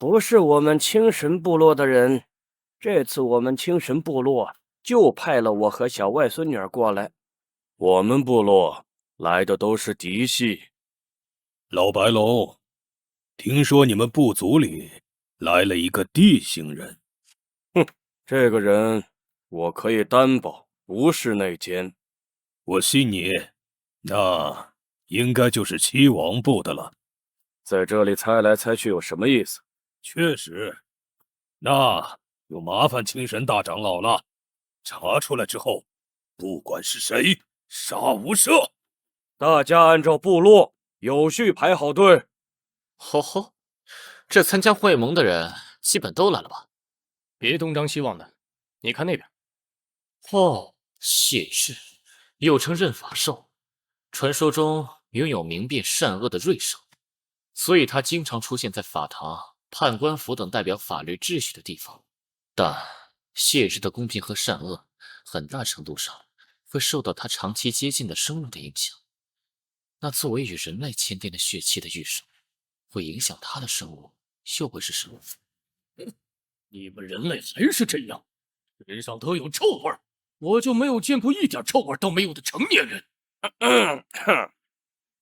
不是我们青神部落的人。这次我们青神部落就派了我和小外孙女儿过来。我们部落来的都是嫡系。老白龙，听说你们部族里来了一个地星人。哼，这个人我可以担保不是内奸。我信你，那应该就是七王部的了。在这里猜来猜去有什么意思？确实，那就麻烦青神大长老了。查出来之后，不管是谁，杀无赦。大家按照部落有序排好队。吼吼，这参加会盟的人基本都来了吧？别东张西望的，你看那边。哦，谢志，又称刃法兽，传说中拥有明辨善恶的锐手，所以他经常出现在法堂、判官府等代表法律秩序的地方。但谢志的公平和善恶，很大程度上会受到他长期接近的生物的影响。那作为与人类签订的血契的御手，会影响他的生物又会是什么？你们人类还是这样，身上都有臭味，我就没有见过一点臭味都没有的成年人。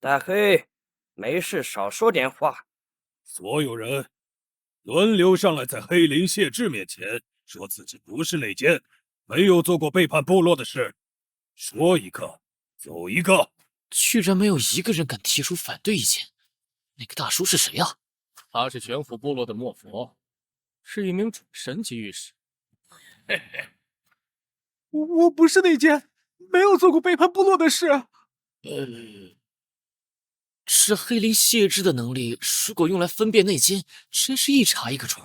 大黑，没事少说点话。所有人轮流上来，在黑林谢志面前说自己不是内奸，没有做过背叛部落的事，说一个走一个。居然没有一个人敢提出反对意见。那个大叔是谁呀？他是玄府部落的莫佛，是一名准神级御史。嘿嘿，我不是内奸，没有做过背叛部落的事。这黑林谢之的能力，如果用来分辨内奸，真是一查一个准。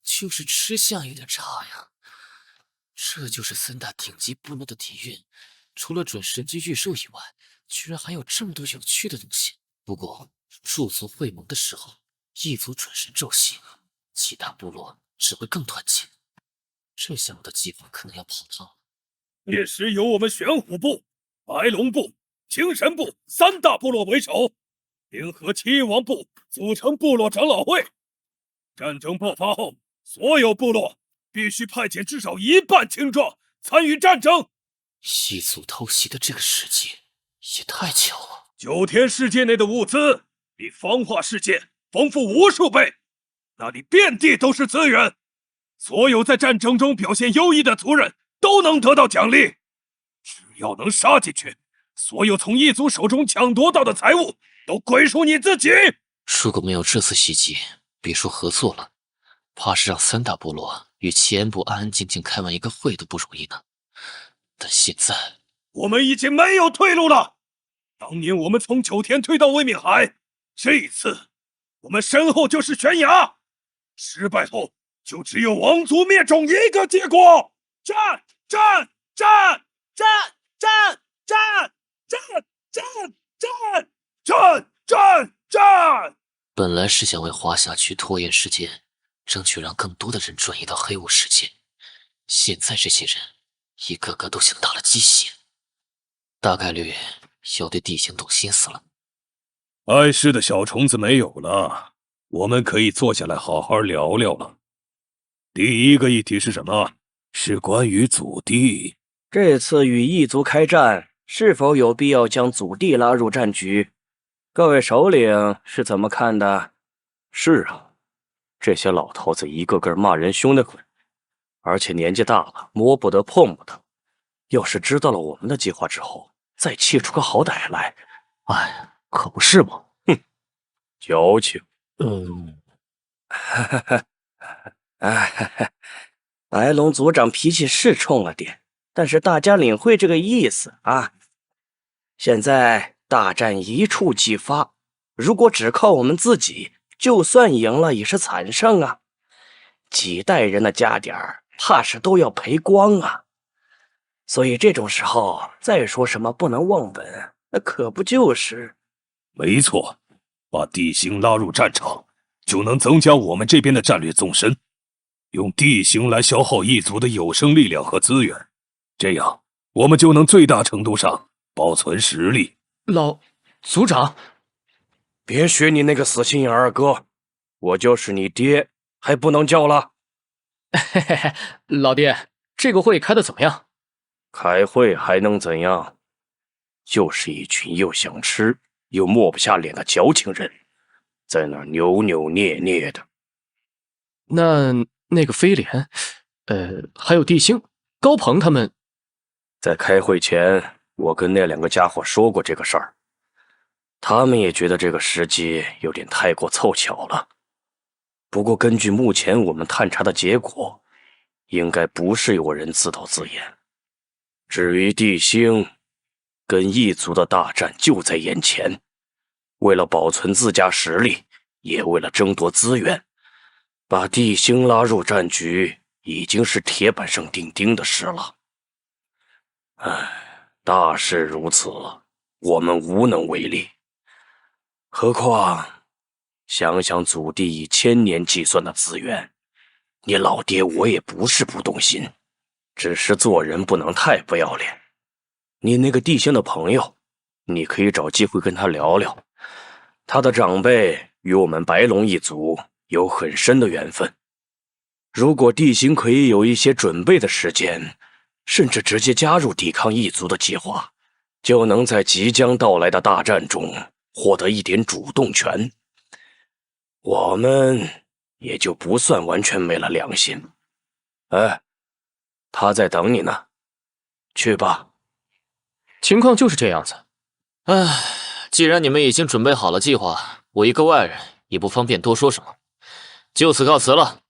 就是吃相有点差呀。这就是三大顶级部落的底蕴，除了准神级御兽以外，居然还有这么多有趣的东西。不过驻族会盟的时候，一族准神骤醒，其他部落只会更团结。这下我的计划可能要泡汤了。届时由我们玄虎部、白龙部、青神部三大部落为首，联合七王部组成部落长老会。战争爆发后，所有部落必须派遣至少1半青壮参与战争。一族偷袭的这个时机也太巧了。9天世界内的物资比方化世界丰富无数倍，那里遍地都是资源。所有在战争中表现优异的族人都能得到奖励。只要能杀进去，所有从异族手中抢夺到的财物都归属你自己。如果没有这次袭击，别说合作了，怕是让三大部落与齐安部安安静静开完一个会都不容易呢。但现在我们已经没有退路了。当年我们从9天退到未命海，这一次我们身后就是悬崖。失败后就只有王族灭种一个结果。战战战战战战战战战战战战！本来是想为华夏区拖延时间，争取让更多的人转移到黑雾世界。现在这些人一个个都像打了鸡血，大概率要对地形懂心思了。碍事的小虫子没有了，我们可以坐下来好好聊聊了。第一个议题是什么？是关于祖地。这次与异族开战，是否有必要将祖地拉入战局？各位首领是怎么看的？是啊，这些老头子一个个骂人凶得很，而且年纪大了，摸不得碰不得。要是知道了我们的计划之后，再气出个好歹来，哎，可不是吗？哼，矫情。白龙族长脾气是冲了点，但是大家领会这个意思啊。现在大战一触即发，如果只靠我们自己，就算赢了也是惨胜啊！几代人的家底儿，怕是都要赔光啊！所以这种时候再说什么不能忘本，那可不就是……没错，把地形拉入战场，就能增加我们这边的战略纵深。用地形来消耗异族的有生力量和资源，这样我们就能最大程度上保存实力。老族长，别学你那个死心眼二哥，我就是你爹，还不能叫了？嘿嘿嘿，老弟，这个会开的怎么样？开会还能怎样？就是一群又想吃又抹不下脸的矫情人，在那儿扭扭捏捏的。那个飞廉，还有地星、高鹏他们，在开会前，我跟那2个家伙说过这个事儿，他们也觉得这个时机有点太过凑巧了。不过根据目前我们探查的结果，应该不是有人自导自演。至于地星，跟异族的大战就在眼前，为了保存自家实力，也为了争夺资源，把地星拉入战局已经是铁板上钉钉的事了。唉，大事如此，我们无能为力。何况想想祖地以1000年计算的资源，你老爹我也不是不动心，只是做人不能太不要脸。你那个地星的朋友，你可以找机会跟他聊聊，他的长辈与我们白龙一族有很深的缘分。如果地星可以有一些准备的时间，甚至直接加入抵抗异族的计划，就能在即将到来的大战中获得一点主动权，我们也就不算完全没了良心。哎，他在等你呢，去吧。情况就是这样子。唉，既然你们已经准备好了计划，我一个外人也不方便多说什么，就此告辞了。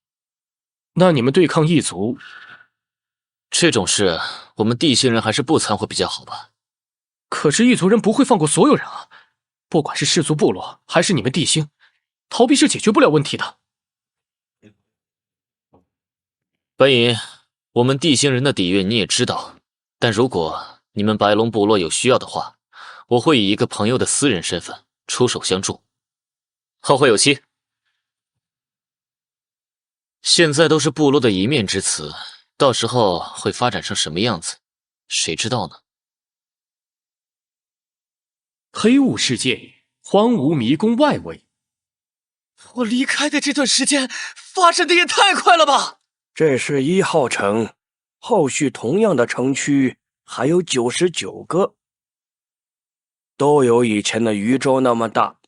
那你们对抗异族，这种事我们地星人还是不掺和比较好吧？可是异族人不会放过所有人啊，不管是氏族部落还是你们地星，逃避是解决不了问题的。本隐，我们地星人的底蕴你也知道，但如果你们白龙部落有需要的话，我会以一个朋友的私人身份出手相助。后会有期。现在都是部落的一面之词，到时候会发展成什么样子，谁知道呢？黑雾世界，荒芜迷宫外围。我离开的这段时间发展的也太快了吧！这是1号城，后续同样的城区还有99个，都有以前的余州那么大。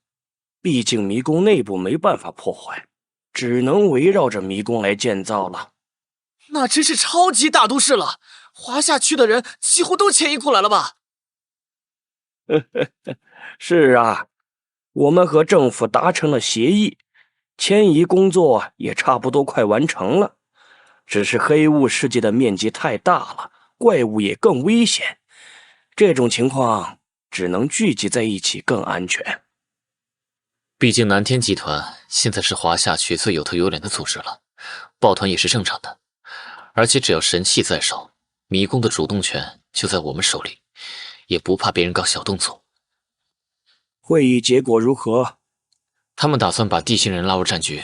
毕竟迷宫内部没办法破坏，只能围绕着迷宫来建造了。那真是超级大都市了，华夏区的人几乎都迁移过来了吧？是啊，我们和政府达成了协议，迁移工作也差不多快完成了。只是黑雾世界的面积太大了，怪物也更危险，这种情况只能聚集在一起更安全。毕竟南天集团现在是华夏区最有头有脸的组织了，抱团也是正常的。而且只要神器在手，迷宫的主动权就在我们手里，也不怕别人搞小动作。会议结果如何？他们打算把地星人拉入战局。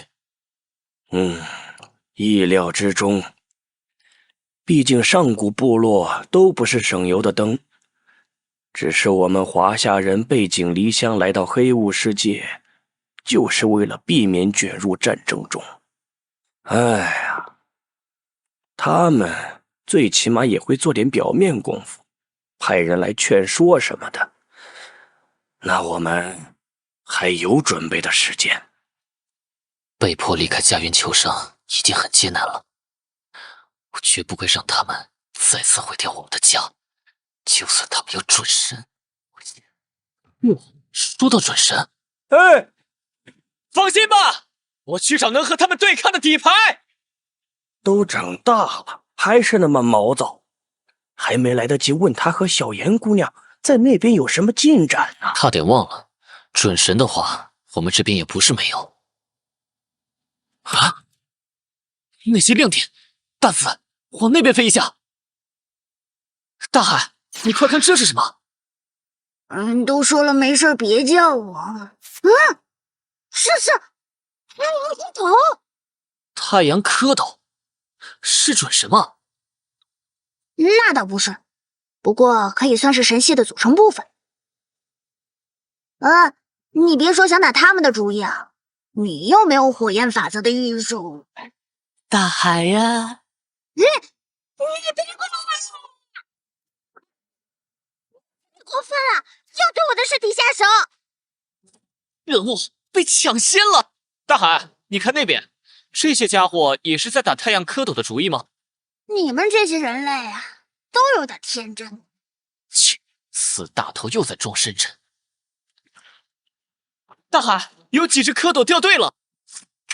意料之中。毕竟上古部落都不是省油的灯，只是我们华夏人背井离乡来到黑雾世界，就是为了避免卷入战争中。哎呀，他们最起码也会做点表面功夫，派人来劝说什么的。那我们还有准备的时间。被迫离开家园求生已经很艰难了，我绝不会让他们再次毁掉我们的家，就算他们有准神。说到准神，哎，放心吧，我去找能和他们对抗的底牌。都长大了，还是那么毛躁，还没来得及问他和小妍姑娘在那边有什么进展呢。差点忘了，准神的话，我们这边也不是没有。啊！那些亮点，大紫，往那边飞一下。大海，你快看这是什么？都说了没事别叫我。是太阳磕头。太阳蝌蚪，是准神吗？那倒不是，不过可以算是神系的组成部分。你别说想打他们的主意啊！你又没有火焰法则的御手。大海呀！你别过来！你过分了，又对我的尸体下手！任务被抢先了。大海，你看那边，这些家伙也是在打太阳蝌蚪的主意吗？你们这些人类啊，都有点天真。切，死大头又在装深沉。大海，有几只蝌蚪掉队了，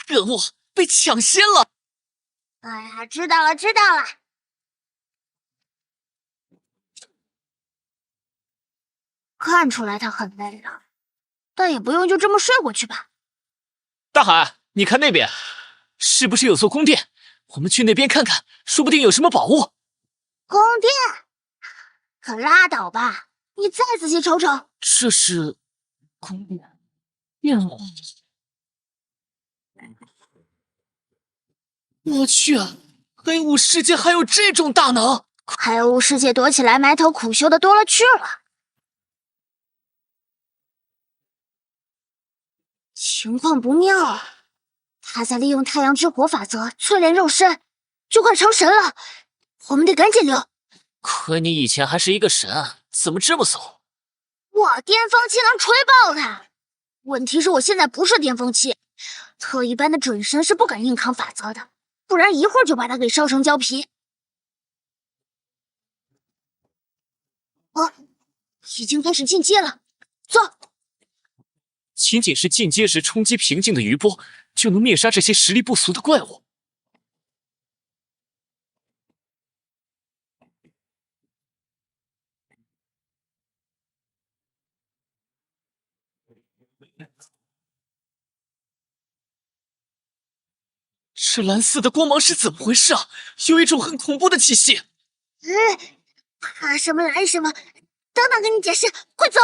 任务被抢先了。哎呀，知道了。看出来他很累了，但也不用就这么睡过去吧。大海，你看那边，是不是有座宫殿？我们去那边看看，说不定有什么宝物。宫殿？可拉倒吧！你再仔细瞅瞅，这是宫殿。我去，黑雾世界还有这种大能！黑雾世界躲起来埋头苦修的多了去了。情况不妙啊！他在利用太阳之火法则淬炼肉身，就快成神了。我们得赶紧溜。可你以前还是一个神，怎么这么怂？我巅峰期能锤爆他。问题是我现在不是巅峰期，特一般的准神是不敢硬扛法则的，不然一会儿就把他给烧成胶皮。已经开始进阶了，走。仅仅是进阶时冲击平静的余波，就能灭杀这些实力不俗的怪物。这蓝色的光芒是怎么回事啊？有一种很恐怖的气息。怕什么来什么，等等跟你解释，快走！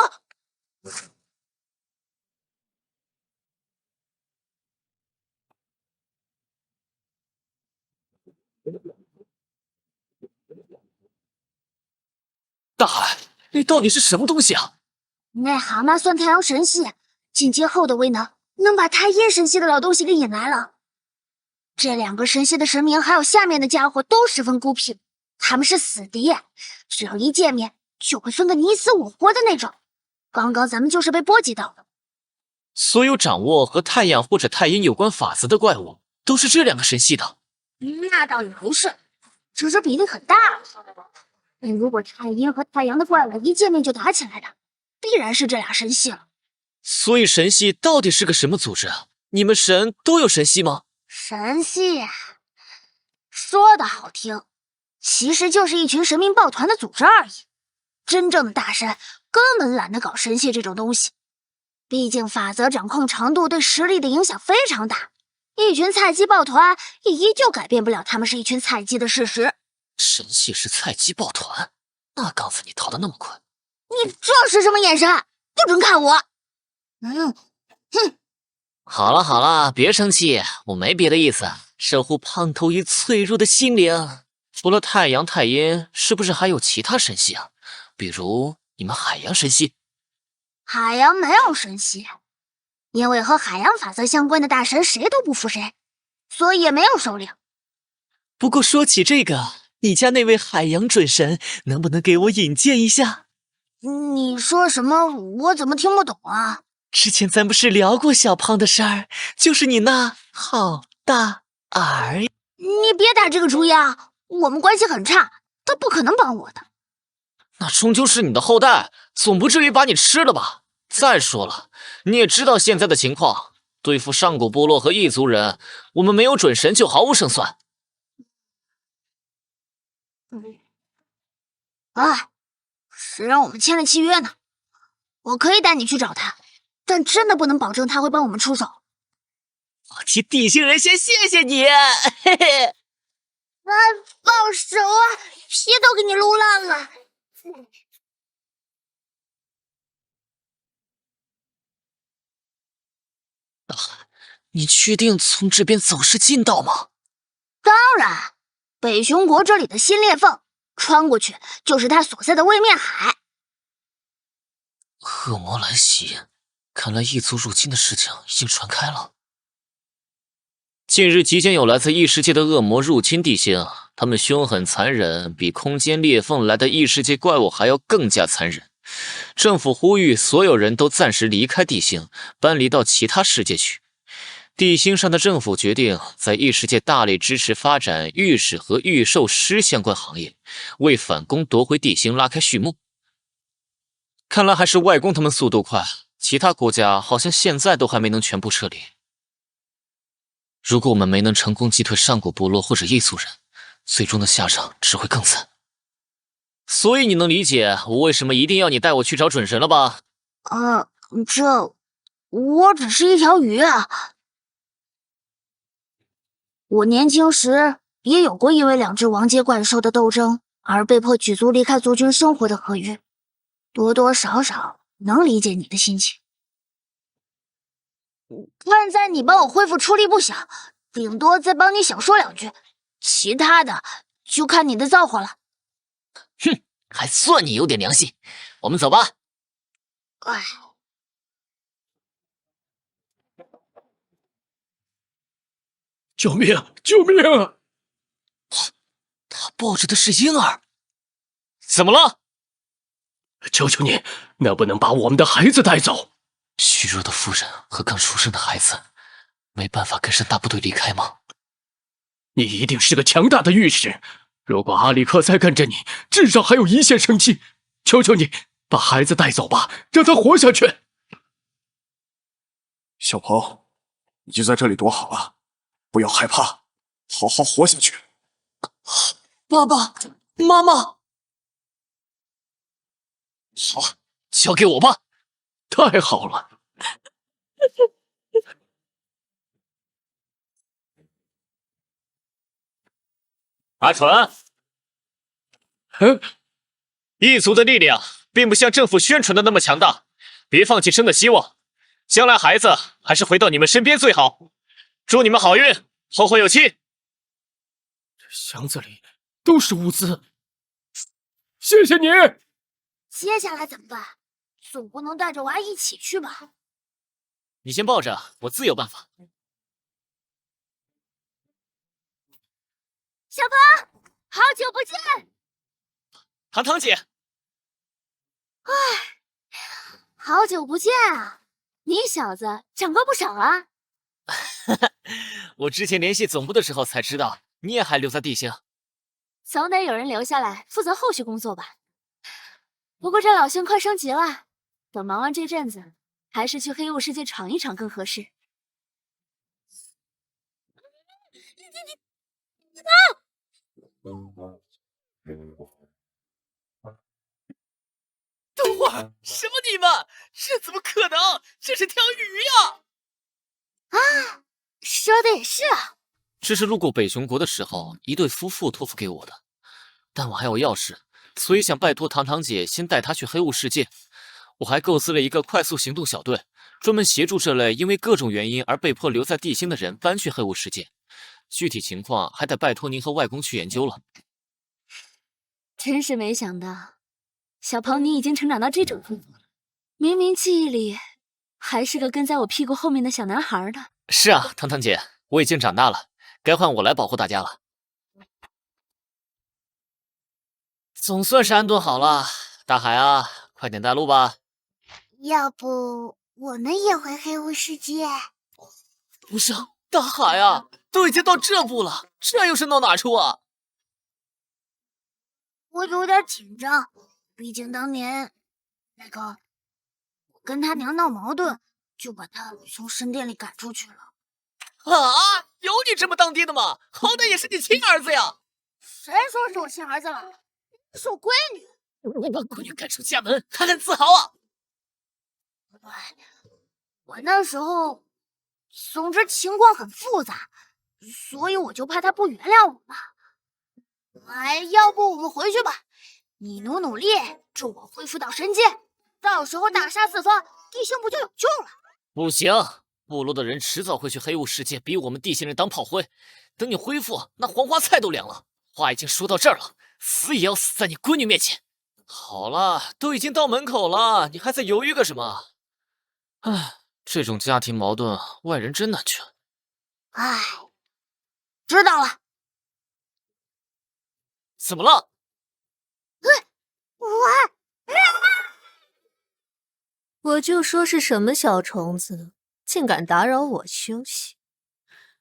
大海，那到底是什么东西啊？癞蛤蟆算太阳神系，进阶后的威能能把太阴神系的老东西给引来了。这两个神系的神明还有下面的家伙都十分孤僻，他们是死敌，只要一见面就会分个你死我活的那种。刚刚咱们就是被波及到的。所有掌握和太阳或者太阴有关法则的怪物，都是这两个神系的。那倒也不是，只是比例很大。如果太阴和太阳的怪物一见面就打起来的，必然是这俩神系了。所以神系到底是个什么组织啊？你们神都有神系吗？神系啊，说的好听，其实就是一群神明抱团的组织而已。真正的大神根本懒得搞神系这种东西，毕竟法则掌控程度对实力的影响非常大。一群菜鸡抱团也依旧改变不了他们是一群菜鸡的事实。神系是菜鸡抱团，那刚才你逃得那么快，你这是什么眼神？不准看我！好了好了，别生气，我没别的意思，守护胖头鱼脆弱的心灵。除了太阳、太阴，是不是还有其他神系啊？比如你们海洋神系？海洋没有神系，因为和海洋法则相关的大神谁都不服谁，所以也没有首领。不过说起这个，你家那位海洋准神能不能给我引荐一下？你说什么？我怎么听不懂啊？之前咱不是聊过小胖的事儿，就是你那好大耳。你别打这个主意啊！我们关系很差，他不可能帮我的。那终究是你的后代，总不至于把你吃了吧？再说了，你也知道现在的情况，对付上古部落和异族人，我们没有准神就毫无胜算。谁让我们签了契约呢？我可以带你去找他，但真的不能保证他会帮我们出手。我替地星人先谢谢你，嘿嘿。放手啊！皮都给你撸烂了。你确定从这边走是近道吗？当然，北熊国这里的新裂缝，穿过去就是他所在的位面海。恶魔来袭，看来异族入侵的事情已经传开了。近日即将有来自异世界的恶魔入侵地星，他们凶狠残忍，比空间裂缝来的异世界怪物还要更加残忍。政府呼吁所有人都暂时离开地星，搬离到其他世界去。地星上的政府决定在异世界大力支持发展御史和御兽师相关行业，为反攻夺回地星拉开序幕。看来还是外公他们速度快，其他国家好像现在都还没能全部撤离。如果我们没能成功击退上古部落或者异族人，最终的下场只会更惨。所以你能理解我为什么一定要你带我去找准神了吧？我只是一条鱼啊。我年轻时也有过因为2只王阶怪兽的斗争而被迫举族离开族群生活的河鱼，多多少少能理解你的心情。看在你帮我恢复出力不小，顶多再帮你小说2句，其他的就看你的造化了。哼，还算你有点良心。我们走吧。哎，救命！救命啊！他抱着的是婴儿。怎么了？求求你，能不能把我们的孩子带走？虚弱的妇人和刚出生的孩子，没办法跟上大部队离开吗？你一定是个强大的御史，如果阿里克再跟着你，至少还有一线生机。求求你，把孩子带走吧，让他活下去。小鹏，你就在这里躲好了，不要害怕，好好活下去。爸爸妈妈，好，交给我吧。太好了。阿纯，异族的力量并不像政府宣传的那么强大，别放弃生的希望。将来孩子还是回到你们身边最好。祝你们好运，后会有期。这箱子里都是物资，谢谢你。接下来怎么办？总不能带着娃一起去吧？你先抱着，我自有办法。小鹏，好久不见！糖糖姐，好久不见啊！你小子长高不少啊！我之前联系总部的时候才知道，你也还留在地星。总得有人留下来负责后续工作吧？不过这老兄快升级了，等忙完这阵子，还是去黑雾世界闯一闯更合适。等会儿，什么你们？这怎么可能？这是条鱼呀！啊，说的也是啊。这是路过北熊国的时候，一对夫妇托付给我的，但我还有要事，所以想拜托糖糖姐先带他去黑雾世界。我还构思了一个快速行动小队，专门协助这类因为各种原因而被迫留在地星的人搬去黑雾世界。具体情况还得拜托您和外公去研究了。真是没想到，小鹏你已经成长到这种地步了。明明记忆里还是个跟在我屁股后面的小男孩呢。是啊，糖糖姐，我已经长大了，该换我来保护大家了。总算是安顿好了，大海啊，快点带路吧。要不我们也回黑雾世界？不是啊，大海啊，都已经到这步了，这又是闹哪出啊？我有点紧张，毕竟当年我跟他娘闹矛盾，就把他从神殿里赶出去了。啊，有你这么当爹的吗？好歹也是你亲儿子呀！谁说是我亲儿子了？是我闺女。我把闺女赶出家门，还很自豪啊！我那时候，总之情况很复杂，所以我就怕他不原谅我嘛。要不我们回去吧，你努力，助我恢复到神阶，到时候大杀四方，地星不就有救了？不行，部落的人迟早会去黑雾世界逼我们地星人当炮灰，等你恢复，那黄花菜都凉了。话已经说到这儿了，死也要死在你闺女面前。好了，都已经到门口了，你还在犹豫个什么？唉，这种家庭矛盾，外人真难劝。唉，知道了。怎么了？我就说是什么小虫子，竟敢打扰我休息！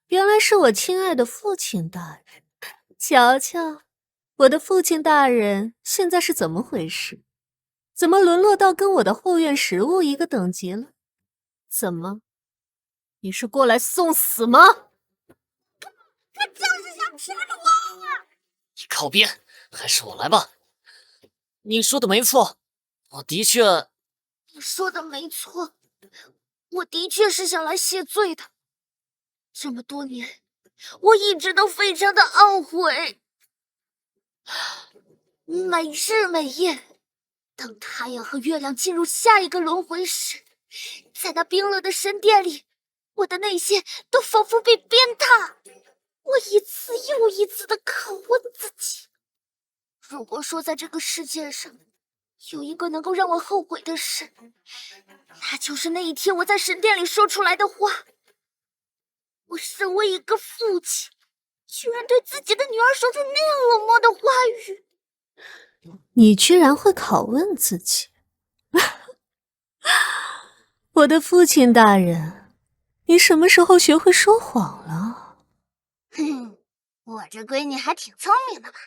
原来是我亲爱的父亲大人。瞧瞧，我的父亲大人现在是怎么回事？怎么沦落到跟我的后院食物一个等级了？怎么，你是过来送死吗？他就是想吃了我！你靠边，还是我来吧。你说的没错，我的确……你说的没错，我的确是想来谢罪的。这么多年，我一直都非常的懊悔。每日每夜，当太阳和月亮进入下一个轮回时，在那冰冷的神殿里，我的内心都仿佛被鞭挞。我一次又一次的拷问自己，如果说在这个世界上有一个能够让我后悔的事，那就是那一天我在神殿里说出来的话。我身为一个父亲，居然对自己的女儿说出那样冷漠的话语。你居然会拷问自己？我的父亲大人，你什么时候学会说谎了？哼，我这闺女还挺聪明的嘛。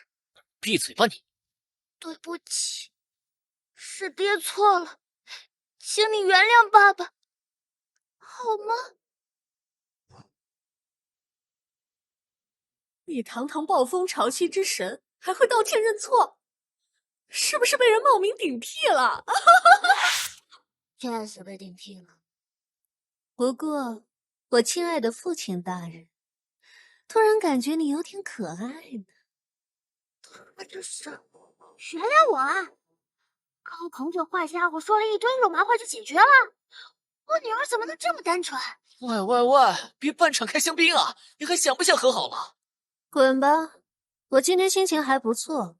闭嘴吧你！对不起，是爹错了，请你原谅爸爸，好吗？你堂堂暴风潮汐之神，还会道歉认错，是不是被人冒名顶替了？确实被顶替了。不过，我亲爱的父亲大人，突然感觉你有点可爱呢。他这是原谅我啊！高鹏这坏家伙说了一堆肉麻话就解决了，我女儿怎么能这么单纯？喂喂喂，别半场开香槟啊！你还想不想和好了？滚吧，我今天心情还不错，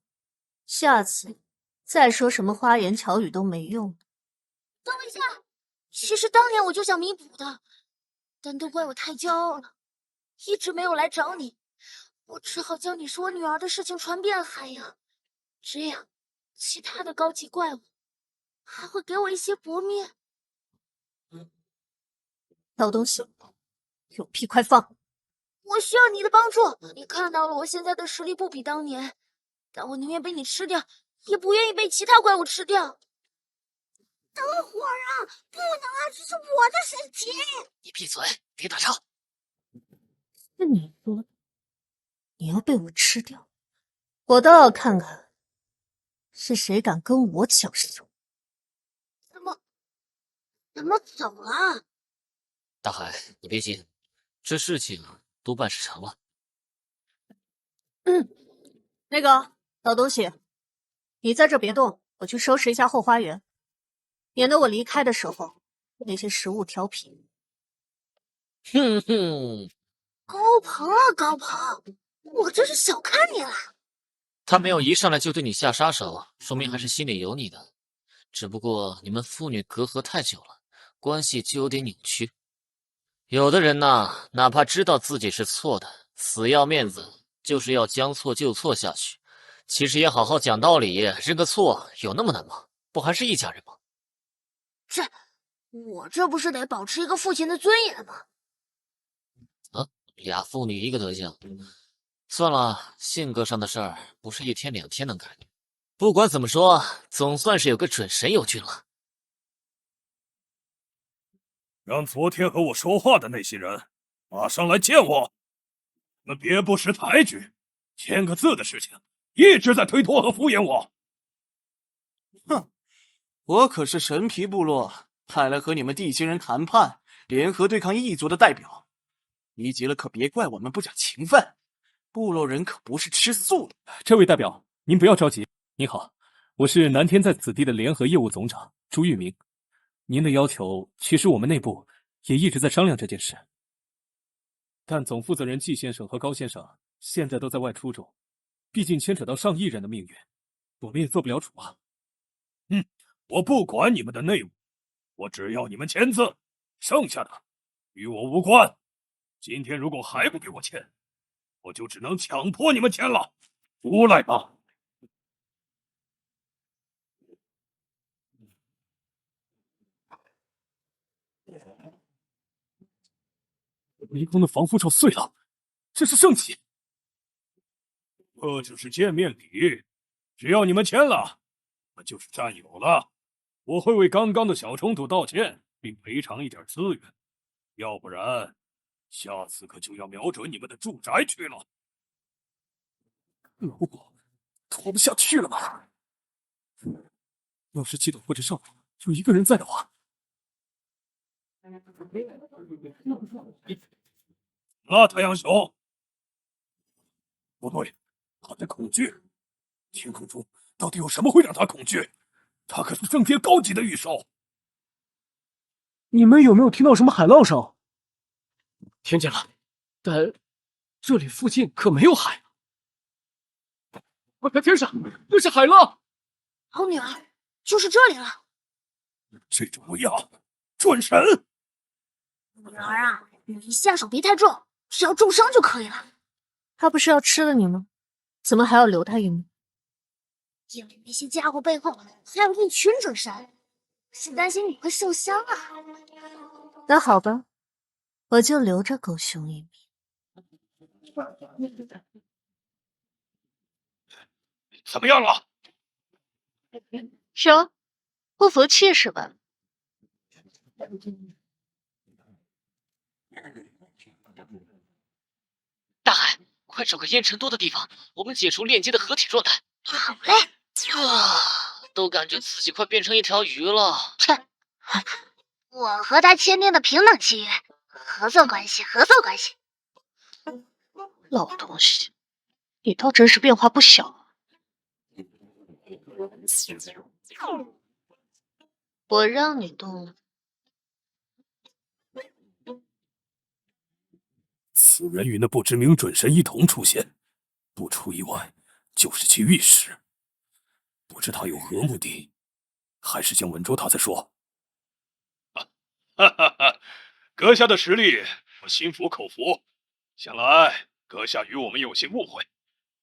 下次再说什么花言巧语都没用。等一下，其实当年我就想弥补的，但都怪我太骄傲了，一直没有来找你，我只好将你说我女儿的事情传遍海洋，这样其他的高级怪物还会给我一些薄面。老东西，有屁快放！我需要你的帮助，你看到了我现在的实力不比当年，但我宁愿被你吃掉，也不愿意被其他怪物吃掉。等会儿啊，不能啊，这是我的事情。你闭嘴，别打岔。是你说的，你要被我吃掉，我倒要看看是谁敢跟我抢手。怎么走了？大海，你别急，这事情多半是成了。那个老东西，你在这别动，我去收拾一下后花园，免得我离开的时候那些食物调皮。哼哼，高鹏啊，高鹏，我真是小看你了。他没有一上来就对你下杀手，说明还是心里有你的。只不过你们父女隔阂太久了，关系就有点扭曲。有的人呐，哪怕知道自己是错的，死要面子，就是要将错就错下去。其实也好好讲道理，认个错有那么难吗？不还是一家人吗？我这不是得保持一个父亲的尊严吗？啊，俩父女一个德行。算了，性格上的事儿不是一天两天能改的。不管怎么说，总算是有个准神友军了。让昨天和我说话的那些人马上来见我。你们别不识抬举，签个字的事情一直在推脱和敷衍我。哼，我可是神皮部落派来和你们地星人谈判，联合对抗异族的代表。急急了可别怪我们不讲情分，部落人可不是吃素的。这位代表，您不要着急。您好，我是南天在此地的联合业务总长朱玉明。您的要求，其实我们内部也一直在商量这件事，但总负责人季先生和高先生现在都在外出中，毕竟牵扯到上亿人的命运，我们也做不了主啊。我不管你们的内务，我只要你们签字，剩下的与我无关。今天如果还不给我签，我就只能强迫你们签了。出来吧！迷宫的防护罩碎了，这是圣器。这只是见面礼，只要你们签了，我们就是战友了。我会为刚刚的小冲突道歉，并赔偿一点资源，要不然下次可就要瞄准你们的住宅去了。老我拖不下去了吗？要是基斗或者少主有一个人在的话，那太阳熊，不对，他在恐惧。天空中到底有什么会让他恐惧？他可是圣阶高级的御兽。你们有没有听到什么海浪声？听见了，但这里附近可没有海。快看天上，那是海浪！好女儿，就是这里了。这种威压，准神！女儿啊，你下手别太重，只要重伤就可以了。他不是要吃了你吗？怎么还要留他一命？因为那些家伙背后还有一群准神，是担心你会受伤啊。那好吧，我就留着狗熊一命。怎么样了？哟，不服气是吧？大海，快找个烟尘多的地方，我们解除链接的合体状态。好嘞。都感觉自己快变成一条鱼了。切，我和他签订的平等契约，合作关系，合作关系。老东西，你倒真是变化不小啊。我让你动了。此人与那不知名准神一同出现，不出意外，就是其御史。不知他有何目的，还是先稳住他再说。哈哈哈！阁下的实力，我心服口服。想来阁下与我们有些误会。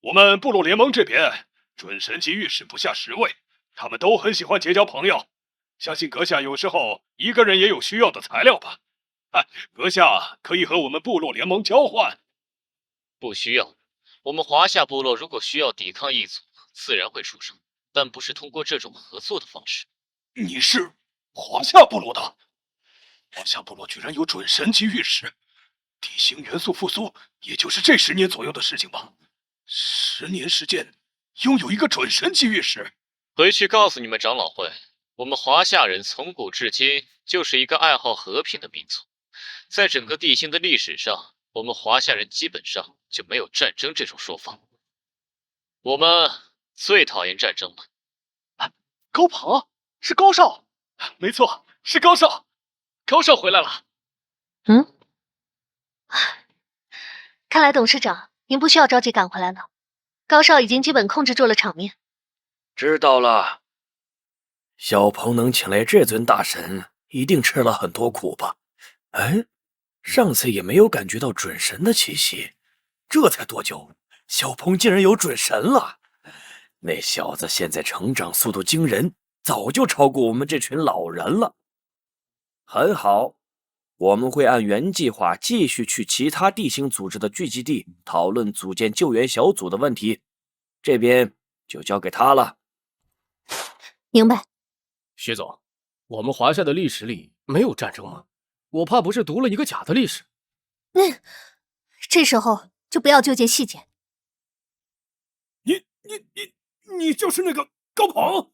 我们部落联盟这边，准神级御史不下10位，他们都很喜欢结交朋友。相信阁下有时候一个人也有需要的材料吧？阁下可以和我们部落联盟交换。不需要，我们华夏部落如果需要抵抗异族，自然会出手，但不是通过这种合作的方式。你是华夏部落的？华夏部落居然有准神级御史，地形元素复苏，也就是这10年左右的事情吧？10年时间，拥有一个准神级御史。回去告诉你们长老会，我们华夏人从古至今就是一个爱好和平的民族，在整个地星的历史上，我们华夏人基本上就没有战争这种说法。我们最讨厌战争了。高鹏，是高少，没错，是高少，高少回来了。嗯，看来董事长您不需要着急赶回来了，高少已经基本控制住了场面。知道了，小鹏能请来这尊大神，一定吃了很多苦吧？哎，上次也没有感觉到准神的气息，这才多久，小鹏竟然有准神了？那小子现在成长速度惊人，早就超过我们这群老人了。很好，我们会按原计划继续去其他地形组织的聚集地讨论组建救援小组的问题，这边就交给他了。明白。薛总，我们华夏的历史里没有战争吗？我怕不是读了一个假的历史。这时候就不要纠结细节。你就是那个高鹏？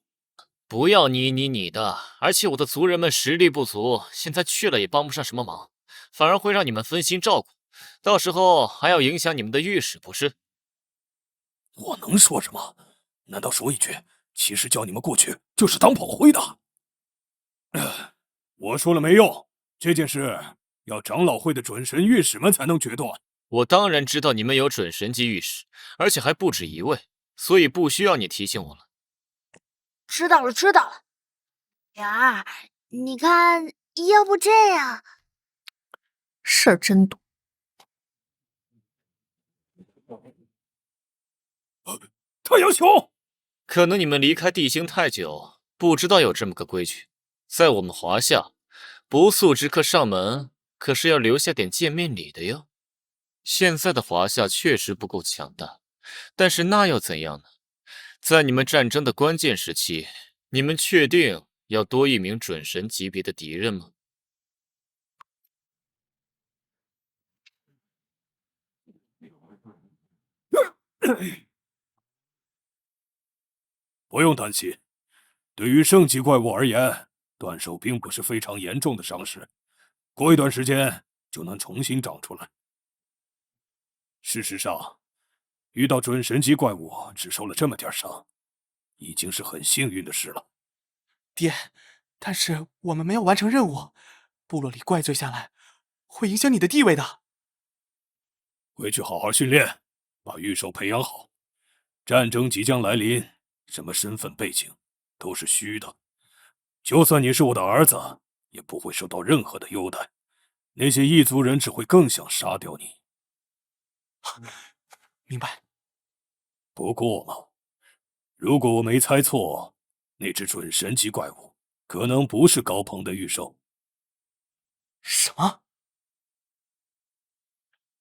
不要你的，而且我的族人们实力不足，现在去了也帮不上什么忙，反而会让你们分心照顾，到时候还要影响你们的御史，不是？我能说什么？难道说一句，其实叫你们过去就是当炮灰的？我说了没用，这件事要长老会的准神御史们才能决断。我当然知道你们有准神级御史，而且还不止一位，所以不需要你提醒我了。知道了，知道了。然儿，你看，要不这样？事儿真多。太阳熊，可能你们离开地星太久，不知道有这么个规矩，在我们华夏，不速之客上门可是要留下点见面礼的哟。现在的华夏确实不够强大，但是那又怎样呢？在你们战争的关键时期，你们确定要多一名准神级别的敌人吗？不用担心，对于圣级怪物而言，断手并不是非常严重的伤势，过一段时间就能重新长出来。事实上，遇到准神级怪物只受了这么点伤，已经是很幸运的事了。爹，但是我们没有完成任务，部落里怪罪下来，会影响你的地位的。回去好好训练，把御兽培养好。战争即将来临，什么身份背景都是虚的。就算你是我的儿子，也不会受到任何的优待。那些异族人只会更想杀掉你。明白。不过嘛，如果我没猜错，那只准神级怪物可能不是高鹏的御兽。什么？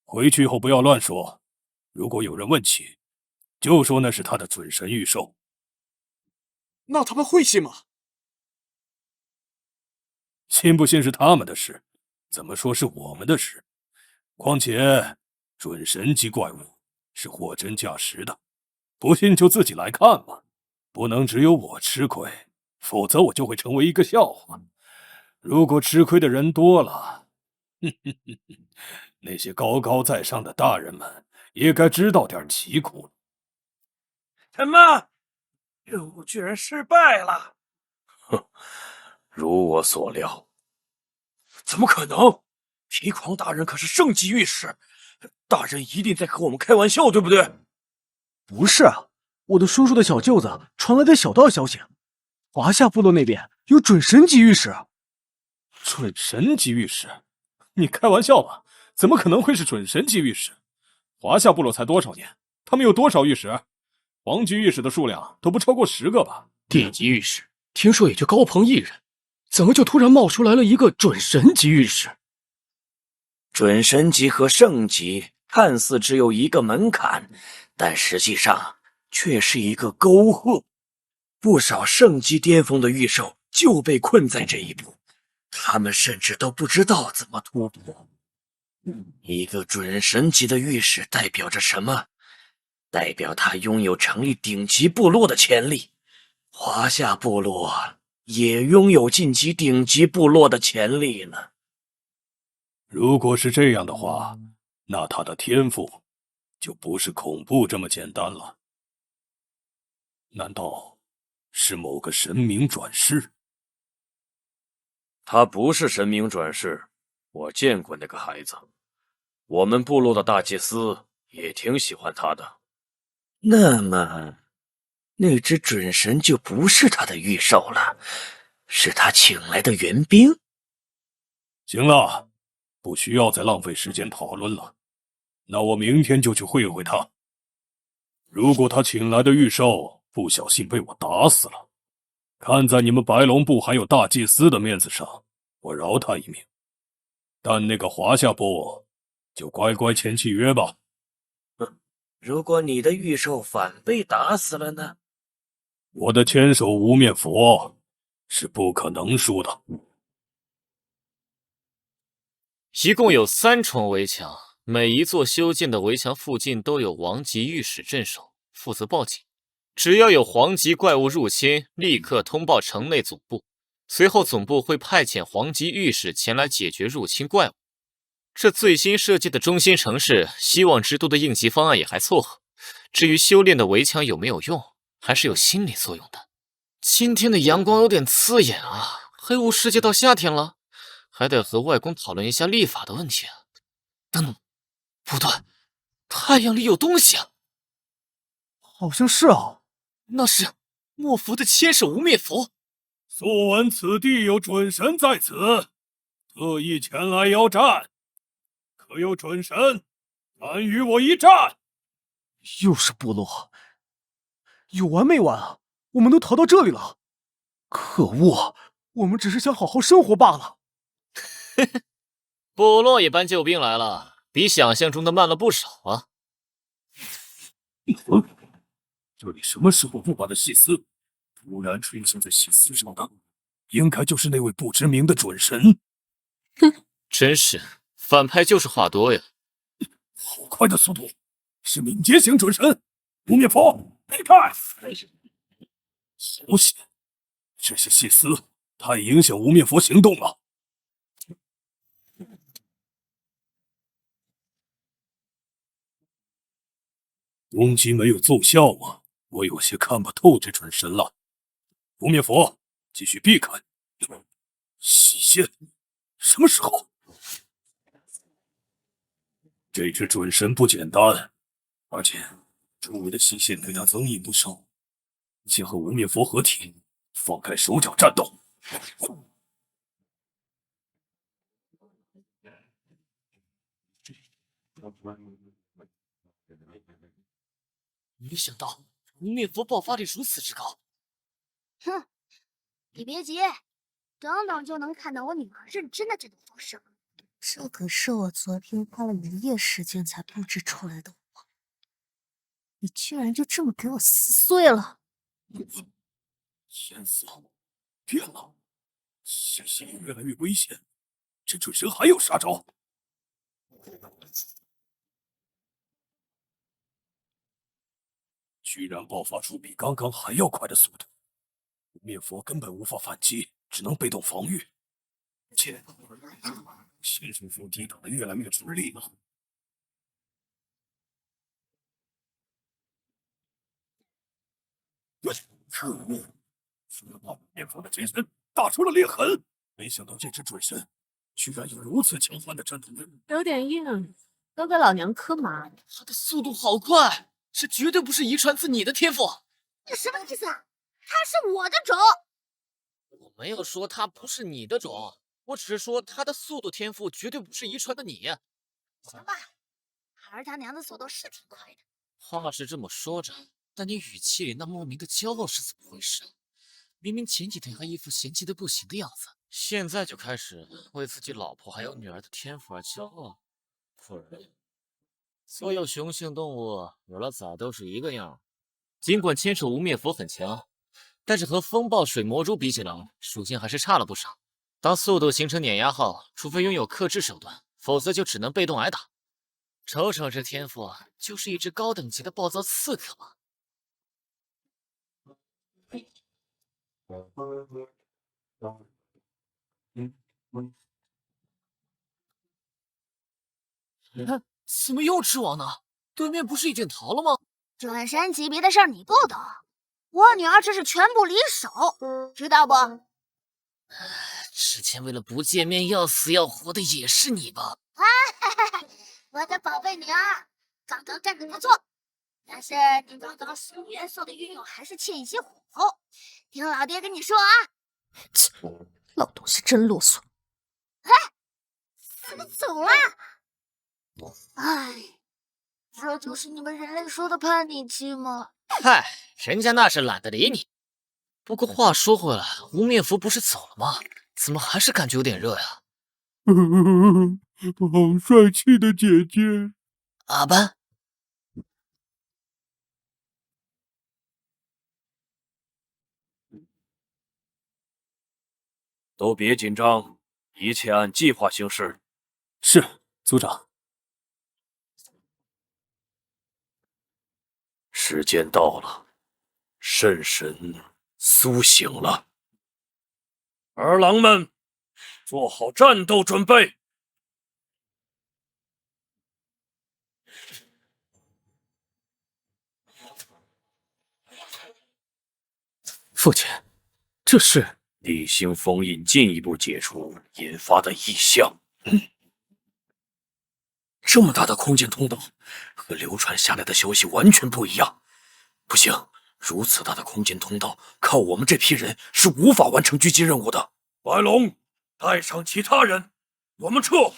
回去后不要乱说，如果有人问起，就说那是他的准神御兽。那他们会信吗？信不信是他们的事，怎么说是我们的事？况且，准神级怪物是货真价实的，不信就自己来看嘛。不能只有我吃亏，否则我就会成为一个笑话。如果吃亏的人多了，那些高高在上的大人们也该知道点疾苦了。什么？任务居然失败了！哼，如我所料。怎么可能？皮狂大人可是圣级御史，大人一定在和我们开玩笑，对不对？不是啊，我的叔叔的小舅子传来的小道消息，华夏部落那边有准神级御史。准神级御史？你开玩笑吧？怎么可能会是准神级御史？华夏部落才多少年？他们有多少御史？皇级御史的数量都不超过10个吧？地级御史听说也就高鹏一人，怎么就突然冒出来了一个准神级御史？准神级和圣级看似只有一个门槛，但实际上却是一个沟壑。不少圣级巅峰的御兽就被困在这一步，他们甚至都不知道怎么突破。一个准神级的御史代表着什么？代表他拥有成立顶级部落的潜力。华夏部落也拥有晋级顶级部落的潜力呢。如果是这样的话，那他的天赋就不是恐怖这么简单了。难道是某个神明转世？他不是神明转世，我见过那个孩子，我们部落的大祭司也挺喜欢他的。那么，那只准神就不是他的御兽了，是他请来的援兵。行了，不需要再浪费时间讨论了。那我明天就去会会他。如果他请来的御兽不小心被我打死了，看在你们白龙部还有大祭司的面子上，我饶他一命。但那个华夏部就乖乖签契约吧。如果你的御兽反被打死了呢？我的千手无面佛是不可能输的。一共有3重围墙，每一座修建的围墙附近都有王级御史镇守，负责报警。只要有皇级怪物入侵，立刻通报城内总部，随后总部会派遣皇级御史前来解决入侵怪物。这最新设计的中心城市希望之都的应急方案也还凑合，至于修炼的围墙有没有用，还是有心理作用的。今天的阳光有点刺眼啊，黑雾世界到夏天了，还得和外公讨论一下历法的问题啊。等等，不对，太阳里有东西啊！好像是啊，那是莫佛的千手无面佛。素闻此地有准神在此，特意前来邀战。可有准神敢与我一战？又是部落，有完没完啊？我们都逃到这里了，可恶！我们只是想好好生活罢了。部落也搬救兵来了，比想象中的慢了不少啊。这里什么时候布满了细丝？突然出现在细丝上的，应该就是那位不知名的准神。哼，真是反派就是话多呀！好快的速度，是敏捷型准神。无面佛，避开！好险，这些细丝太影响无面佛行动了。攻击没有奏效吗？我有些看不透这准神了。无面佛，继续避开。细线，什么时候？这只准神不简单，而且周围的细线对他增益不少。先和无面佛合体，放开手脚战斗。没想到无面佛爆发力如此之高。哼，你别急，等等就能看到我女儿认真的战斗方式了。这可是我昨天花了1夜时间才布置出来的网，你居然就这么给我撕碎了！天死了！变了！信息越来越危险，这准神还有杀招？居然爆发出比刚刚还要快的速度，面佛根本无法反击，只能被动防御。切，先生符抵挡的越来越吃力了。可恶！面佛的真身打出了裂痕，没想到这只准神居然有如此强悍的战斗力，有点硬，都给老娘磕麻！他的速度好快，这绝对不是遗传自你的天赋。这什么意思啊？他是我的种。我没有说他不是你的种，我只是说他的速度天赋绝对不是遗传的你。行吧，孩儿他娘的速度是挺快的。话是这么说着，但你语气里那莫名的骄傲是怎么回事？明明前几天还一副嫌弃的不行的样子，现在就开始为自己老婆还有女儿的天赋而骄傲。不然，所有雄性动物有了崽都是一个样。尽管千手无面佛很强，但是和风暴水魔蛛比起来，属性还是差了不少。当速度形成碾压后，除非拥有克制手段，否则就只能被动挨打。瞅瞅这天赋，就是一只高等级的暴躁刺客嘛。怎么又吃网呢？对面不是已经逃了吗？准神级别的事儿你不懂，我女儿这是全部离手，知道不？之前为了不见面要死要活的也是你吧？我的宝贝女儿，刚刚干得不错，但是你刚刚水元素的运用还是欠一些火候，听老爹跟你说啊！切，老东西真啰嗦。哎，怎么走了？哎，这就是你们人类说的叛逆期吗？嗨，人家那是懒得理你。不过话说回来，无面符不是走了吗？怎么还是感觉有点热呀？好帅气的姐姐！阿班，都别紧张，一切按计划行事。是，族长。时间到了，圣神苏醒了，儿郎们，做好战斗准备。父亲，这是地心封印进一步解除引发的异象。这么大的空间通道，和流传下来的消息完全不一样。不行，如此大的空间通道，靠我们这批人是无法完成狙击任务的。白龙，带上其他人，我们撤。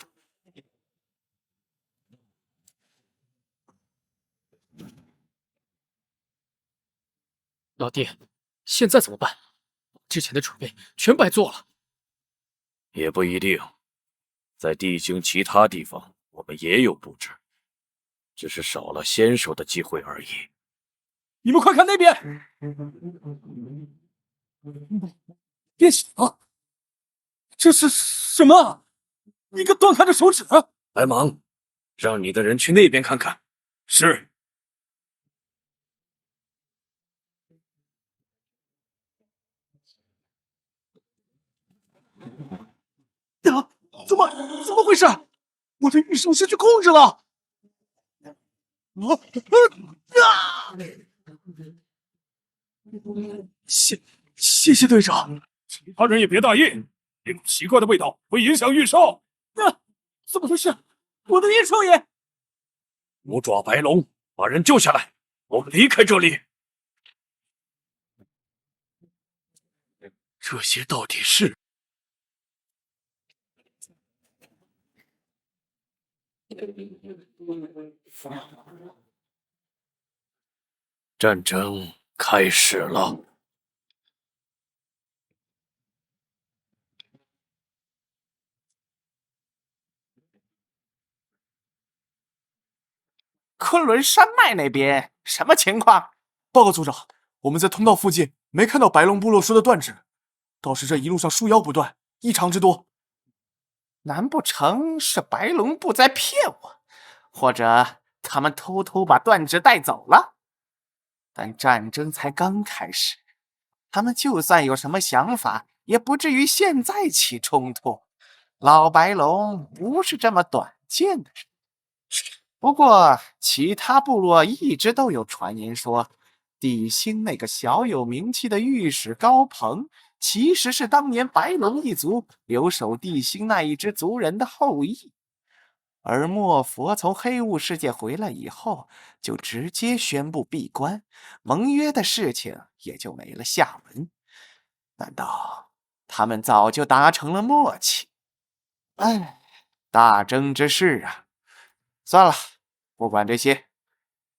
老弟，现在怎么办？之前的准备全白做了。也不一定，在地形其他地方我们也有布置，只是少了先手的机会而已。你们快看那边，变小！这是什么？一个断开的手指！白芒，让你的人去那边看看。是。啊！怎么回事？我的玉手失去控制了！谢谢队长。其他人也别大意，那股奇怪的味道会影响预售。怎么回事？我的叶少爷！五爪白龙，把人救下来，我们离开这里。这些到底是？战争开始了。昆仑山脉那边什么情况？报告组长，我们在通道附近没看到白龙部落说的断指，倒是这一路上树妖不断，异常之多。难不成是白龙部在骗我，或者他们偷偷把断指带走了？但战争才刚开始，他们就算有什么想法，也不至于现在起冲突。老白龙不是这么短见的人。不过，其他部落一直都有传言说，地心那个小有名气的御史高鹏，其实是当年白龙一族留守地心那一支族人的后裔。而莫佛从黑雾世界回来以后，就直接宣布闭关，盟约的事情也就没了下文。难道他们早就达成了默契？哎，大争之事啊！算了，不管这些。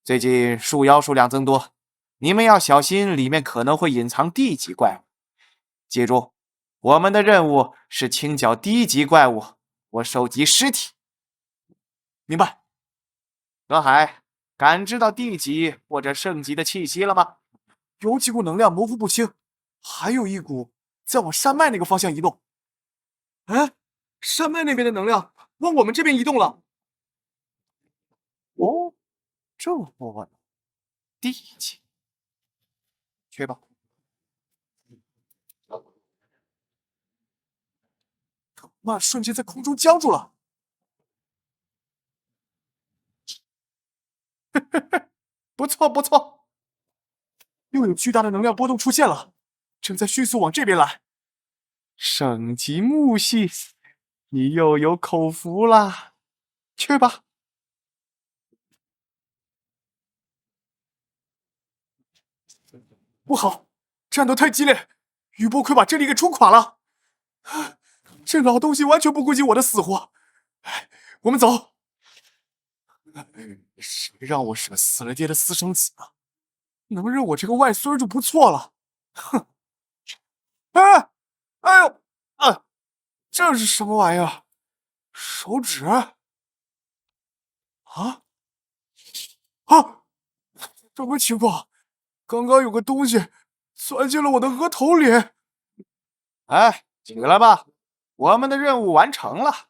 最近树妖数量增多，你们要小心，里面可能会隐藏地级怪物。记住，我们的任务是清剿低级怪物，或收集尸体。明白。葛海，感知到地级或者圣级的气息了吗？有几股能量模糊不清，还有一股在往山脉那个方向移动。哎，山脉那边的能量往我们这边移动了。哦，这不地级，去吧。那瞬间在空中僵住了。不错不错，又有巨大的能量波动出现了，正在迅速往这边来。省级木系，你又有口福了，去吧。不好，战斗太激烈，余波快把这里给冲垮了。这老东西完全不顾及我的死活。我们走。谁让我是个死了爹的私生子呢？能认我这个外孙就不错了。哼！哎呦啊！这是什么玩意儿？手指？啊！什么情况？刚刚有个东西钻进了我的额头里。哎，起来吧，我们的任务完成了。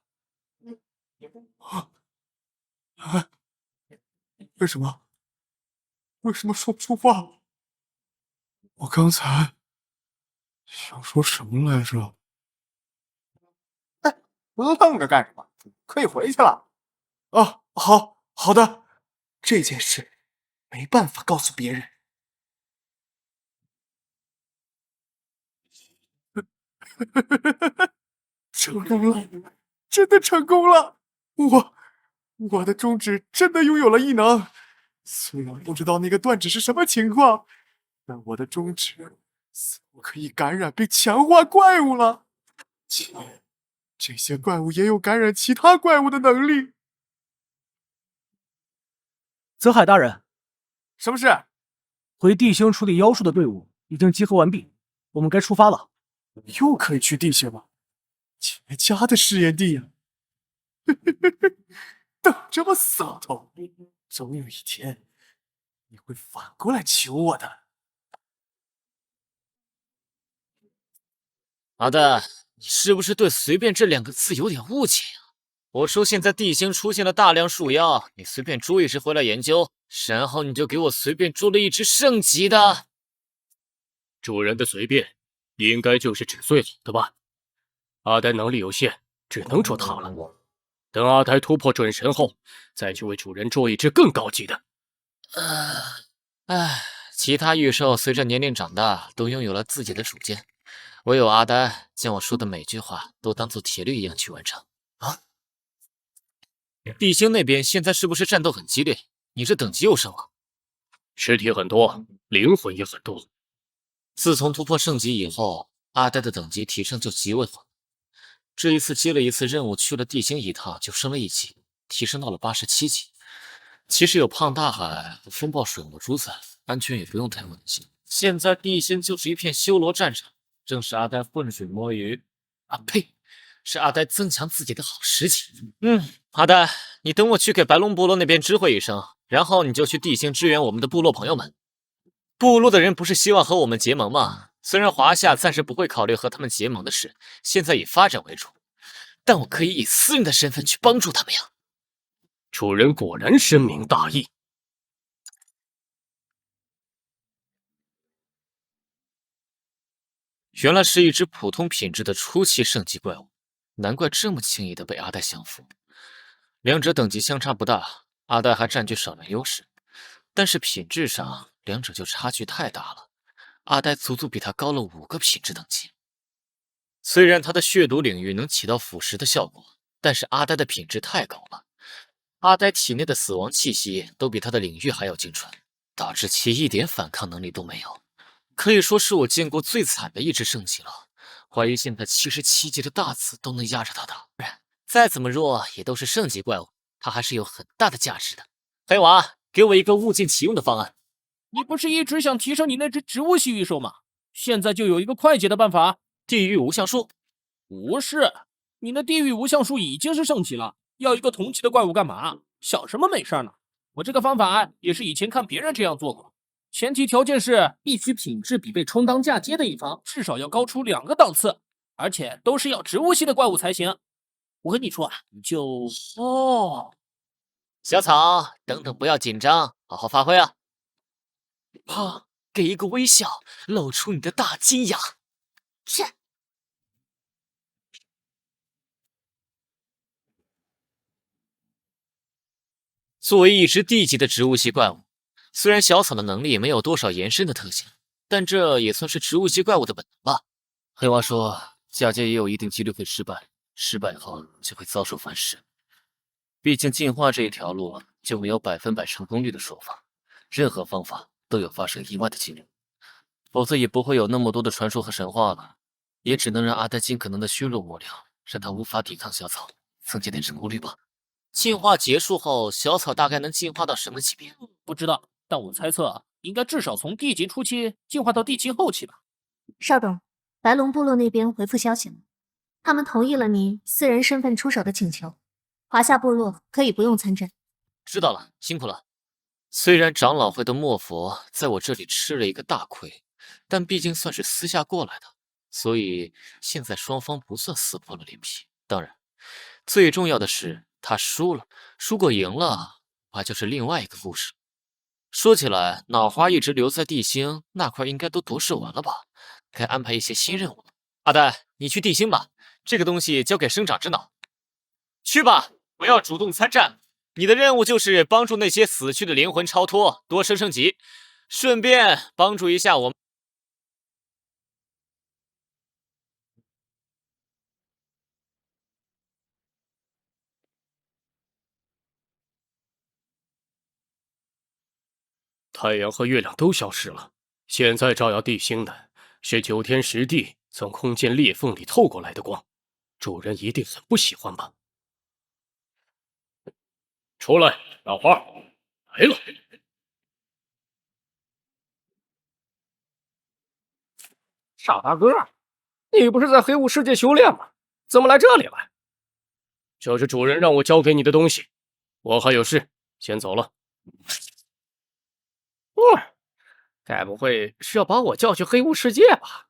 为什么说不出话？我刚才想说什么来着？哎，愣着干什么？可以回去了。啊，好的，这件事没办法告诉别人。成功了，真的成功了！我的中指真的拥有了异能。虽然不知道那个断指是什么情况，但我的中指似乎可以感染并强化怪物了。且这些怪物也有感染其他怪物的能力。泽海大人，什么事？回地星处理妖术的队伍已经集合完毕，我们该出发了。又可以去地星了，绝佳的试验地呀！等着吧，扫头，总有一天你会反过来求我的。阿呆，你是不是对随便这2个字有点误解呀？我说现在地星出现了大量树妖，你随便捉一只回来研究，然后你就给我随便捉了一只圣级的。主人的随便，应该就是指最好的吧？阿呆能力有限，只能捉他了。等阿呆突破准神后，再去为主人捉一只更高级的。其他御兽随着年龄长大，都拥有了自己的主见，唯有阿呆将我说的每句话都当做铁律一样去完成。啊！地星那边现在是不是战斗很激烈？你这等级又升了？尸体很多，灵魂也很多。自从突破圣级以后，阿呆的等级提升就极为缓慢。这一次接了一次任务，去了地星一趟就升了1级，提升到了87级。其实有胖大海和风暴水魔主宰，安全也不用太担心。现在地星就是一片修罗战场，正是阿呆浑水摸鱼呸，是阿呆增强自己的好时机。阿呆，你等我去给白龙部落那边知会一声，然后你就去地星支援我们的部落朋友们。部落的人不是希望和我们结盟吗？虽然华夏暂时不会考虑和他们结盟的事，现在以发展为主，但我可以以私人的身份去帮助他们呀。主人果然深明大义。原来是一只普通品质的初期圣级怪物，难怪这么轻易的被阿呆降服。两者等级相差不大，阿呆还占据少量优势，但是品质上两者就差距太大了。阿呆足足比他高了5个品质等级。虽然他的血毒领域能起到腐蚀的效果，但是阿呆的品质太高了，阿呆体内的死亡气息都比他的领域还要精纯，导致其一点反抗能力都没有。可以说是我见过最惨的一只圣级了，怀疑现在77级的大紫都能压着他打。再怎么弱也都是圣级怪物，他还是有很大的价值的。黑娃，给我一个物尽其用的方案。你不是一直想提升你那只植物系御兽吗？现在就有一个快捷的办法。地狱无相术？不是，你那地狱无相术已经是圣级了，要一个同级的怪物干嘛？想什么美事呢？我这个方法也是以前看别人这样做过，前提条件是必须品质比被充当嫁接的一方至少要高出2个档次，而且都是要植物系的怪物才行。我跟你说啊，你就小草，等等，不要紧张，好好发挥啊！给一个微笑，露出你的大金牙。切！作为一只地级的植物系怪物，虽然小草的能力没有多少延伸的特性，但这也算是植物系怪物的本能吧。黑娃说，嫁接也有一定几率会失败，失败后就会遭受反噬。毕竟进化这一条路就没有100%成功率的说法，任何方法都有发生意外的几率，否则也不会有那么多的传说和神话了。也只能让阿呆尽可能的削弱魔量，让他无法抵抗小草，增加点成功率吧。进化结束后，小草大概能进化到什么级别？不知道，但我猜测应该至少从地级初期进化到地级后期吧。稍等，白龙部落那边回复消息了，他们同意了你私人身份出手的请求，华夏部落可以不用参战。知道了，辛苦了。虽然长老会的墨佛在我这里吃了一个大亏，但毕竟算是私下过来的，所以现在双方不算撕破了脸皮。当然，最重要的是他输了，输过赢了，那就是另外一个故事。说起来，脑花一直留在地星那块，应该都夺食完了吧？该安排一些新任务了。阿呆，你去地星吧，这个东西交给生长之脑。去吧，不要主动参战。你的任务就是帮助那些死去的灵魂超脱，多升级，顺便帮助一下我们。太阳和月亮都消失了，现在照耀地星的是9天10地从空间裂缝里透过来的光，主人一定很不喜欢吧？出来，老花来了。傻大个，你不是在黑雾世界修炼吗？怎么来这里了？这是主人让我交给你的东西，我还有事，先走了。该不会是要把我叫去黑雾世界吧？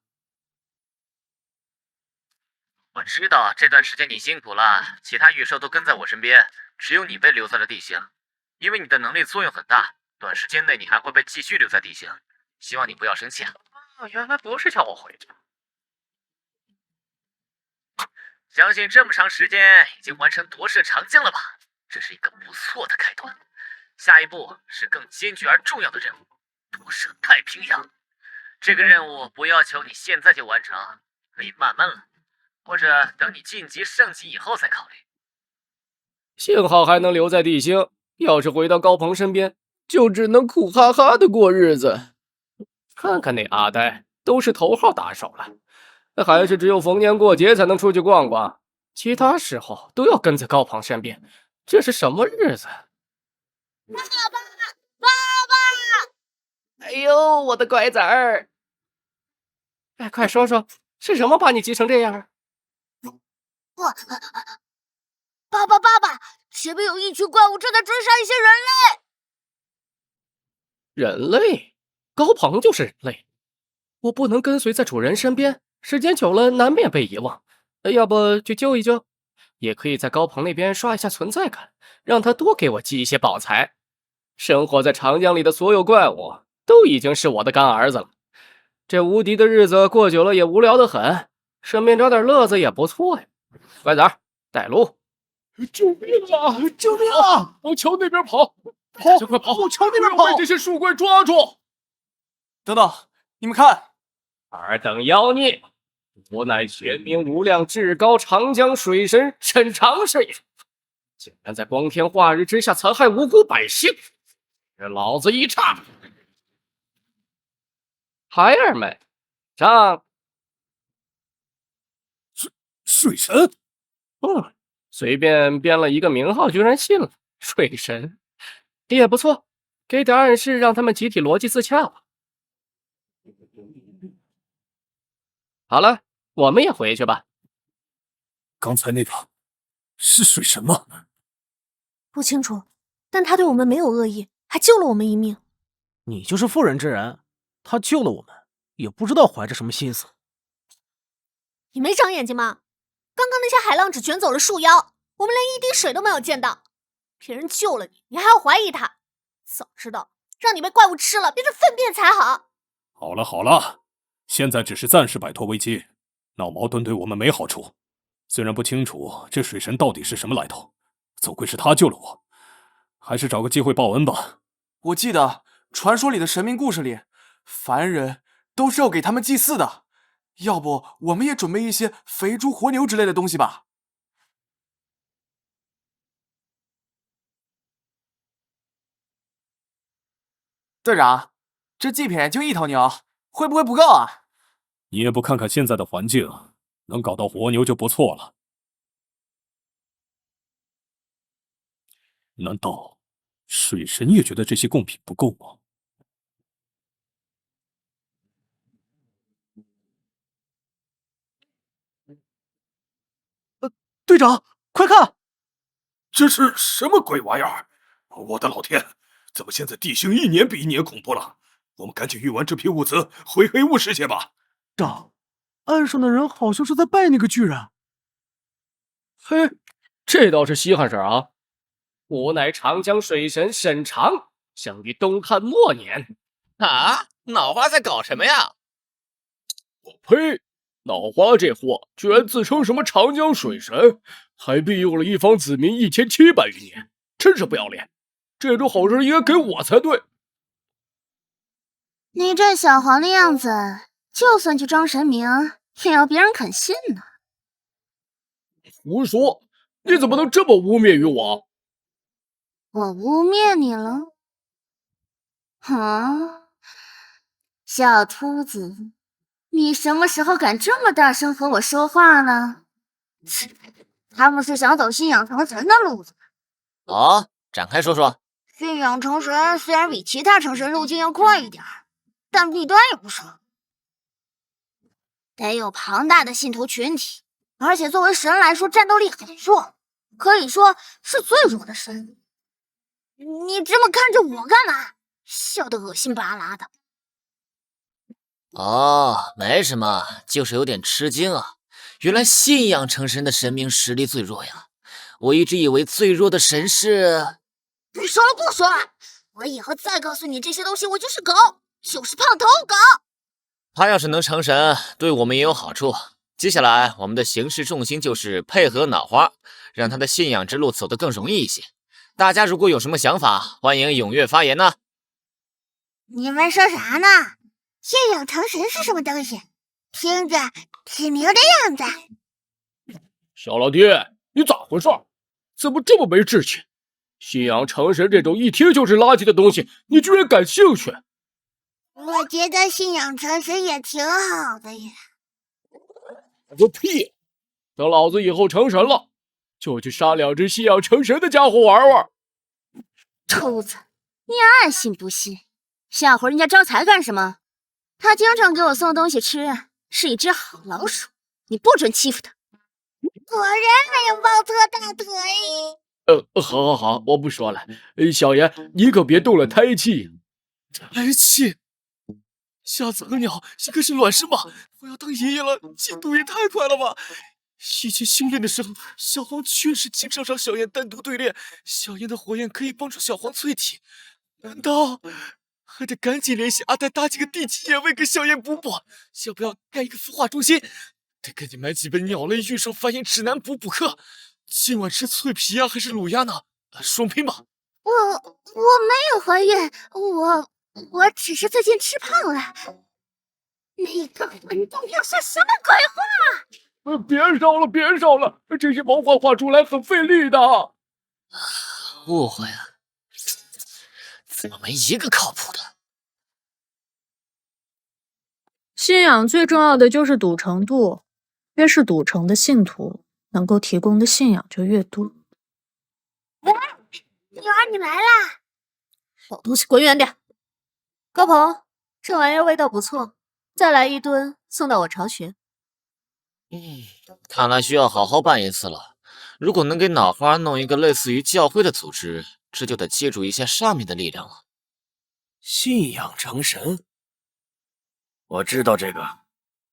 我知道这段时间你辛苦了，其他御兽都跟在我身边，只有你被留在了地形。因为你的能力作用很大，短时间内你还会被继续留在地形。希望你不要生气啊！原来不是叫我回去。相信这么长时间已经完成夺舍长江了吧？这是一个不错的开端。下一步是更艰巨而重要的任务——夺舍太平洋。这个任务不要求你现在就完成，可以慢慢来，或者等你晋级升级以后再考虑。幸好还能留在地星，要是回到高鹏身边，就只能苦哈哈的过日子。看看那阿呆，都是头号打手了，还是只有逢年过节才能出去逛逛，其他时候都要跟在高鹏身边，这是什么日子？爸爸，爸爸！哎呦，我的乖崽儿！哎，快说说，是什么把你急成这样？爸爸，前面有一群怪物正在追杀一些人类。人类？高鹏就是人类，我不能跟随在主人身边，时间久了难免被遗忘。要不去救一救？也可以在高鹏那边刷一下存在感，让他多给我寄一些宝财。生活在长江里的所有怪物都已经是我的干儿子了，这无敌的日子过久了也无聊得很，顺便找点乐子也不错呀。乖崽儿，带路！救命啊！救命啊！往桥那边跑！跑！快跑！往桥那边跑！被这些树怪抓住！等等，你们看，尔等妖孽！我乃玄冥无量至高长江水神沈长是也，竟然在光天化日之下残害无辜百姓，给老子一叉！孩儿们，上！水神，随便编了一个名号，居然信了。水神也不错，给点暗示，让他们集体逻辑自洽吧。好了，我们也回去吧。刚才那个是水神吗？不清楚，但他对我们没有恶意，还救了我们一命。你就是妇人之仁，他救了我们，也不知道怀着什么心思。你没长眼睛吗？刚刚那些海浪只卷走了树妖，我们连一滴水都没有见到。别人救了你，你还要怀疑他？早知道让你被怪物吃了，变成粪便才好。好了好了，现在只是暂时摆脱危机，闹矛盾对我们没好处。虽然不清楚这水神到底是什么来头，总归是他救了我，还是找个机会报恩吧。我记得传说里的神明故事里，凡人都是要给他们祭祀的。要不我们也准备一些肥猪活牛之类的东西吧。队长，这祭品就一头牛，会不会不够啊？你也不看看现在的环境，能搞到活牛就不错了。难道水神也觉得这些贡品不够吗？队长，快看！这是什么鬼玩意儿？我的老天，怎么现在地形一年比一年恐怖了？我们赶紧运完这批物资回黑雾世界吧。岸上的人好像是在拜那个巨人。嘿，这倒是稀罕事儿啊！我乃长江水神沈长，生于东汉末年。啊，脑花在搞什么呀？我呸！脑花这货居然自称什么长江水神，还庇佑了一方子民1700余年，真是不要脸！这种好事应该给我才对。你这小黄的样子，就算去装神明，也要别人肯信呢。胡说！你怎么能这么污蔑于我？我污蔑你了？啊，小秃子，你什么时候敢这么大声和我说话了？他们是想走信仰成神的路子。哦，展开说说。信仰成神虽然比其他成神路径要快一点，但弊端也不少。得有庞大的信徒群体，而且作为神来说，战斗力很弱，可以说是最弱的神。你这么看着我干嘛？笑得恶心巴拉的。哦，没什么，就是有点吃惊啊。原来信仰成神的神明实力最弱呀！我一直以为最弱的神是……不说了，不说了，我以后再告诉你这些东西，我就是狗，就是胖头狗。他要是能成神，对我们也有好处。接下来，我们的行事重心就是配合脑花，让他的信仰之路走得更容易一些。大家如果有什么想法，欢迎踊跃发言呢。你们说啥呢？信仰成神是什么东西？听着挺牛的样子。小老弟，你咋回事？怎么这么没志气？信仰成神这种一听就是垃圾的东西，你居然感兴趣？我觉得信仰成神也挺好的呀。个屁！等老子以后成神了，就去杀2只信仰成神的家伙玩玩。秃子，你爱信不信？吓唬人家招财干什么？他经常给我送东西吃，是一只好老鼠，你不准欺负他。果然还有抱特大腿。好，我不说了。小爷，你可别动了胎气。胎气？瞎子和鸟应该是卵生吧？我要当爷爷了，进度也太快了吧！以前修炼的时候，小黄确实经常让小燕单独对练，小燕的火焰可以帮助小黄淬体。难道还得赶紧联系阿呆搭几个地级眼位给小燕补补？要不要盖一个孵化中心？得赶紧买几本鸟类育兽繁衍指南补课。今晚吃脆皮鸭还是卤鸭呢？双拼吧。我没有怀孕，我只是最近吃胖了。那个混动要说什么鬼话？别烧了，这些毛画出来很费力的。误会啊，怎么没一个靠谱的？信仰最重要的就是笃诚度，越是笃诚的信徒，能够提供的信仰就越多。喂，女儿，你来啦！老东西滚远点！高鹏，这玩意儿味道不错，再来1吨送到我巢穴。看来需要好好办一次了。如果能给脑花弄一个类似于教会的组织，这就得借助一下上面的力量了。信仰成神，我知道这个。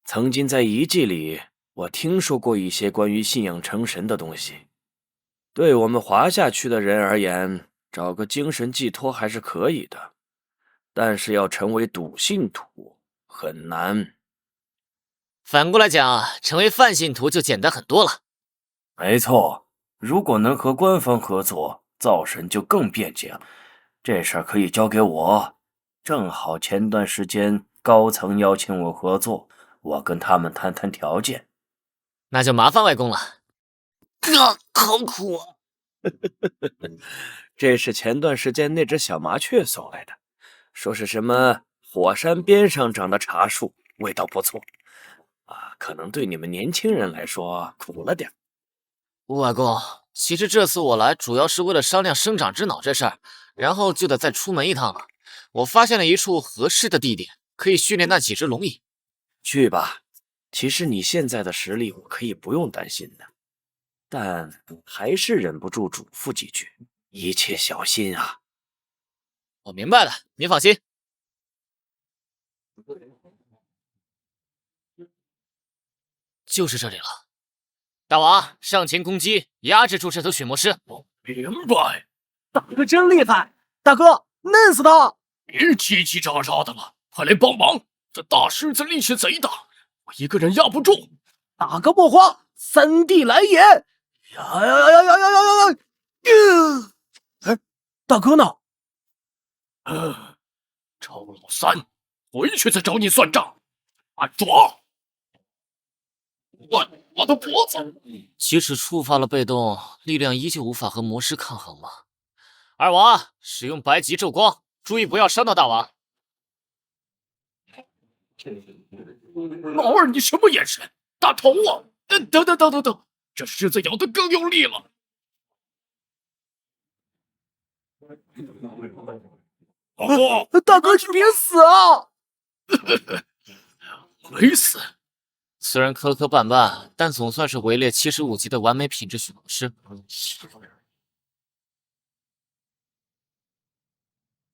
曾经在遗迹里，我听说过一些关于信仰成神的东西。对我们华夏区的人而言，找个精神寄托还是可以的，但是要成为笃信徒很难。反过来讲，成为泛信徒就简单很多了。没错，如果能和官方合作，造神就更便捷了。这事儿可以交给我，正好前段时间高层邀请我合作，我跟他们谈谈条件。那就麻烦外公了。好苦啊！这是前段时间那只小麻雀送来的，说是什么火山边上长的茶树，味道不错。可能对你们年轻人来说苦了点。外公，其实这次我来主要是为了商量生长之脑这事儿，然后就得再出门一趟了。我发现了一处合适的地点，可以训练那几只龙蚁。去吧，其实你现在的实力我可以不用担心的，但还是忍不住嘱咐几句，一切小心啊。我明白了，您放心。就是这里了，大王上前攻击，压制住这头血魔师。明白。大哥真厉害，大哥嫩死他！别叽叽喳喳的了，快来帮忙！这大狮子力气贼大，我一个人压不住。大哥莫慌，3弟来也！呀！哎，大哥呢？臭老三，回去再找你算账。抓！我的脖子！即使触发了被动，力量依旧无法和魔师抗衡吗？二王，使用白极咒光，注意不要伤到大王。老二，你什么眼神？大头啊！等，这狮子咬得更用力了。大哥，你别死啊！没死，虽然磕磕绊绊，但总算是围猎75级的完美品质驯龙师。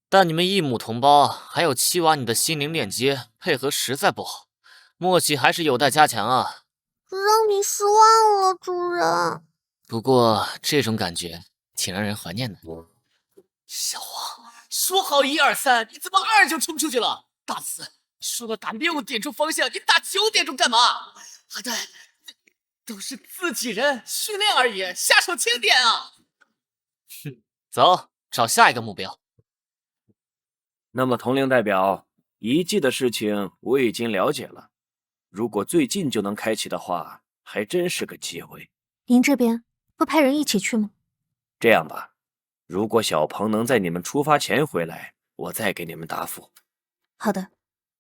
但你们异母同胞，还有7瓦你的心灵链接，配合实在不好，默契还是有待加强啊。让你失望了，主人。不过这种感觉挺让人怀念的。小王，说好1、2、3，你怎么2就冲出去了？大紫，说了打6点钟方向，你打9点钟干嘛？阿呆，都是自己人，训练而已，下手轻点啊！哼，走，找下一个目标。那么，统领代表，遗迹的事情我已经了解了。如果最近就能开启的话，还真是个机会。您这边不派人一起去吗？这样吧，如果小鹏能在你们出发前回来，我再给你们答复。好的，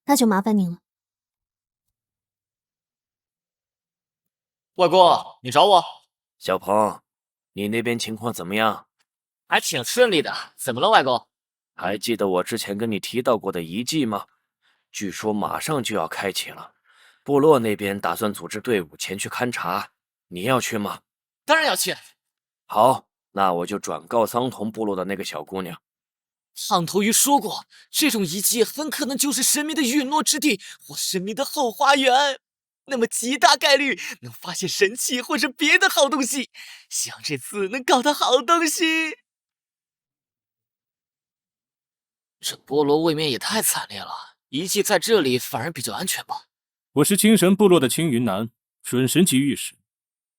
那就麻烦您了。外公，你找我？小鹏，你那边情况怎么样？还挺顺利的。怎么了，外公？还记得我之前跟你提到过的遗迹吗？据说马上就要开启了，部落那边打算组织队伍前去勘察，你要去吗？当然要去。好，那我就转告桑童部落的那个小姑娘。胖头鱼说过，这种遗迹很可能就是神明的陨落之地或神明的后花园，那么极大概率能发现神器或者别的好东西。希望这次能搞到好东西。这菠萝未免也太惨烈了，遗迹在这里反而比较安全吧？我是青神部落的青云南，准神级御史。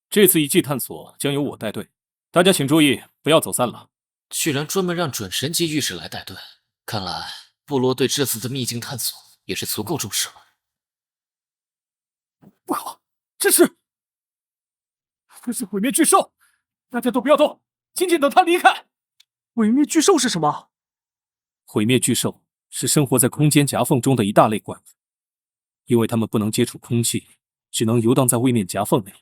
这次遗迹探索将由我带队，大家请注意，不要走散了。居然专门让准神级御史来带队，看来部落对这次的秘境探索也是足够重视了。不好，这是毁灭巨兽！大家都不要动，仅仅等他离开。毁灭巨兽是什么？毁灭巨兽是生活在空间夹缝中的一大类怪物，因为它们不能接触空气，只能游荡在位面夹缝内，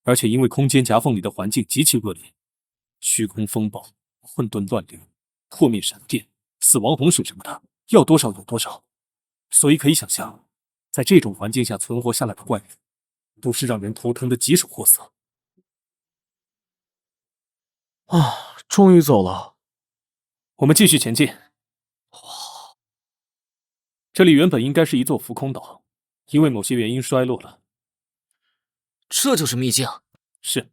而且因为空间夹缝里的环境极其恶劣，虚空风暴、混沌乱流、破灭闪电、死亡洪水什么的，要多少有多少。所以可以想象，在这种环境下存活下来的怪物，都是让人头疼的棘手货色。啊，终于走了。我们继续前进。这里原本应该是一座浮空岛，因为某些原因衰落了。这就是秘境？是，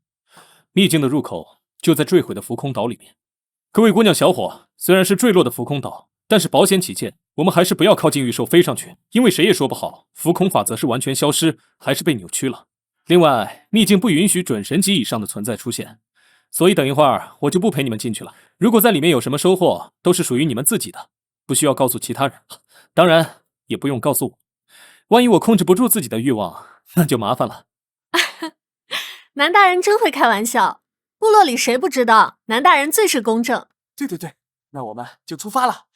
秘境的入口就在坠毁的浮空岛里面。各位姑娘小伙，虽然是坠落的浮空岛，但是保险起见，我们还是不要靠近御兽飞上去，因为谁也说不好，浮空法则是完全消失，还是被扭曲了。另外，秘境不允许准神级以上的存在出现，所以等一会儿我就不陪你们进去了。如果在里面有什么收获，都是属于你们自己的，不需要告诉其他人。当然，也不用告诉我，万一我控制不住自己的欲望，那就麻烦了。南大人真会开玩笑，部落里谁不知道南大人最是公正。对，那我们就出发了。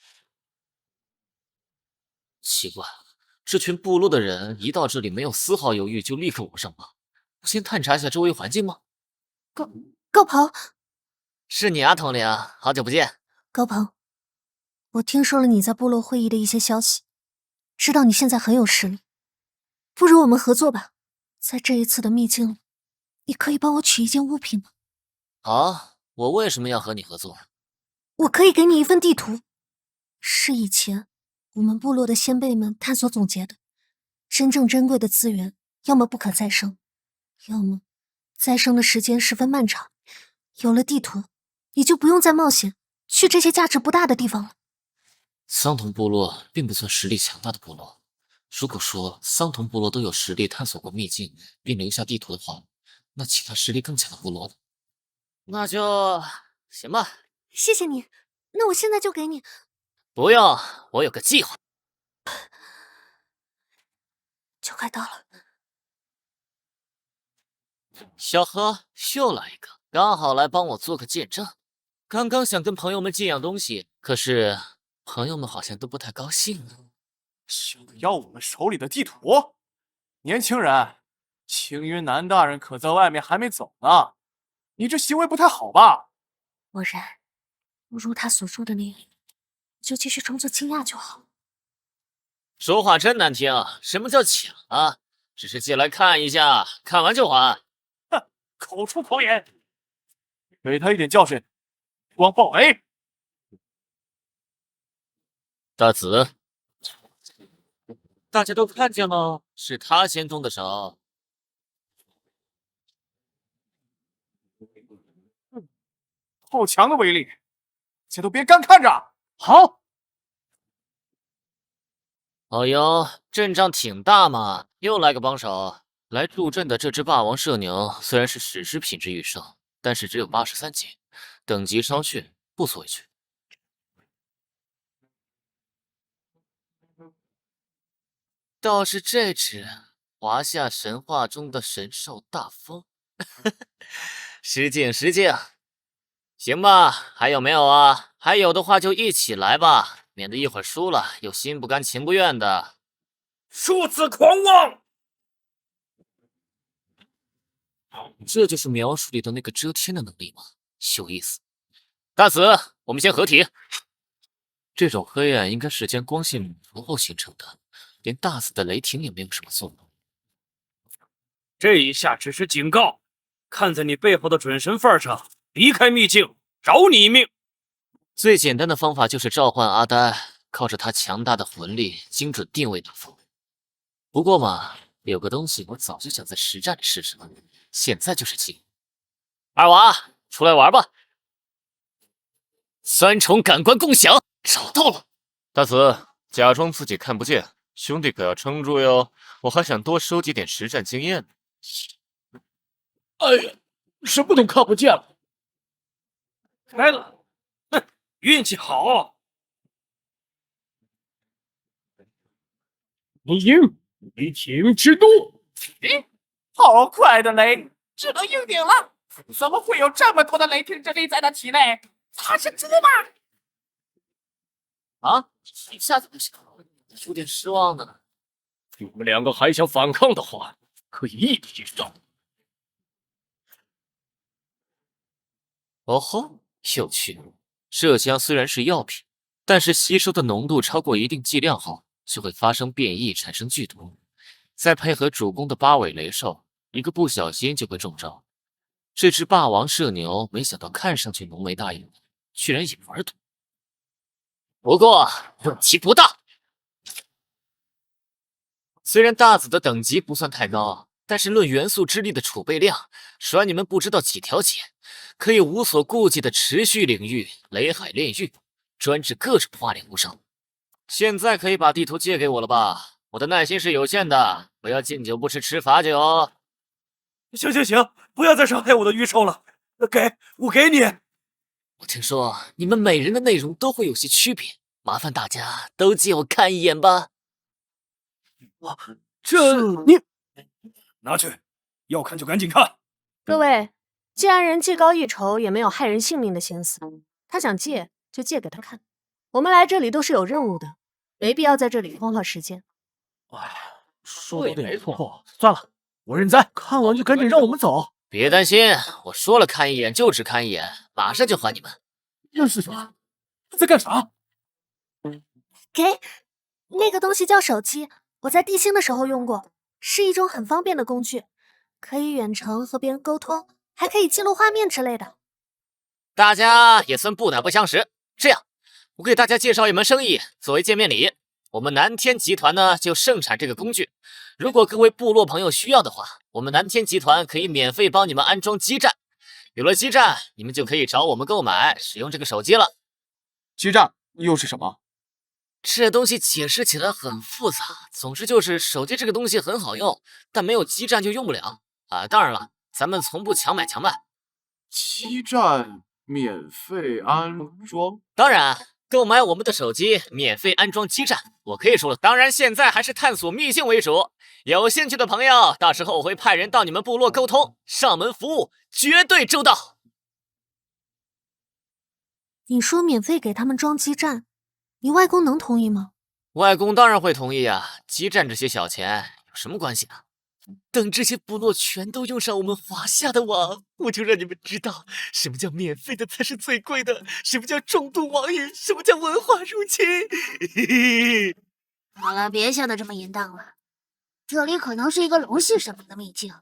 奇怪，这群部落的人一到这里没有丝毫犹豫，就立刻往上爬。不先探查一下周围环境吗？高鹏，是你啊，统领，好久不见。高鹏，我听说了你在部落会议的一些消息，知道你现在很有实力，不如我们合作吧。在这一次的秘境里，你可以帮我取一件物品吗？好，我为什么要和你合作？我可以给你一份地图，是以前我们部落的先辈们探索总结的。真正珍贵的资源，要么不可再生，要么再生的时间十分漫长。有了地图，你就不用再冒险去这些价值不大的地方了。桑童部落并不算实力强大的部落，如果说桑童部落都有实力探索过秘境并留下地图的话，那其他实力更强的部落呢？那就行吧。谢谢你，那我现在就给你。不用，我有个计划。就快到了。小何又来一个，刚好来帮我做个见证。刚刚想跟朋友们借样东西，可是朋友们好像都不太高兴呢。想要我们手里的地图？年轻人，青云南大人可在外面还没走呢，你这行为不太好吧？果然，如他所说的那样，就继续装作惊讶就好。说话真难听，什么叫抢啊？只是借来看一下，看完就还。哼，口出狂言，给他一点教训，光爆雷。大紫，大家都看见了，是他先动的手。好强的威力，大家都别干看着。好。哦哟，阵仗挺大嘛，又来个帮手。来助阵的这只霸王射牛虽然是史诗品质御兽，但是只有83级，等级稍逊，不足为惧。倒是这只华夏神话中的神兽大风，失敬失敬。行吧，还有没有啊？还有的话就一起来吧，免得一会儿输了又心不甘情不愿的。数字狂妄！这就是描述里的那个遮天的能力吗？有意思。大紫，我们先合体。这种黑暗应该是将光线抹除后形成的，连大紫的雷霆也没有什么作用。这一下只是警告，看在你背后的准神份上，离开秘境，饶你一命。最简单的方法就是召唤阿呆，靠着他强大的魂力，精准定位打风。不过嘛，有个东西我早就想在实战里试试了，现在就是机会。二娃，出来玩吧！三重感官共享，找到了。大紫，假装自己看不见，兄弟可要撑住哟！我还想多收集点实战经验呢。哎呀，什么都看不见了。开了，哼，运气好。你赢，雷霆之怒。好快的雷，只能硬顶了。怎么会有这么多的雷霆之力在他体内？他是猪吗？啊，一下子不行，有点失望呢。你们两个还想反抗的话，可以一起上。哦吼，有趣。麝香虽然是药品，但是吸收的浓度超过一定剂量后，就会发生变异，产生剧毒。再配合主攻的八尾雷兽，一个不小心就会中招。这只霸王射牛，没想到看上去浓眉大眼，居然也玩毒。不过问题不大。虽然大紫的等级不算太高，但是论元素之力的储备量，甩你们不知道几条街，可以无所顾忌的持续领域雷海炼狱，专治各种花脸无伤。现在可以把地图借给我了吧？我的耐心是有限的，不要敬酒不吃吃罚酒哦。行行行，不要再伤害我的御兽了，我给你。我听说你们每人的内容都会有些区别，麻烦大家都借我看一眼吧。你拿去，要看就赶紧看。各位，既然人技高一筹，也没有害人性命的心思，他想借就借给他看。我们来这里都是有任务的，没必要在这里荒耗时间。说的没错，算了，我认栽，看完就赶紧让我们走。别担心，我说了看一眼就只看一眼，马上就还你们。这是什么？在干啥？给，那个东西叫手机，我在地心的时候用过，是一种很方便的工具，可以远程和别人沟通，还可以记录画面之类的。大家也算不打不相识，这样，我给大家介绍一门生意作为见面礼。我们南天集团呢就盛产这个工具，如果各位部落朋友需要的话，我们南天集团可以免费帮你们安装基站。有了基站，你们就可以找我们购买使用这个手机了。基站又是什么？这东西解释起来很复杂，总之就是手机这个东西很好用，但没有基站就用不了啊。当然了，咱们从不强买强卖。基站免费安装？当然。购买我们的手机，免费安装基站，我可以说了。当然，现在还是探索秘境为主。有兴趣的朋友，到时候我会派人到你们部落沟通，上门服务，绝对周到。你说免费给他们装基站，你外公能同意吗？外公当然会同意啊，基站这些小钱有什么关系呢？等这些部落全都用上我们华夏的网，我就让你们知道什么叫免费的才是最贵的，什么叫重度网瘾，什么叫文化入侵。好了，别笑得这么淫荡了。这里可能是一个龙系神明的秘境。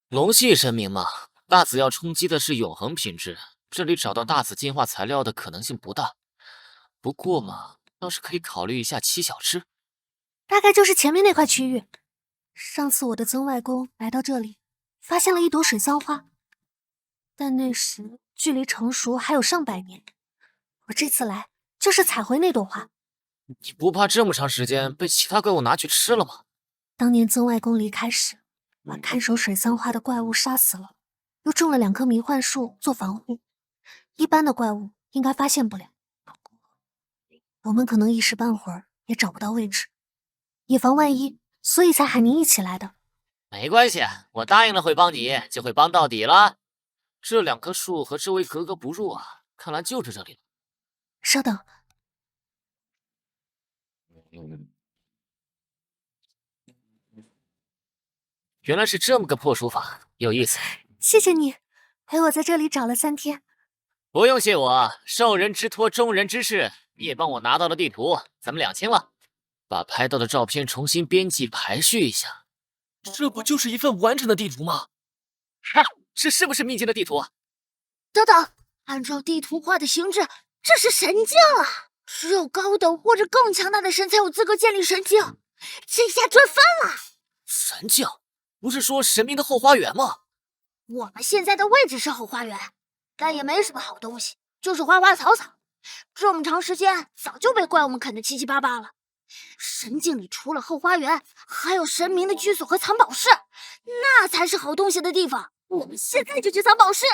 龙系神明嘛，大紫要冲击的是永恒品质，这里找到大紫进化材料的可能性不大。不过嘛，倒是可以考虑一下七小吃。大概就是前面那块区域。上次我的曾外公来到这里，发现了一朵水桑花，但那时距离成熟还有上百年。我这次来就是采回那朵花。你不怕这么长时间被其他怪物拿去吃了吗？当年曾外公离开时，把看守水桑花的怪物杀死了，又种了2棵迷幻树做防护，一般的怪物应该发现不了。我们可能一时半会儿也找不到位置，以防万一，所以才喊您一起来的。没关系，我答应了会帮你，就会帮到底了。这2棵树和这位格格不入啊，看来就是这里了。稍等。原来是这么个破书法，有意思。谢谢你陪我在这里找了3天。不用谢我，受人之托，忠人之事。你也帮我拿到了地图，咱们2清了。把拍到的照片重新编辑排序一下。这不就是一份完整的地图吗？哈，这是不是秘境的地图啊？等等，按照地图画的形制，这是神境啊！只有高等或者更强大的神才有资格建立神境，这下赚翻了！神境？不是说神明的后花园吗？我们现在的位置是后花园，但也没什么好东西，就是花花草草。这么长时间，早就被怪物们啃得七七八八了。神境里除了后花园，还有神明的居所和藏宝室，那才是好东西的地方。我们现在就去藏宝室。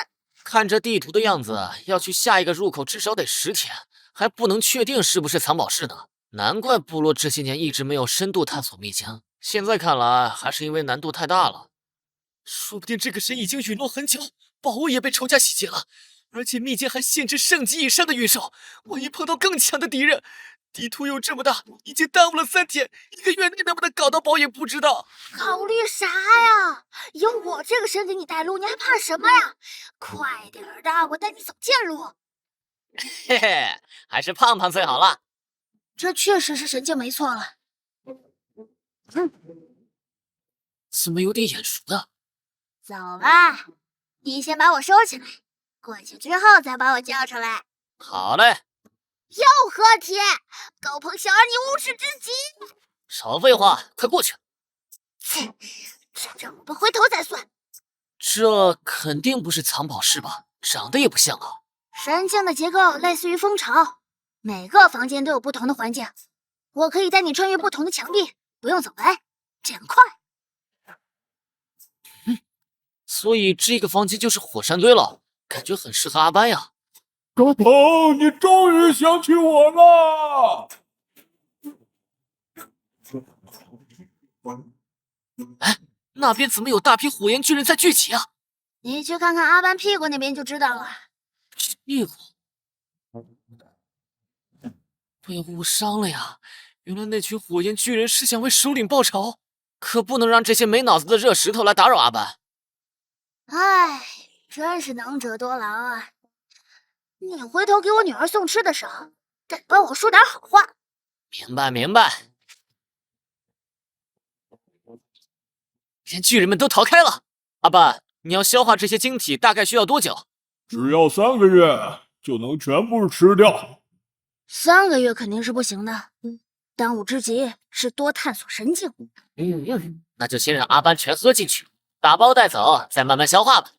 看这地图的样子，要去下一个入口至少得10天，还不能确定是不是藏宝室呢。难怪部落这些年一直没有深度探索秘境，现在看来还是因为难度太大了。说不定这个神已经陨落很久，宝物也被仇家洗劫了，而且秘境还限制圣级以上的运手，万一碰到更强的敌人，地图又这么大，已经耽误了3天，1个月内能不能搞到宝也不知道。考虑啥呀？有我这个神给你带路，你还怕什么呀？快点的，我带你走近路。嘿嘿，还是胖胖最好了。这确实是神境没错了。怎么有点眼熟的？走吧，你先把我收起来，过去之后再把我叫出来。好嘞。又合体，高鹏小儿，你无耻至极！少废话，快过去。切，这我们回头再算。这肯定不是藏宝室吧？长得也不像啊。神境的结构类似于蜂巢，每个房间都有不同的环境。我可以带你穿越不同的墙壁，不用走歪，这样快。所以这个房间就是火山堆了，感觉很适合阿班呀。高鹏，你终于想起我了！哎，那边怎么有大批火焰巨人在聚集啊？你去看看阿班屁股那边就知道了。屁股被误伤了呀！原来那群火焰巨人是想为首领报仇，可不能让这些没脑子的热石头来打扰阿班。唉，真是能者多劳啊！你回头给我女儿送吃的时候，得帮我说点好话。明白明白。连巨人们都逃开了，阿班，你要消化这些晶体大概需要多久？只要3个月就能全部吃掉。3个月肯定是不行的，当务之急是多探索神境。那就先让阿班全喝进去，打包带走，再慢慢消化吧。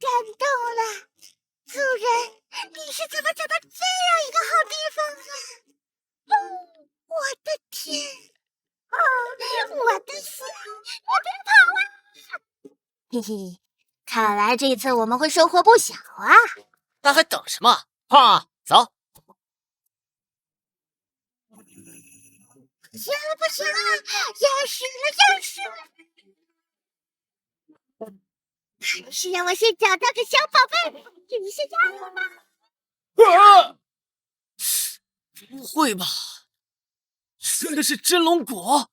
感动了，主人，你是怎么找到这样一个好地方啊？我的天！我的心，你别跑啊！嘿嘿，看来这次我们会收获不小啊！那还等什么？胖，走！行了不行了，要死了要死了！还是让我先找到个小宝贝，举一下家伙吧。啊！不会吧？真的是真龙果？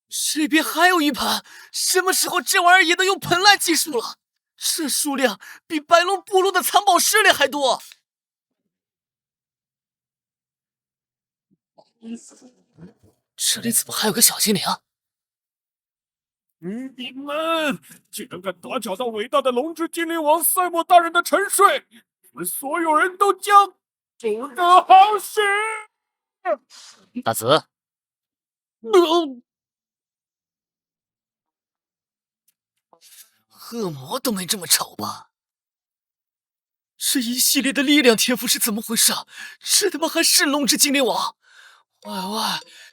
这边还有一盆，什么时候这玩意儿也能用盆烂技术了？这数量比白龙部落的藏宝势力还多。这里怎么还有个小精灵？你们竟然敢打搅到伟大的龙之精灵王赛默大人的沉睡！你们所有人都将不得好死！大紫，恶魔都没这么丑吧？这一系列的力量天赋是怎么回事？这他妈还是龙之精灵王？喂，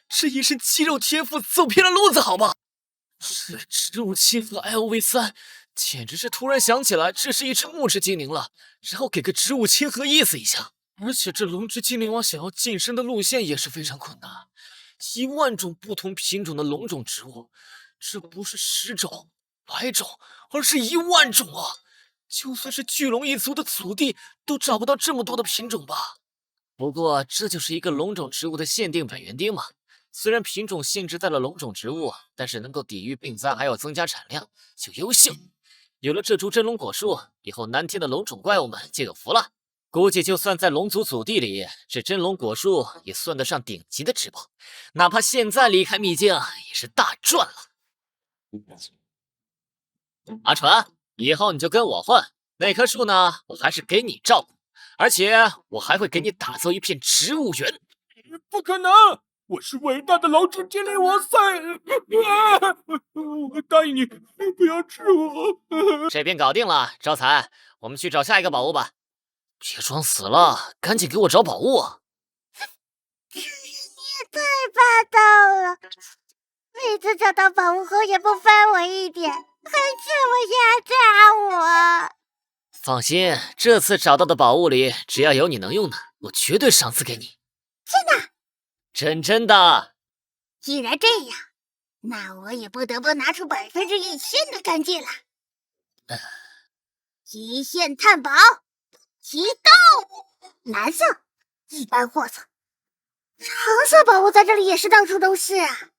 这一身肌肉天赋走偏了路子好吧？这植物亲和 LV3，简直是突然想起来这是一只木质精灵了，然后给个植物亲和意思一下。而且这龙之精灵王想要晋升的路线也是非常困难，10000种不同品种的龙种植物，这不是10种、100种，而是10000种啊！就算是巨龙一族的祖地都找不到这么多的品种吧？不过这就是一个龙种植物的限定本源丁嘛。虽然品种限制在了龙种植物，但是能够抵御病灾，还有增加产量，就优秀。有了这株真龙果树，以后南天的龙种怪物们就有福了。估计就算在龙族祖地里，这真龙果树也算得上顶级的至宝。哪怕现在离开秘境，也是大赚了。阿纯，以后你就跟我混，那棵树呢，我还是给你照顾，而且我还会给你打造一片植物园。不可能！我是伟大的龙之精灵王赛，我答应你，不要吃我。这边搞定了，招财，我们去找下一个宝物吧。别装死了，赶紧给我找宝物。你也太霸道了！每次找到宝物后也不分我一点，还这么压榨我。放心，这次找到的宝物里，只要有你能用的，我绝对赏赐给你。真的？真的。既然这样，那我也不得不拿出100%限的干劲了。极限探宝，启动！蓝色，一般货色。橙色宝物在这里也是到处都是啊。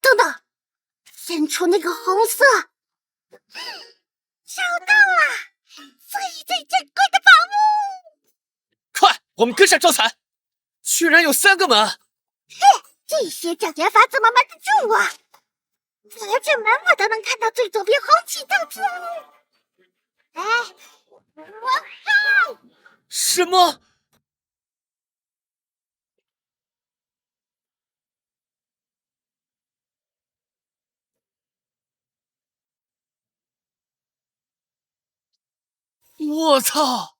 等等，先出那个红色。找到了，最珍贵的宝物！快，我们跟上招财！居然有3个门！这些障眼法怎么瞒得住啊？隔着门我都能看到最左边红旗倒刺。哎，我靠！什么？我操！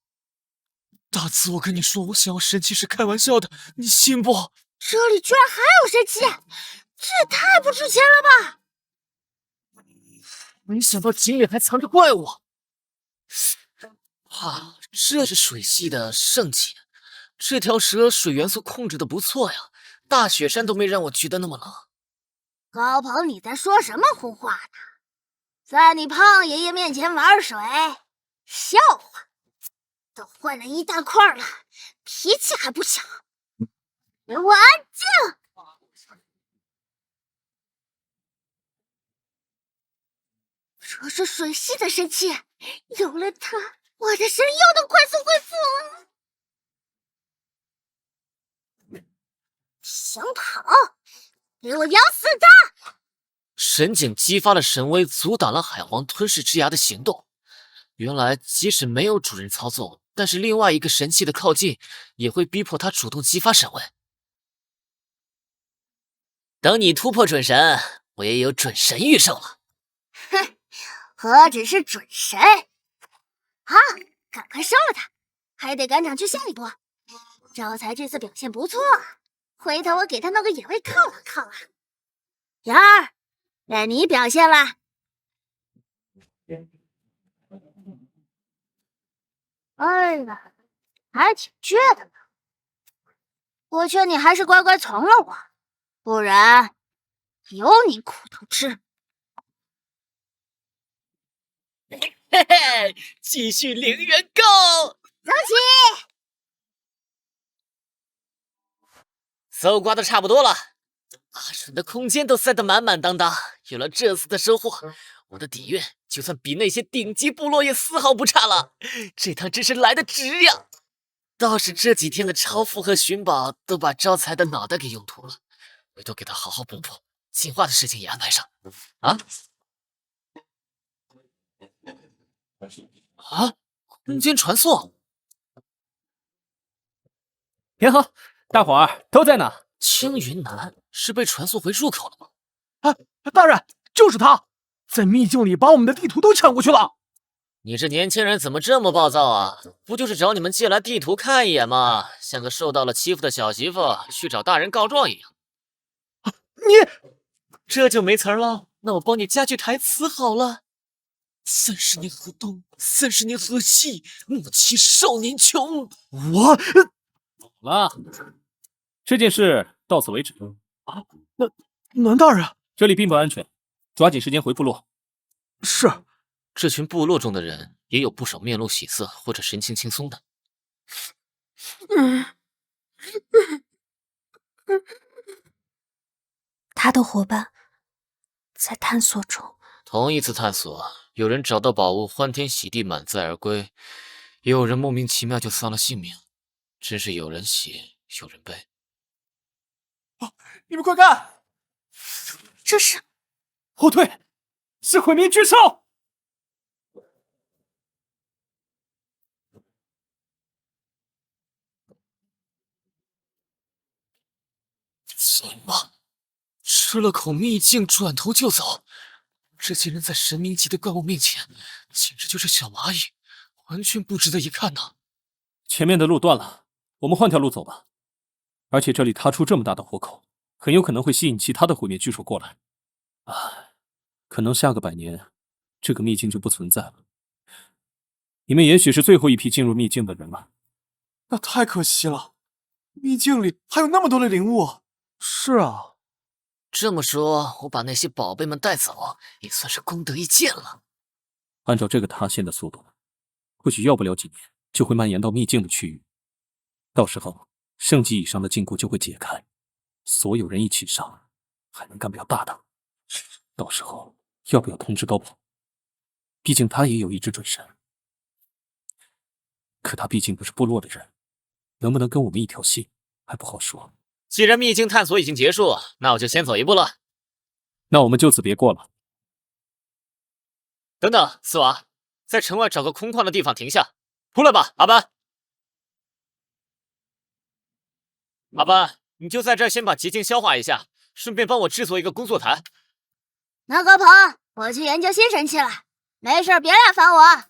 大紫，我跟你说，我想要神器是开玩笑的，你信不？这里居然还有神器，这也太不值钱了吧！没想到井里还藏着怪物。这是水系的圣器，这条蛇水元素控制的不错呀，大雪山都没让我觉得那么冷。高鹏，你在说什么胡话呢？在你胖爷爷面前玩水，笑话！都混了一大块了，脾气还不小。给我安静！这是水系的神器，有了它，我的神又能快速恢复了。想跑，给我咬死它！神井激发了神威，阻挡了海皇吞噬之牙的行动。原来，即使没有主人操纵，但是另外一个神器的靠近，也会逼迫他主动激发神威。等你突破准神，我也有准神预售了。哼，何止是准神！好，赶快收了他，还得赶场去下一波。招财这次表现不错，回头我给他弄个野味犒劳犒劳。瑶儿，该你表现了。哎呀，还挺倔的呢。我劝你还是乖乖从了我，不然有你苦头吃。嘿嘿，继续零元购，走起！搜刮的差不多了，阿纯的空间都塞得满满当当。有了这次的收获，我的底蕴就算比那些顶级部落也丝毫不差了。这趟真是来得值呀！倒是这几天的超负荷寻宝都把招财的脑袋给用秃了，回头给他好好补补，进化的事情也安排上。啊？空间传送！天好，大伙儿都在呢。青云南是被传送回入口了吗？大人，就是他，在秘境里把我们的地图都抢过去了。你这年轻人怎么这么暴躁啊？不就是找你们借来地图看一眼吗？像个受到了欺负的小媳妇去找大人告状一样。你这就没词儿了。那我帮你加句台词好了。30年河东，30年河西，莫欺少年穷。我好了，这件事到此为止。南大人，这里并不安全，抓紧时间回部落。是。这群部落中的人也有不少面露喜色或者神情轻松的。他的伙伴在探索中。同一次探索，有人找到宝物，欢天喜地，满载而归；也有人莫名其妙就丧了性命。真是有人喜，有人悲。你们快看，这是后退，是毁灭巨兽。什么？吃了口秘境，转头就走？这些人在神明级的怪物面前，简直就是小蚂蚁，完全不值得一看呐！前面的路断了，我们换条路走吧。而且这里塌出这么大的活口，很有可能会吸引其他的毁灭巨兽过来。可能下个100年，这个秘境就不存在了。你们也许是最后一批进入秘境的人了。那太可惜了，秘境里还有那么多的灵物。是啊，这么说，我把那些宝贝们带走，也算是功德一件了。按照这个塌陷的速度，或许要不了几年就会蔓延到秘境的区域。到时候，圣级以上的禁锢就会解开，所有人一起上，还能干不了大的。到时候要不要通知高鹏？毕竟他也有一只准神。可他毕竟不是部落的人，能不能跟我们一条心还不好说。既然秘境探索已经结束，那我就先走一步了。那我们就此别过了。等等，四娃，在城外找个空旷的地方停下。出来吧，阿班。阿班，你就在这儿先把结晶消化一下，顺便帮我制作一个工作台。那高鹏，我去研究新神器了，没事别来烦我。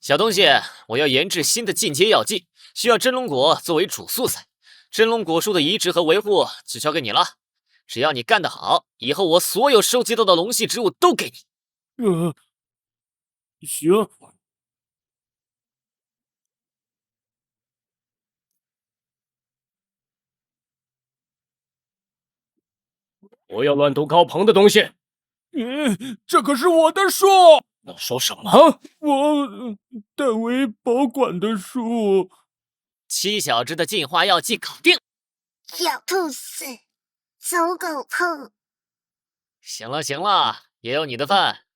小东西，我要研制新的进阶药剂，需要真龙果作为主素材。真龙果树的移植和维护就交给你了，只要你干得好，以后我所有收集到的龙系植物都给你。行。不要乱动高鹏的东西。这可是我的树。那说什么？我代为保管的树。7小只的进化药剂搞定。小兔死，走狗碰。行了行了，也有你的份，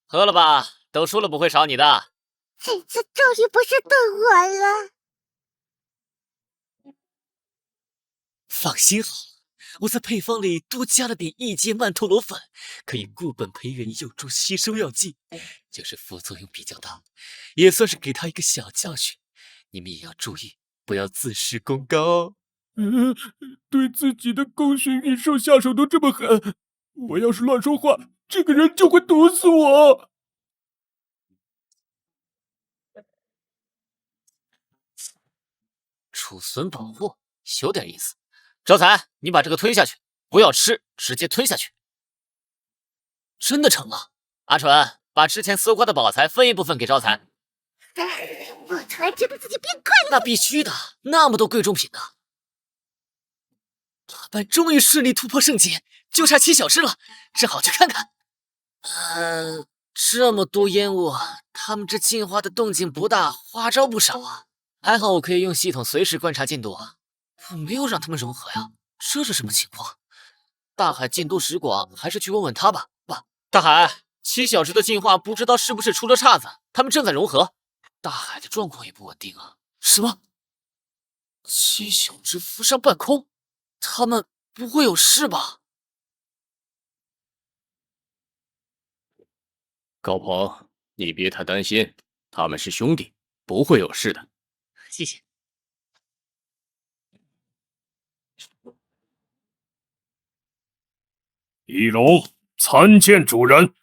喝了吧，都说了不会少你的。这次终于不是对我了。放心好了，我在配方里多加了点异界曼陀罗粉，可以固本培元，有助吸收药剂，就是副作用比较大，也算是给他一个小教训。你们也要注意，不要自视功高哦。对自己的功勋异兽下手都这么狠，我要是乱说话，这个人就会毒死我。储存保护，有点意思。招财，你把这个吞下去，不要吃，直接吞下去。真的成了。阿纯，把之前搜刮的宝材分一部分给招财。我突然觉得自己变快了。那必须的，那么多贵重品呢。大班终于顺利突破圣级，就差7小只了，正好去看看。这么多烟雾，他们这进化的动静不大，花招不少啊。还好我可以用系统随时观察进度啊，我没有让他们融合呀。这是什么情况？大海见多识广，还是去问问他吧。爸，大海，7小时的进化不知道是不是出了岔子，他们正在融合。大海的状况也不稳定啊。什么？7小时浮上半空，他们不会有事吧？高鹏，你别太担心，他们是兄弟，不会有事的。谢谢。翼龙参见主人。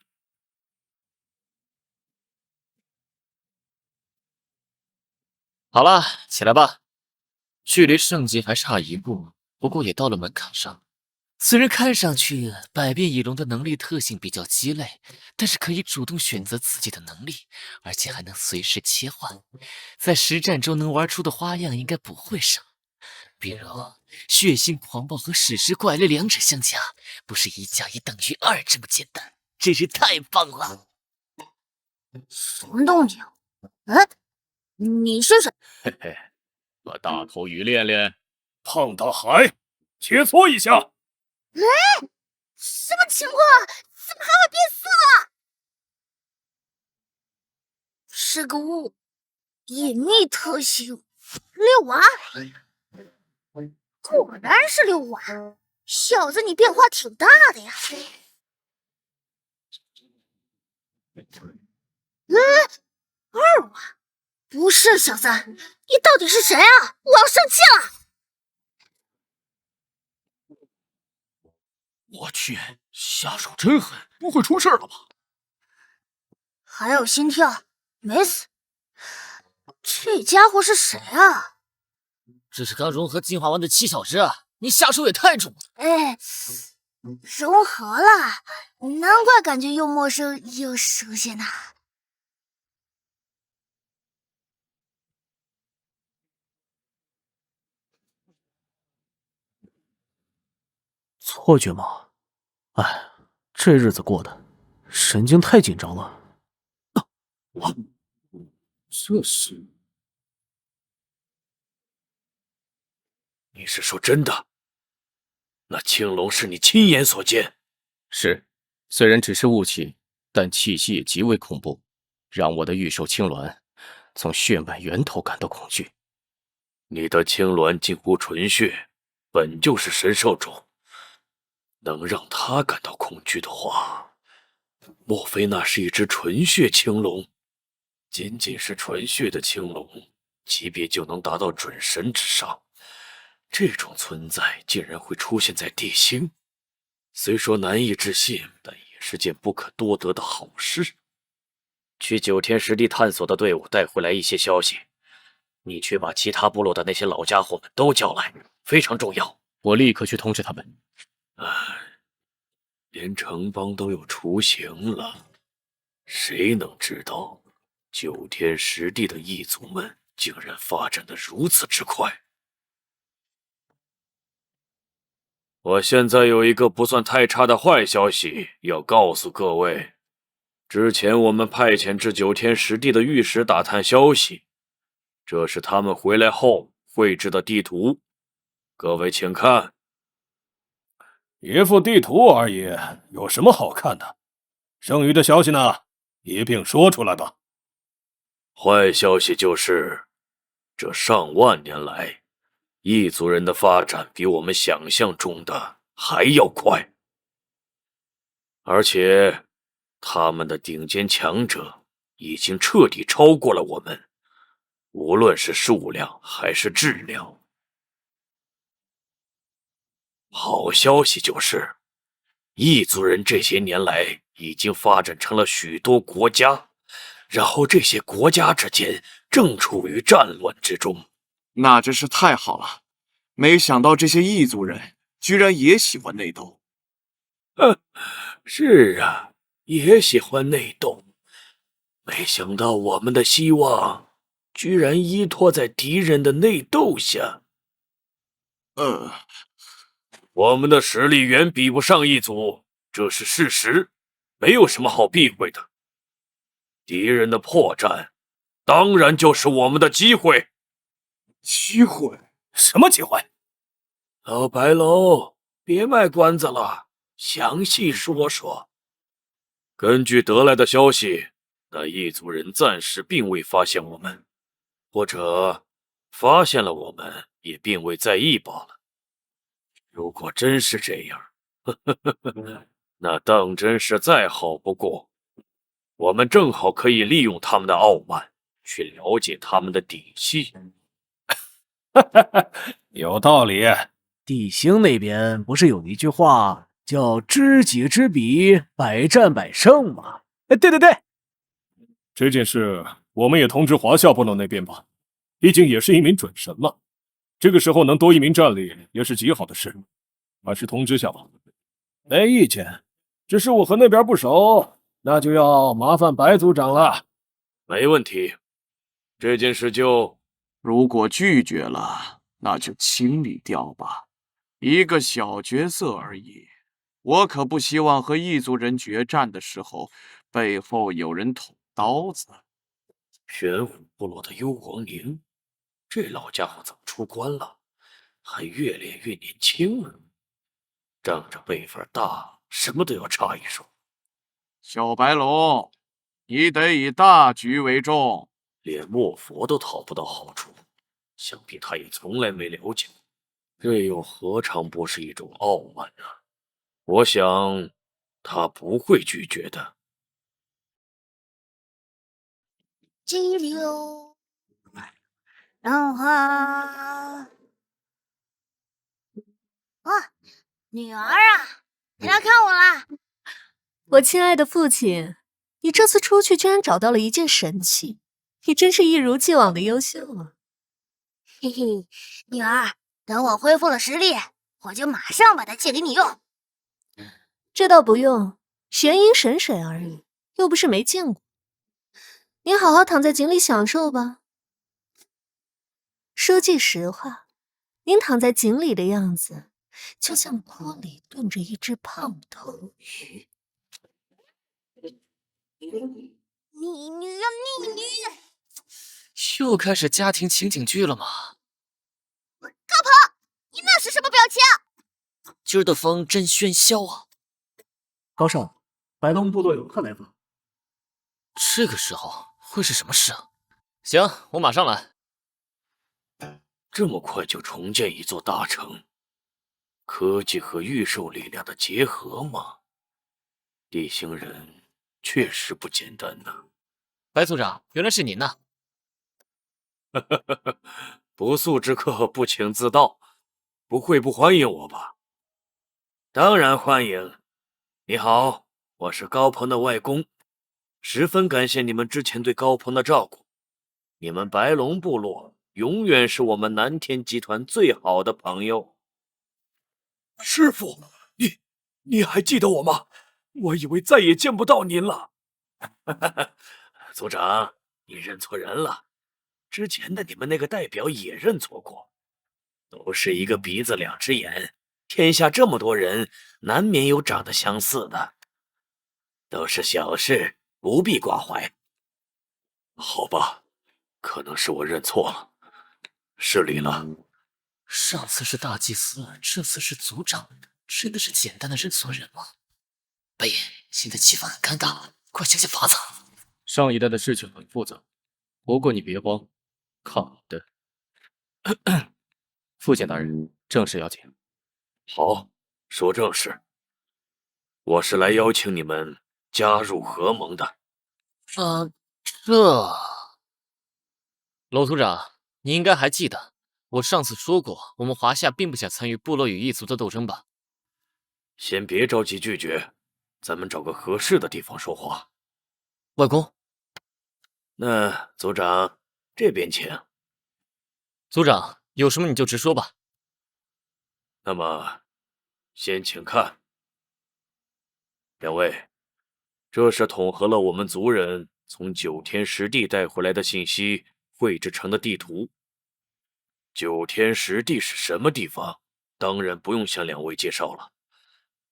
好了，起来吧。距离圣级还差一步，不过也到了门槛上。虽然看上去百变翼龙的能力特性比较鸡肋，但是可以主动选择自己的能力，而且还能随时切换，在实战中能玩出的花样应该不会少。比如血腥狂暴和史诗怪类两者相加，不是1+1等于2这么简单，真是太棒了！什么动静？嗯，你是谁？嘿嘿，我大头鱼练练。胖大海，切磋一下。哎，什么情况？怎么还会变色了？这个物隐秘特性6R，果然是6R，小子你变化挺大的呀。2R，不是小子，你到底是谁啊？我要生气了！我去，下手真狠，不会出事了吧？还有心跳，没死。这家伙是谁啊？这是刚融合进化完的7小只，你下手也太重了。哎，融合了，难怪感觉又陌生又熟悉呢。错觉吗？哎，这日子过的，神经太紧张了。这是？你是说真的？那青龙是你亲眼所见？是，虽然只是雾气，但气息也极为恐怖，让我的御兽青鸾从血脉源头感到恐惧。你的青鸾近乎纯血，本就是神兽种，能让他感到恐惧的话，莫非那是一只纯血青龙？仅仅是纯血的青龙，级别就能达到准神之上。这种存在竟然会出现在地星，虽说难以置信，但也是件不可多得的好事。去9天实地探索的队伍带回来一些消息，你去把其他部落的那些老家伙们都叫来，非常重要。我立刻去通知他们。连城邦都有雏形了，谁能知道9天实地的异族们竟然发展得如此之快？我现在有一个不算太差的坏消息要告诉各位。之前我们派遣至9天实地的御史打探消息，这是他们回来后绘制的地图，各位请看。一幅地图而已，有什么好看的？剩余的消息呢？一并说出来吧。坏消息就是，这上万年来，异族人的发展比我们想象中的还要快，而且他们的顶尖强者已经彻底超过了我们，无论是数量还是质量。好消息就是，异族人这些年来已经发展成了许多国家，然后这些国家之间正处于战乱之中。那真是太好了，没想到这些异族人居然也喜欢内斗。是啊，也喜欢内斗。没想到我们的希望居然依托在敌人的内斗下。我们的实力远比不上异族，这是事实，没有什么好避讳的。敌人的破绽，当然就是我们的机会。机会？什么机会？老白龙，别卖关子了，详细说说。根据得来的消息，那异族人暂时并未发现我们，或者发现了我们也并未在意罢了。如果真是这样，那当真是再好不过。我们正好可以利用他们的傲慢，去了解他们的底细。有道理。地星那边不是有一句话叫“知己知彼，百战百胜”吗？哎，对对对，这件事我们也通知华夏部落那边吧，毕竟也是一名准神嘛。这个时候能多一名战力也是极好的事，还是通知下吧。没意见，只是我和那边不熟，那就要麻烦白组长了。没问题，这件事就……如果拒绝了，那就清理掉吧。一个小角色而已，我可不希望和异族人决战的时候，背后有人捅刀子。玄武部落的幽王宁，这老家伙怎么出关了？还越练越年轻了。仗着辈分大，什么都要插一手。小白龙，你得以大局为重。连墨佛都讨不到好处，想必他也从来没了解，这又何尝不是一种傲慢呢？我想他不会拒绝的。激流浪花啊，女儿啊，你来看我啦！我亲爱的父亲，你这次出去居然找到了一件神器，你真是一如既往的优秀啊！嘿嘿，女儿，等我恢复了实力，我就马上把它借给你用。这倒不用，玄阴神水而已，又不是没见过。你好好躺在井里享受吧。说句实话，您躺在井里的样子，就像锅里炖着一只胖头鱼。你又开始家庭情景剧了吗？高鹏，你那是什么表情？今儿的风真喧嚣啊！高少，白龙部落有客来访。这个时候会是什么事啊？行，我马上来。这么快就重建一座大城，科技和御兽力量的结合吗？地星人确实不简单呢。白组长，原来是您呐！不速之客不请自到，不会不欢迎我吧？当然欢迎。你好，我是高鹏的外公，十分感谢你们之前对高鹏的照顾。你们白龙部落永远是我们南天集团最好的朋友。师傅，你还记得我吗？我以为再也见不到您了。组长，你认错人了。之前的你们那个代表也认错过，都是一个鼻子两只眼，天下这么多人，难免有长得相似的，都是小事，不必挂怀。好吧，可能是我认错了，失礼了。上次是大祭司，这次是族长，真的是简单的认错人吗？白爷，现在气氛很尴尬，快想想法子。上一代的事情很复杂，不过你别慌，看我的。父亲大人，正事要紧。好，说正事。我是来邀请你们加入合盟的。娄族长，你应该还记得，我上次说过，我们华夏并不想参与部落与异族的斗争吧？先别着急拒绝，咱们找个合适的地方说话。外公，那族长这边请。族长，有什么你就直说吧。那么，先请看，两位，这是统合了我们族人从九天十地带回来的信息绘制成的地图。九天十地是什么地方？当然不用向两位介绍了。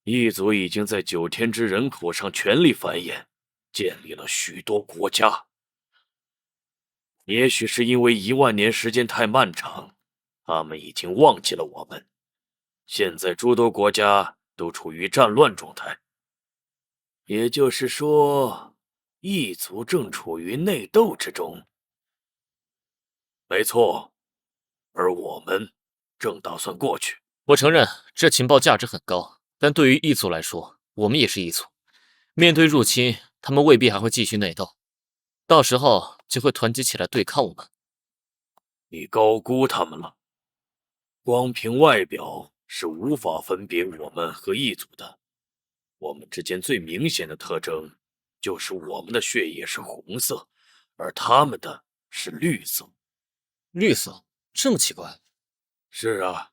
异族已经在九天之人口上全力繁衍，建立了许多国家。也许是因为1万年时间太漫长，他们已经忘记了我们。现在诸多国家都处于战乱状态，也就是说，异族正处于内斗之中。没错，而我们正打算过去。我承认这情报价值很高，但对于异族来说，我们也是异族，面对入侵，他们未必还会继续内斗，到时候就会团结起来对抗我们。你高估他们了，光凭外表是无法分别我们和异族的。我们之间最明显的特征就是我们的血液是红色，而他们的是绿色。绿色？这么奇怪？是啊，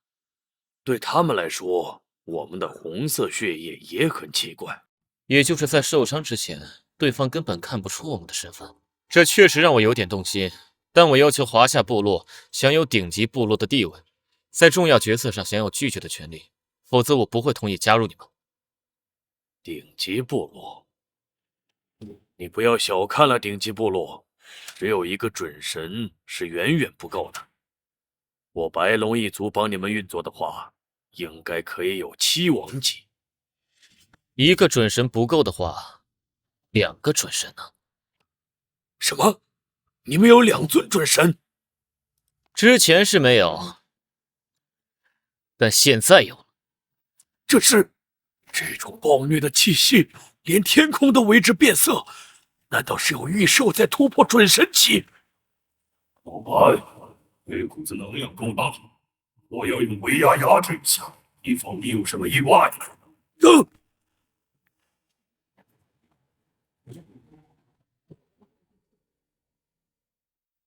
对他们来说，我们的红色血液也很奇怪。也就是在受伤之前，对方根本看不出我们的身份，这确实让我有点动心。但我要求华夏部落享有顶级部落的地位，在重要决策上享有拒绝的权利，否则我不会同意加入你们。顶级部落？你不要小看了顶级部落，只有一个准神是远远不够的。我白龙一族帮你们运作的话，应该可以有7王级。一个准神不够的话，2个准神呢？什么？你们有2尊准神？之前是没有，但现在有了。这种暴虐的气息，连天空都为之变色。难道是有异兽在突破准神期？老白，这股子能量够大，我要用威压压制一下，以防你有什么意外。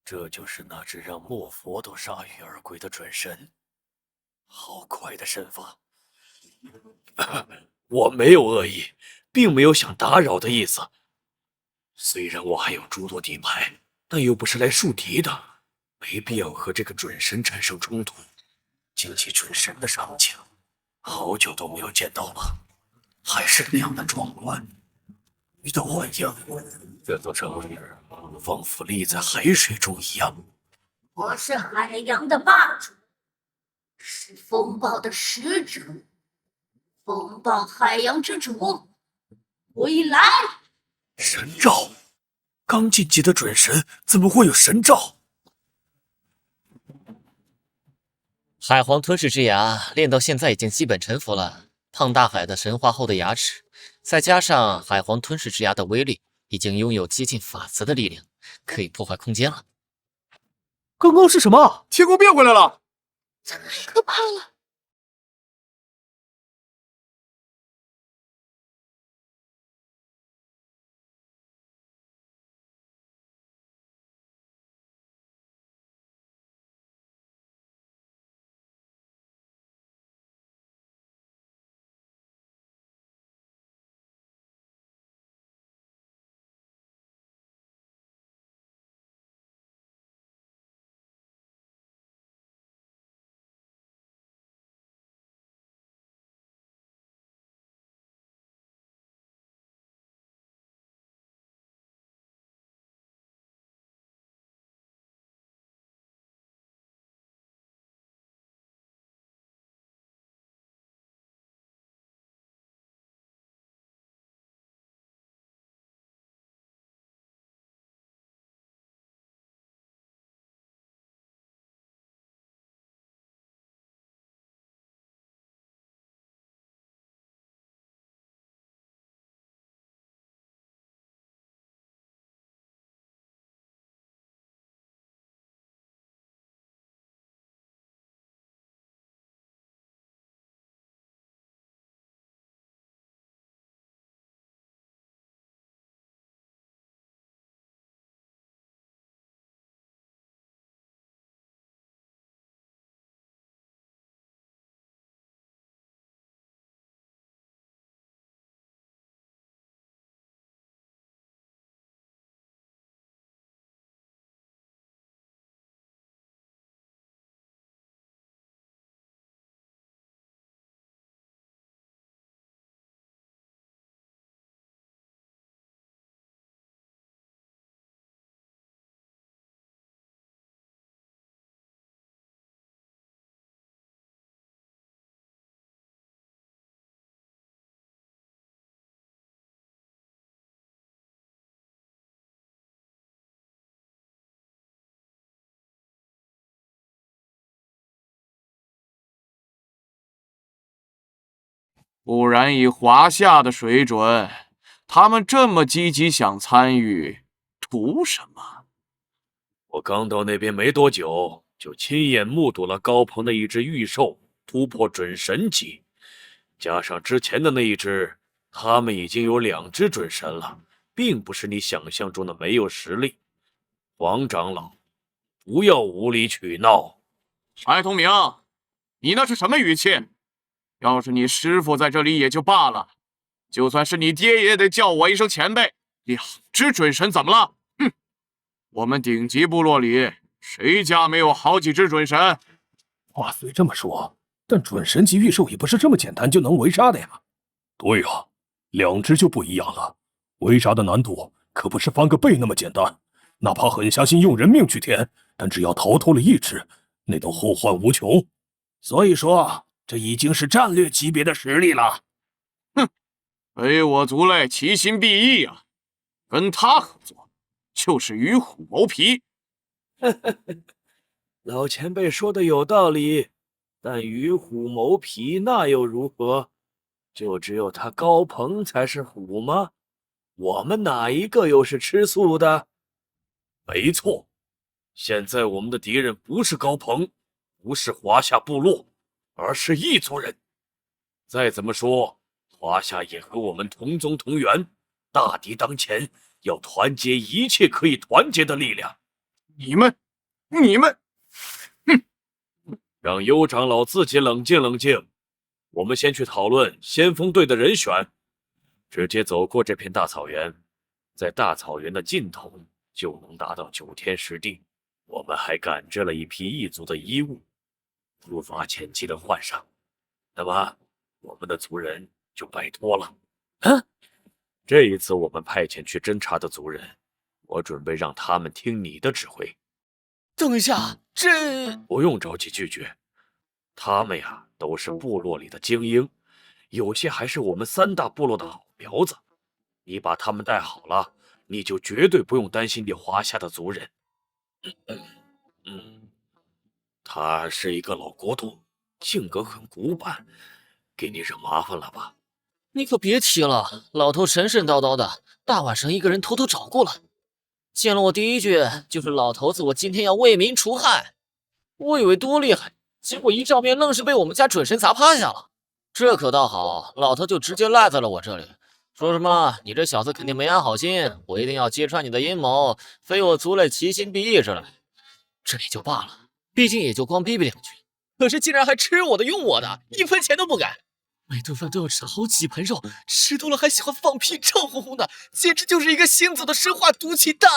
这就是那只让莫佛都铩羽而归的准神，好快的身法！我没有恶意，并没有想打扰的意思。虽然我还有诸多底牌，但又不是来树敌的，没必要和这个准神产生冲突。竞技准神的场景，好久都没有见到了，还是那样的壮观。鱼的幻影，这座城市仿佛立在海水中一样。我是海洋的霸主，是风暴的使者，风暴海洋之主，归来！神兆，刚晋级的准神怎么会有神兆？海皇吞噬之牙练到现在已经基本臣服了。胖大海的神化后的牙齿，再加上海皇吞噬之牙的威力，已经拥有接近法则的力量，可以破坏空间了。刚刚是什么？天宫变回来了！太可怕了！不然以华夏的水准，他们这么积极想参与，图什么？我刚到那边没多久，就亲眼目睹了高鹏的一只御兽突破准神级，加上之前的那一只，他们已经有2只准神了，并不是你想象中的没有实力。黄长老，不要无理取闹。柴通明，你那是什么语气？要是你师父在这里也就罢了，就算是你爹也得叫我一声前辈。2只准神怎么了？哼！我们顶级部落里谁家没有好几只准神？话虽这么说，但准神级御兽也不是这么简单就能围杀的呀。对呀，2只就不一样了，围杀的难度可不是翻个倍那么简单。哪怕狠下心用人命去填，但只要逃脱了1只，那都后患无穷。所以说，这已经是战略级别的实力了。哼，非我族类，其心必异啊！跟他合作，就是与虎谋皮。老前辈说的有道理，但与虎谋皮那又如何？就只有他高鹏才是虎吗？我们哪一个又是吃素的？没错，现在我们的敌人不是高鹏，不是华夏部落，而是异族人。再怎么说，华夏也和我们同宗同源，大敌当前，要团结一切可以团结的力量。你们，哼！让幽长老自己冷静冷静。我们先去讨论先锋队的人选。直接走过这片大草原，在大草原的尽头就能达到9天10地。我们还赶制了一批异族的衣物，不乏前期的换上。那么，我们的族人就拜托了。这一次我们派遣去侦察的族人，我准备让他们听你的指挥。等一下，这不用着急拒绝，他们呀都是部落里的精英，有些还是我们3大部落的好苗子。你把他们带好了，你就绝对不用担心你华夏的族人。他是一个老国度，性格很古板，给你惹麻烦了吧？你可别提了，老头神神叨叨的，大晚上一个人偷偷找过来，见了我第一句就是老头子，我今天要为民除害。我以为多厉害，结果一照面愣是被我们家准神砸趴下了。这可倒好，老头就直接赖在了我这里，说什么你这小子肯定没安好心，我一定要揭穿你的阴谋，非我族类，其心必异之类。这也就罢了，毕竟也就光逼逼2句，可是竟然还吃我的用我的，1分钱都不给。每顿饭都要吃好几盆肉，吃多了还喜欢放屁，臭烘烘的，简直就是一个星子的生化毒气弹。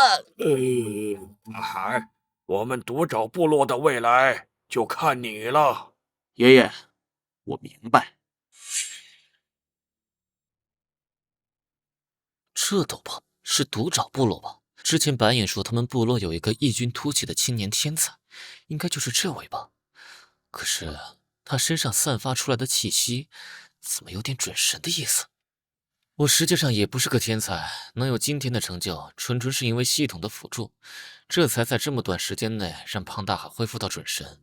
我们独爪部落的未来就看你了。爷爷，我明白。这都吧，是独爪部落吧？之前白眼说他们部落有一个异军突起的青年天才，应该就是这位吧？可是他身上散发出来的气息，怎么有点准神的意思？我实际上也不是个天才，能有今天的成就，纯纯是因为系统的辅助，这才在这么短时间内让胖大海恢复到准神。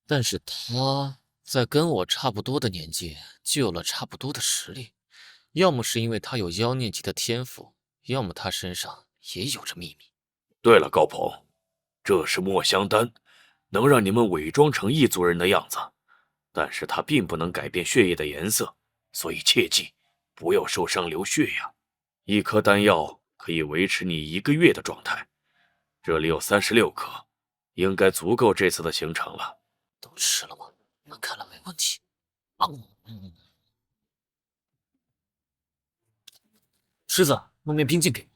但是他在跟我差不多的年纪，就有了差不多的实力，要么是因为他有妖孽级的天赋，要么他身上也有着秘密。对了，高鹏，这是墨香丹，能让你们伪装成异族人的样子，但是它并不能改变血液的颜色，所以切记不要受伤流血呀。1颗丹药可以维持你1个月的状态，这里有36颗，应该足够这次的行程了。都吃了吗？那看来没问题。狮子，弄面冰镜给我。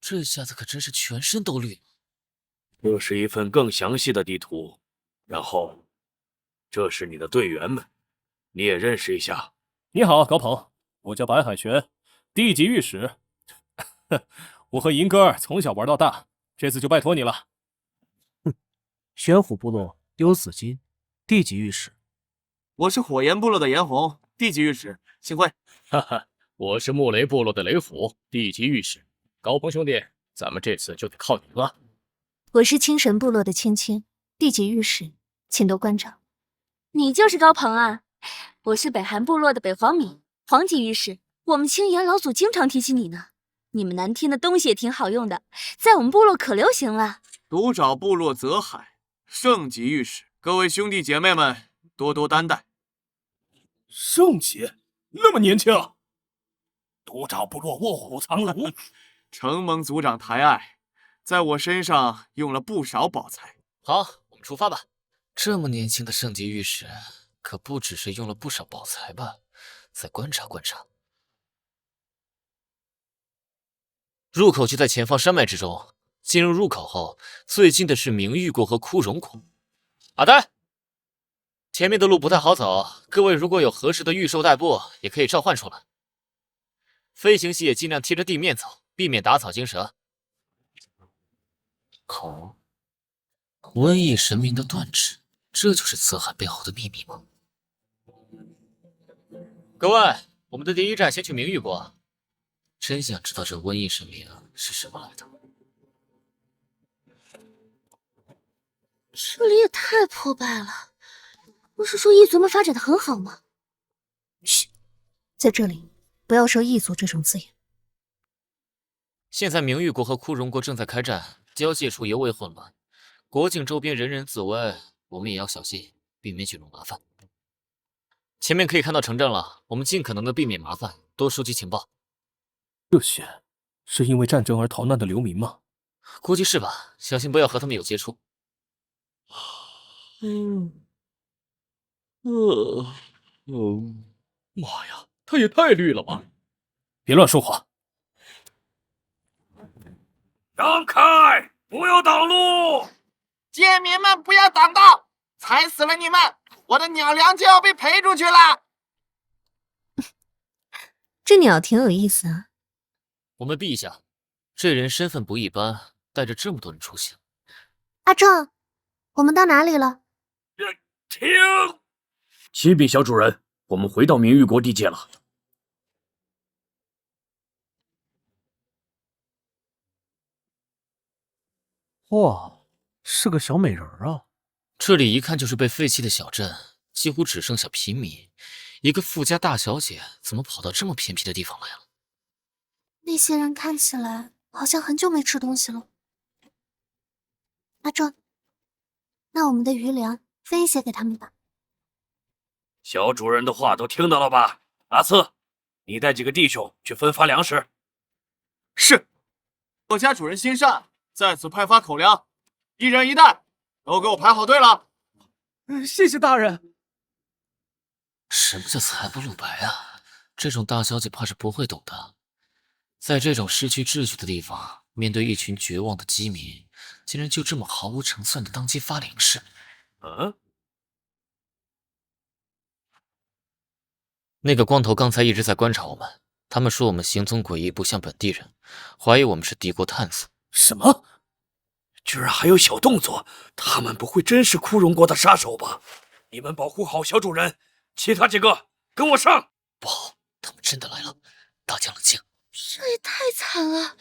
这下子可真是全身都绿了。这是一份更详细的地图，然后这是你的队员们，你也认识一下。你好，高鹏，我叫白海玄，地级御史。我和银哥儿从小玩到大，这次就拜托你了。玄虎部落丢死金，地级御史。我是火焰部落的严红，地级御史，幸会。哈哈，我是木雷部落的雷虎，地级御史。高鹏兄弟，咱们这次就得靠你了。我是青神部落的芊芊，地级御史，请多关照。你就是高鹏啊！我是北韩部落的北黄米，黄锦御史，我们青岩老祖经常提起你呢。你们南天的东西也挺好用的，在我们部落可流行了。独爪部落泽海，盛极御史，各位兄弟姐妹们多多担待。盛极那么年轻，独爪部落卧虎藏龙，承蒙族长抬爱，在我身上用了不少宝材。好，我们出发吧。这么年轻的圣级御史，可不只是用了不少宝材吧？再观察观察。入口就在前方山脉之中。进入入口后，最近的是明玉国和枯荣国。阿呆，前面的路不太好走，各位如果有合适的御兽代步，也可以召唤出来。飞行系也尽量贴着地面走，避免打草惊蛇。哦，瘟疫神明的断指，这就是泽海背后的秘密吗？各位，我们的第一站先去明玉国。真想知道这瘟疫神明是什么来的。这里也太破败了，不是说异族们发展的很好吗？嘘，在这里不要说异族这种字眼。现在明玉国和枯荣国正在开战，交界处尤为混乱，国境周边人人自危，我们也要小心，避免卷入麻烦。前面可以看到城镇了，我们尽可能的避免麻烦，多收集情报。这些是因为战争而逃难的流民吗？估计是吧，小心不要和他们有接触。妈呀，他也太绿了吧！别乱说话。让开，不要挡路！贱民们不要挡道，踩死了你们，我的鸟粮就要被赔出去了。这鸟挺有意思啊。我们避一下，这人身份不一般，带着这么多人出现。阿正，我们到哪里了？停！启禀小主人，我们回到明玉国地界了。哇，是个小美人啊！这里一看就是被废弃的小镇，几乎只剩下平民。一个富家大小姐怎么跑到这么偏僻的地方来了？那些人看起来好像很久没吃东西了。阿正，那我们的余粮分一些给他们吧。小主人的话都听到了吧？阿次，你带几个弟兄去分发粮食。是，我家主人心善，在此派发口粮，一人一袋，都给我排好队了。谢谢大人。什么叫财不露白啊？这种大小姐怕是不会懂的。在这种失去秩序的地方，面对一群绝望的饥民，竟然就这么毫无成算的当街发粮食。那个光头刚才一直在观察我们，他们说我们行踪诡异，不像本地人，怀疑我们是敌国探子。什么？居然还有小动作？他们不会真是枯荣国的杀手吧？你们保护好小主人，其他几个跟我上。不好，他们真的来了！大家冷静。这也太惨了！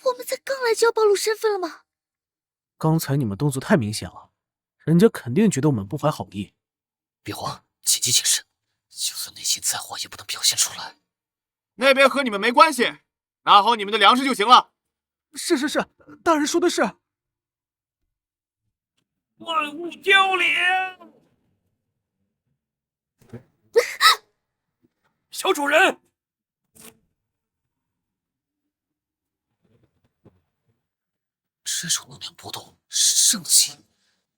我们才刚来就要暴露身份了吗？刚才你们动作太明显了，人家肯定觉得我们不怀好意。别慌，谨记谨慎，就算内心再慌，也不能表现出来。那边和你们没关系，拿好你们的粮食就行了。是，大人说的是。万物凋零。小主人。这种能量波动是圣器，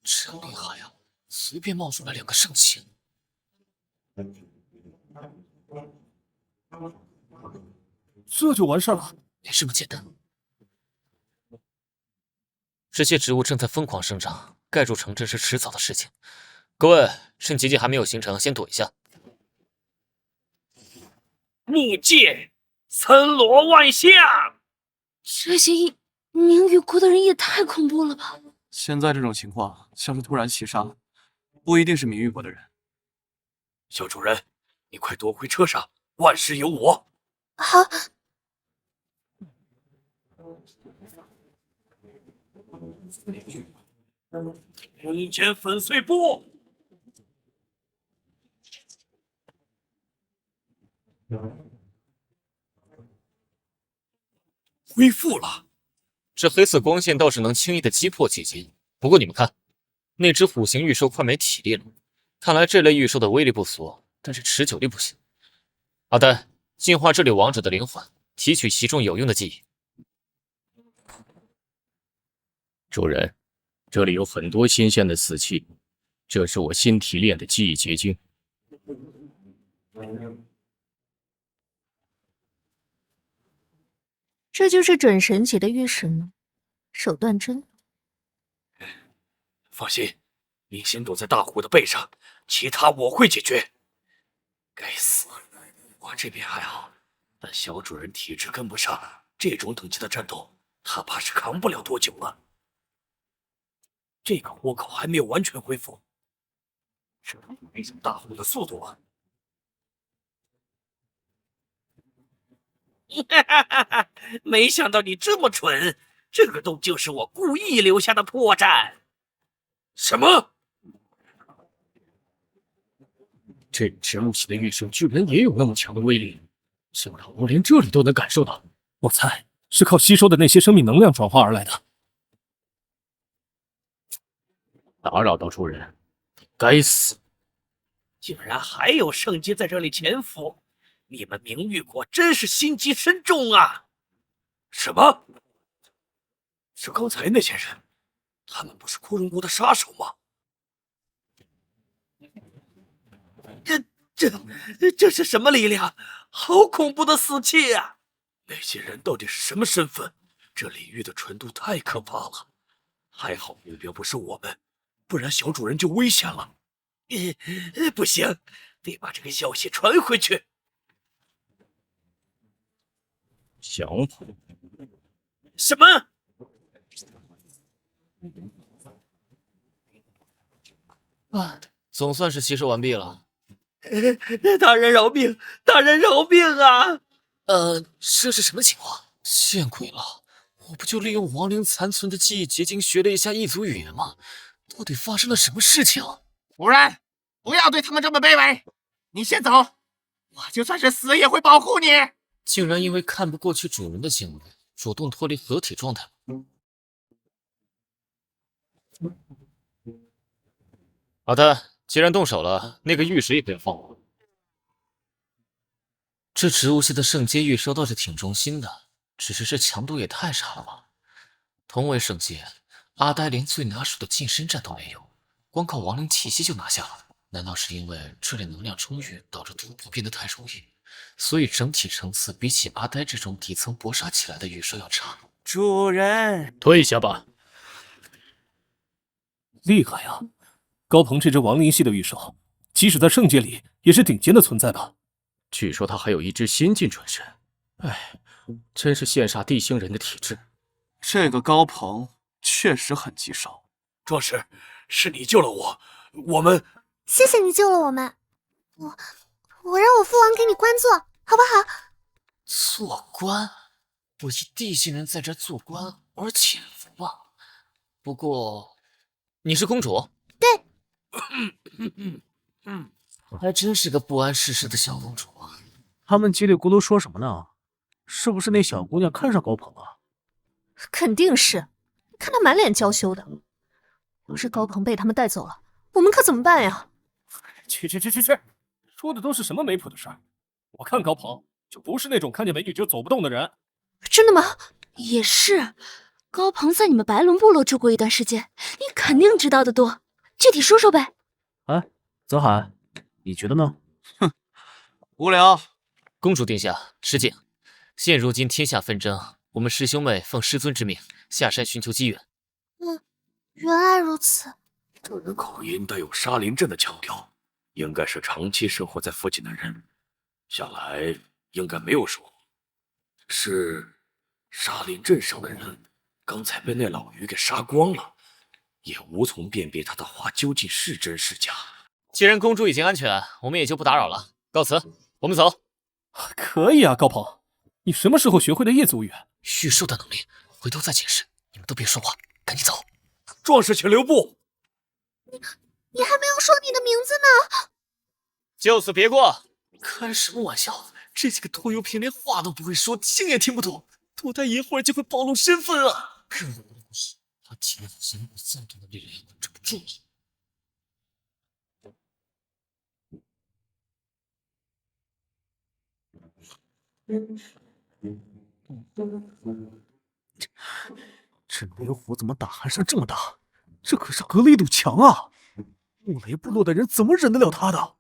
真厉害呀！随便冒出来2个圣器。这就完事了？没这么简单。这些植物正在疯狂生长，盖住城镇是迟早的事情。各位，趁结界还没有形成，先躲一下。木界，森罗万象。这些明玉国的人也太恐怖了吧！现在这种情况，像是突然袭杀，不一定是明玉国的人。小主人，你快躲回车上，万事有我。好。人间粉碎波。恢复了。这黑色光线倒是能轻易的击破结晶，不过你们看，那只虎形玉兽快没体力了。看来这类玉兽的威力不俗，但是持久力不行。阿丹，净化这里亡者的灵魂，提取其中有用的记忆。主人，这里有很多新鲜的死气，这是我新提炼的记忆结晶。这就是准神级的玉石吗？手段真。放心，你先躲在大虎的背上，其他我会解决。该死，我这边还好，但小主人体质跟不上，这种等级的战斗，他怕是扛不了多久了。这个豁口还没有完全恢复，这没什么大虎的速度啊！没想到你这么蠢，这个洞就是我故意留下的破绽。什么？这植物系的玉兽居然也有那么强的威力，想不到我连这里都能感受到。我猜是靠吸收的那些生命能量转化而来的。打扰到主人，该死！竟然还有圣阶在这里潜伏，你们明玉国真是心机深重啊！什么？是刚才那些人？他们不是枯荣国的杀手吗？这是什么力量？好恐怖的死气啊！那些人到底是什么身份？这领域的纯度太可怕了。还好目标不是我们，不然小主人就危险了。不行，得把这个消息传回去。想跑？什么？啊，总算是吸收完毕了。大人饶命！大人饶命啊！这是什么情况？见鬼了！我不就利用亡灵残存的记忆结晶学了一下异族语言吗？到底发生了什么事情？主人，不要对他们这么卑微，你先走，我就算是死也会保护你。竟然因为看不过去主人的行为，主动脱离合体状态。好的，既然动手了，那个玉石也不要放过。这植物系的圣阶玉兽倒是挺忠心的，只是这强度也太差了吧！同为圣阶，阿呆连最拿手的近身战都没有，光靠亡灵气息就拿下了。难道是因为这里能量充裕，导致突破变得太容易，所以整体层次比起阿呆这种底层搏杀起来的玉兽要差？主人，退下吧。厉害呀！高鹏这只亡灵系的玉兽，即使在圣界里也是顶尖的存在吧？据说他还有一只先进准神，哎，真是羡煞地星人的体质。这个高鹏确实很棘手。壮士，是你救了我，我们谢谢你救了我们。我让我父王给你关坐，好不好？做官？我一地星人在这做官而潜伏吧？不过，你是公主？对。还真是个不谙世事的小公主啊！他们叽里咕噜说什么呢？是不是那小姑娘看上高鹏啊？肯定是，看他满脸娇羞的。要是高鹏被他们带走了，我们可怎么办呀？去，说的都是什么没谱的事儿？我看高鹏就不是那种看见美女就走不动的人。真的吗？也是，高鹏在你们白龙部落住过一段时间，你肯定知道的多，具体说说呗。哎，泽海，你觉得呢？哼，无聊。公主殿下，失敬。现如今天下纷争，我们师兄妹奉师尊之命下山寻求机缘。原来如此。这人口音带有沙林镇的腔调，应该是长期生活在附近的人，想来应该没有说。是沙林镇上的人，刚才被那老鱼给杀光了，也无从辨别他的话究竟是真是假。既然公主已经安全，我们也就不打扰了，告辞，我们走。可以啊，高鹏，你什么时候学会的异族语？玉兽的能力，回头再解释。你们都别说话，赶紧走。壮士，请留步。你还没有说你的名字呢。就此别过。开什么玩笑？这几个拖油瓶连话都不会说，听也听不懂，多待一会儿就会暴露身份啊！可恶的东西，他体内好像有躁动的力量要控制不住了。这雷火怎么打寒山这么大？这可是隔了一堵墙啊！木雷部落的人怎么忍得了他的？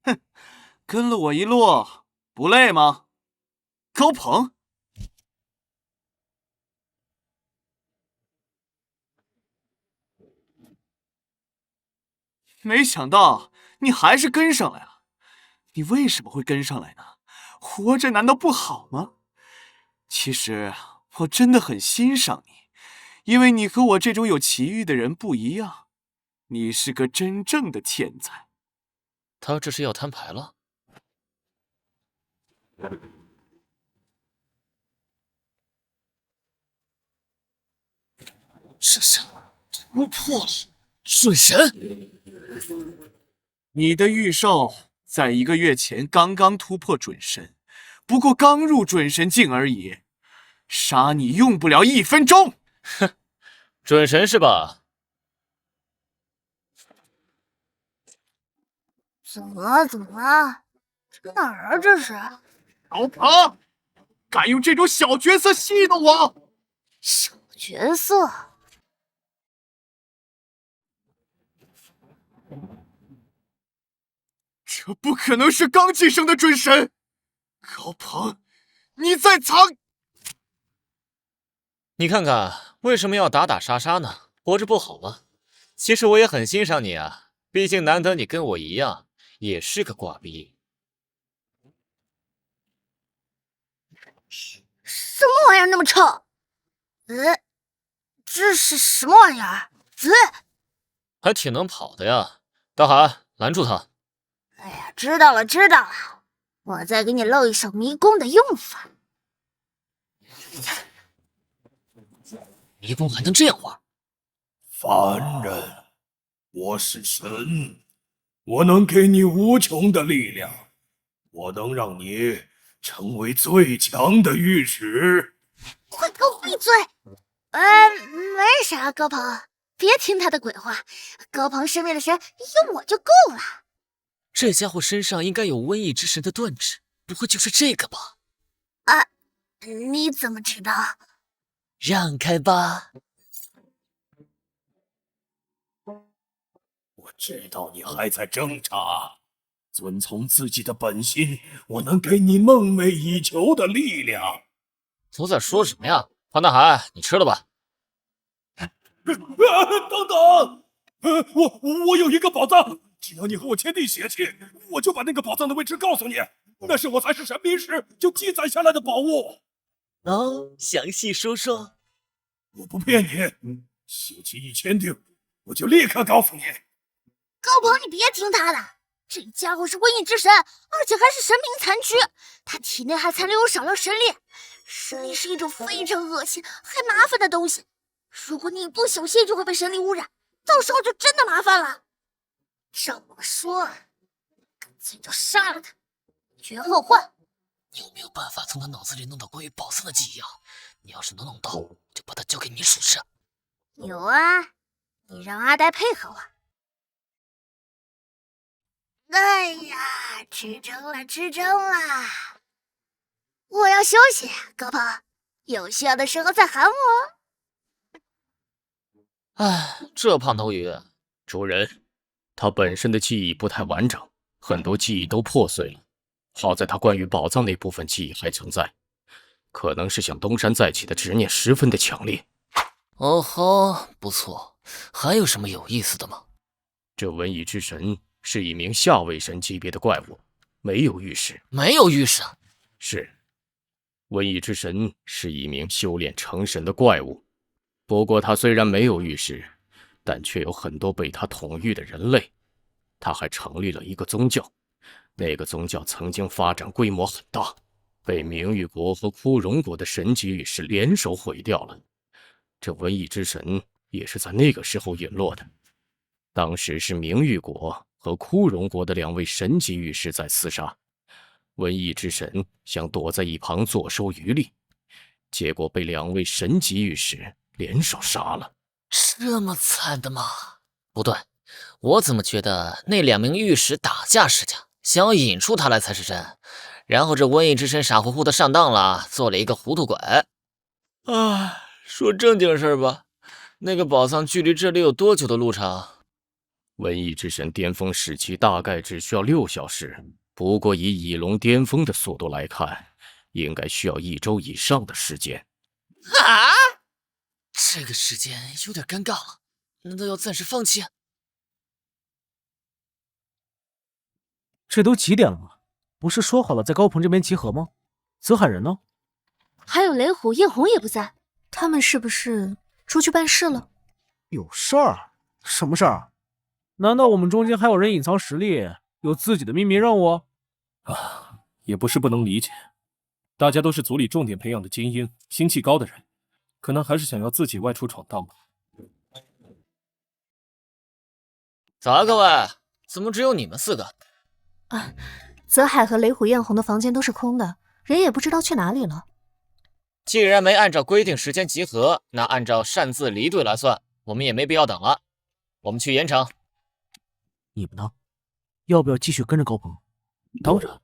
哼，跟了我一路不累吗？高鹏，没想到你还是跟上来了。你为什么会跟上来呢？活着难道不好吗？其实我真的很欣赏你，因为你和我这种有奇遇的人不一样，你是个真正的天才。他这是要摊牌了？这是突破了准神！你的预售在1个月前刚刚突破准神，不过刚入准神境而已，杀你用不了1分钟。哼，准神是吧？怎么了？怎么了？这哪儿啊？这是高鹏，敢用这种小角色戏弄我？小角色。这不可能是刚晋升的准神！高鹏，你在藏……你看看，为什么要打打杀杀呢？活着不好吗？其实我也很欣赏你啊，毕竟难得你跟我一样，也是个挂逼。什么玩意儿那么臭？这是什么玩意儿？还挺能跑的呀！大海，拦住他！哎呀，知道了，知道了，我再给你露一手迷宫的用法。迷宫还能这样玩？凡人，我是神，我能给你无穷的力量，我能让你成为最强的御史。快给我闭嘴！没啥，高鹏，别听他的鬼话。高鹏身边的神有我就够了。这家伙身上应该有瘟疫之神的断指，不会就是这个吧？啊，你怎么知道？让开吧！我知道你还在挣扎，遵从自己的本心，我能给你梦寐以求的力量。都在说什么呀？潘大海，你吃了吧。等等，我有一个宝藏，只要你和我签订协议，我就把那个宝藏的位置告诉你。那是我才是神明时就记载下来的宝物。哦，详细说说。我不骗你，协议一签订，我就立刻告诉你。高鹏，你别听他的，这家伙是瘟疫之神，而且还是神明残躯，他体内还残留有少量神力。神力是一种非常恶心还麻烦的东西，如果你一不小心就会被神力污染，到时候就真的麻烦了。照我说，干脆就杀了他，绝后患。有没有办法从他脑子里弄到关于宝藏的记忆啊？你要是能弄到，就把他交给你属下。有啊，你让阿呆配合我。哎呀，吃撑了，吃撑了！我要休息，高鹏，有需要的时候再喊我。唉，这胖头鱼，主人，他本身的记忆不太完整，很多记忆都破碎了。好在他关于宝藏那部分记忆还存在，可能是想东山再起的执念十分的强烈。哦吼，不错，还有什么有意思的吗？这瘟疫之神是一名下位神级别的怪物，没有御史。没有御史？是，瘟疫之神是一名修炼成神的怪物。不过他虽然没有御史，但却有很多被他统御的人类。他还成立了一个宗教，那个宗教曾经发展规模很大，被明玉国和枯荣国的神级御史联手毁掉了。这瘟疫之神也是在那个时候陨落的。当时是明玉国和枯荣国的2位神级御史在厮杀，瘟疫之神想躲在一旁坐收渔利，结果被2位神级御史联手杀了。这么惨的吗？不对，我怎么觉得那2名御史打架施家，想要引出他来才是真。然后这瘟疫之神傻乎乎的上当了，做了一个糊涂鬼。说正经事吧，那个宝藏距离这里有多久的路程？瘟疫之神巅峰时期大概只需要6小时，不过以蚁龙巅峰的速度来看，应该需要1周以上的时间。啊！这个时间有点尴尬了，难道要暂时放弃？这都几点了？不是说好了在高鹏这边集合吗？泽海人呢？还有雷虎、叶红也不在，他们是不是出去办事了？有事儿？什么事儿？难道我们中间还有人隐藏实力，有自己的秘密任务？也不是不能理解，大家都是族里重点培养的精英，心气高的人，可能还是想要自己外出闯荡吧。早啊，各位，怎么只有你们4个？泽海和雷虎、艳红的房间都是空的，人也不知道去哪里了。既然没按照规定时间集合，那按照擅自离队来算，我们也没必要等了。我们去盐城。你们呢？要不要继续跟着高鹏？当然，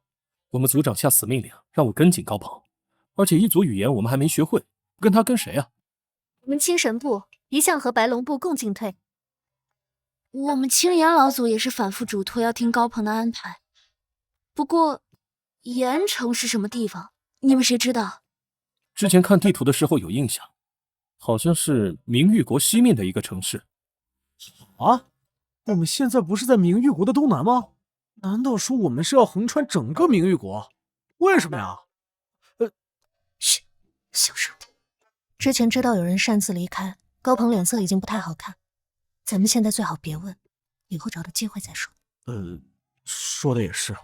我们族长下死命令让我跟紧高鹏，而且一族语言我们还没学会，跟他跟谁啊？我们青神部一向和白龙部共进退。我们青岩老祖也是反复嘱托要听高鹏的安排。不过，盐城是什么地方？你们谁知道？之前看地图的时候有印象，好像是明玉国西面的一个城市。啊？我们现在不是在明玉国的东南吗？难道说我们是要横穿整个明玉国？为什么呀？嘘，小声点。之前知道有人擅自离开，高鹏脸色已经不太好看。咱们现在最好别问，以后找到机会再说。说的也是。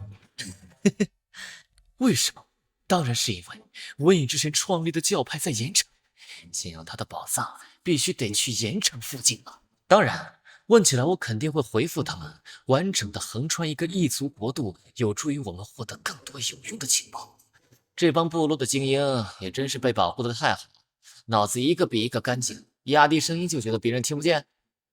为什么？当然是因为瘟疫之神创立的教派在盐城，想要他的宝藏，必须得去盐城附近了。当然，问起来我肯定会回复他们，完整的横穿一个异族国度，有助于我们获得更多有用的情报。这帮部落的精英也真是被保护的太好了，脑子一个比一个干净，压低声音就觉得别人听不见。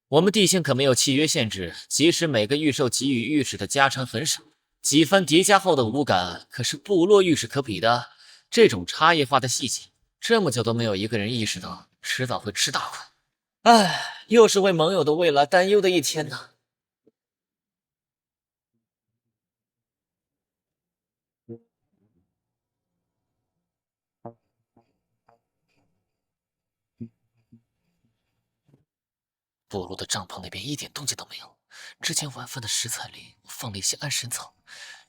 我们地性可没有契约限制，即使每个御兽给予御史的加成很少，几番叠加后的五感可是部落御史可比的。这种差异化的细节，这么久都没有一个人意识到，迟早会吃大亏。唉，又是为盟友的未来担忧的一天呢。部落的帐篷那边一点动静都没有。之前晚饭的食材里，我放了一些安神草。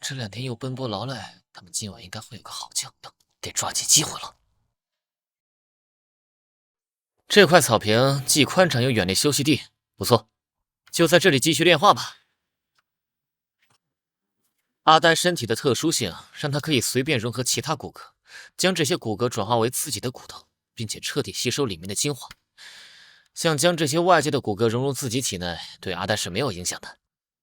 这2天又奔波劳累，他们今晚应该会有个好觉，得抓紧机会了。这块草坪既宽敞又远离休息地，不错，就在这里继续炼化吧。阿呆身体的特殊性让他可以随便融合其他骨骼，将这些骨骼转化为自己的骨头，并且彻底吸收里面的精华。像将这些外界的骨骼融入自己体内，对阿呆是没有影响的。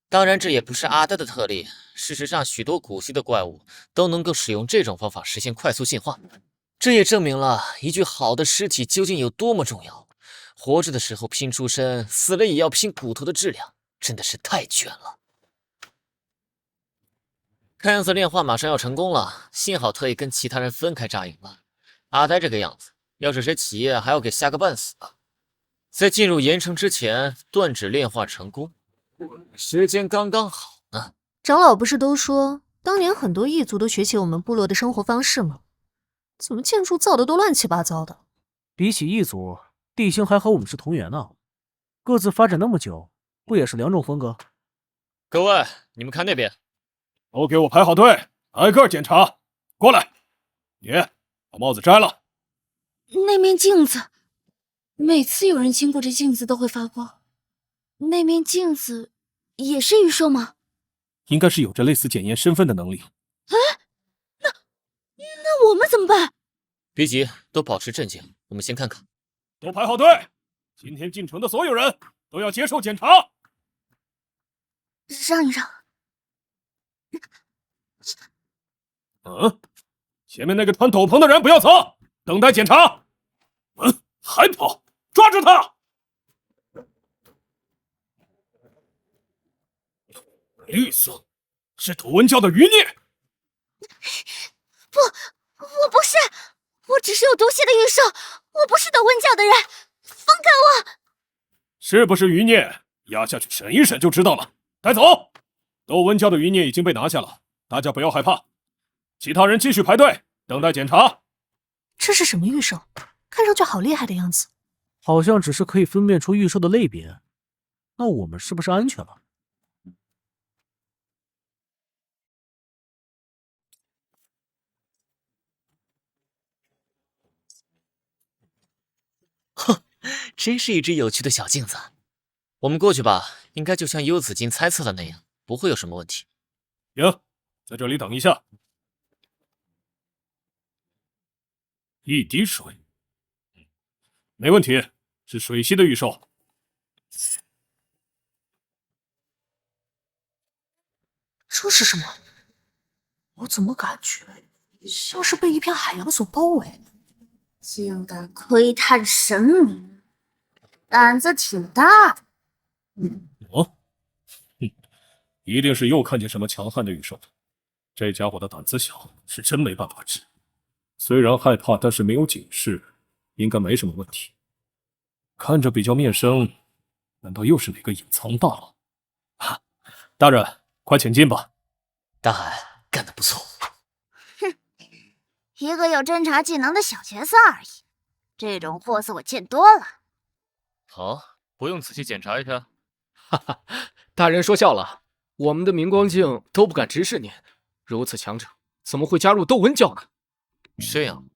当然，这也不是阿呆的特例，事实上，许多古稀的怪物都能够使用这种方法实现快速进化。这也证明了一具好的尸体究竟有多么重要。活着的时候拼出身，死了也要拼骨头的质量，真的是太绝了。看样子炼化马上要成功了，幸好特意跟其他人分开扎营了。阿呆这个样子，要是谁起夜，还要给吓个半死啊！在进入盐城之前断指炼化成功，时间刚刚好呢。长老不是都说当年很多异族都学起我们部落的生活方式吗？怎么建筑造的都乱七八糟的？比起异族，地星还和我们是同源呢，各自发展那么久，不也是2种风格？各位，你们看那边，都给我排好队，挨个检查。过来，你把帽子摘了。那面镜子，每次有人经过这镜子都会发光。那面镜子也是御兽吗？应该是有着类似检验身份的能力。那我们怎么办？别急，都保持镇静，我们先看看。都排好队。今天进城的所有人都要接受检查。让一让。前面那个穿斗篷的人不要走，等待检查。还跑，抓住他！绿色，是斗文教的余孽。不，我不是，我只是有毒血的御兽，我不是斗文教的人，放开我！是不是余孽？押下去审一审就知道了。带走。斗文教的余孽已经被拿下了，大家不要害怕。其他人继续排队，等待检查。这是什么御兽？看上去好厉害的样子。好像只是可以分辨出御兽的类别，那我们是不是安全了？哼，真是一只有趣的小镜子。我们过去吧，应该就像幽子金猜测的那样，不会有什么问题。行，在这里等一下。一滴水，没问题，是水系的御兽。这是什么？我怎么感觉像是被一片海洋所包围？竟敢窥探神明，胆子挺大。一定是又看见什么强悍的御兽。这家伙的胆子小，是真没办法治。虽然害怕，但是没有警示，应该没什么问题。看着比较面生，难道又是哪个隐藏大佬？大人，快请进吧。大海干得不错。哼，一个有侦察技能的小角色而已，这种货色我见多了。好，不用仔细检查一下。哈哈，大人说笑了，我们的明光镜都不敢直视您，如此强者怎么会加入斗文教呢？这样，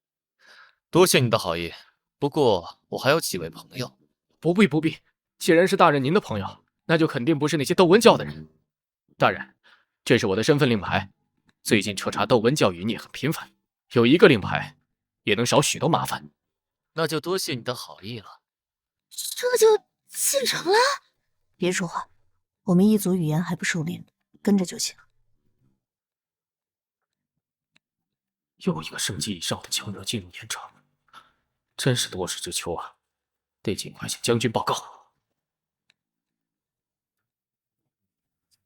多谢你的好意。不过我还有几位朋友。不必，既然是大人您的朋友，那就肯定不是那些斗文教的人。大人，这是我的身份令牌。最近彻查斗文教余孽很频繁，有一个令牌也能少许多麻烦。那就多谢你的好意了。这就进城了？别说话，我们一族语言还不熟练，跟着就行。又一个圣级以上的强者进入盐场，真是多事之秋啊！得尽快向将军报告。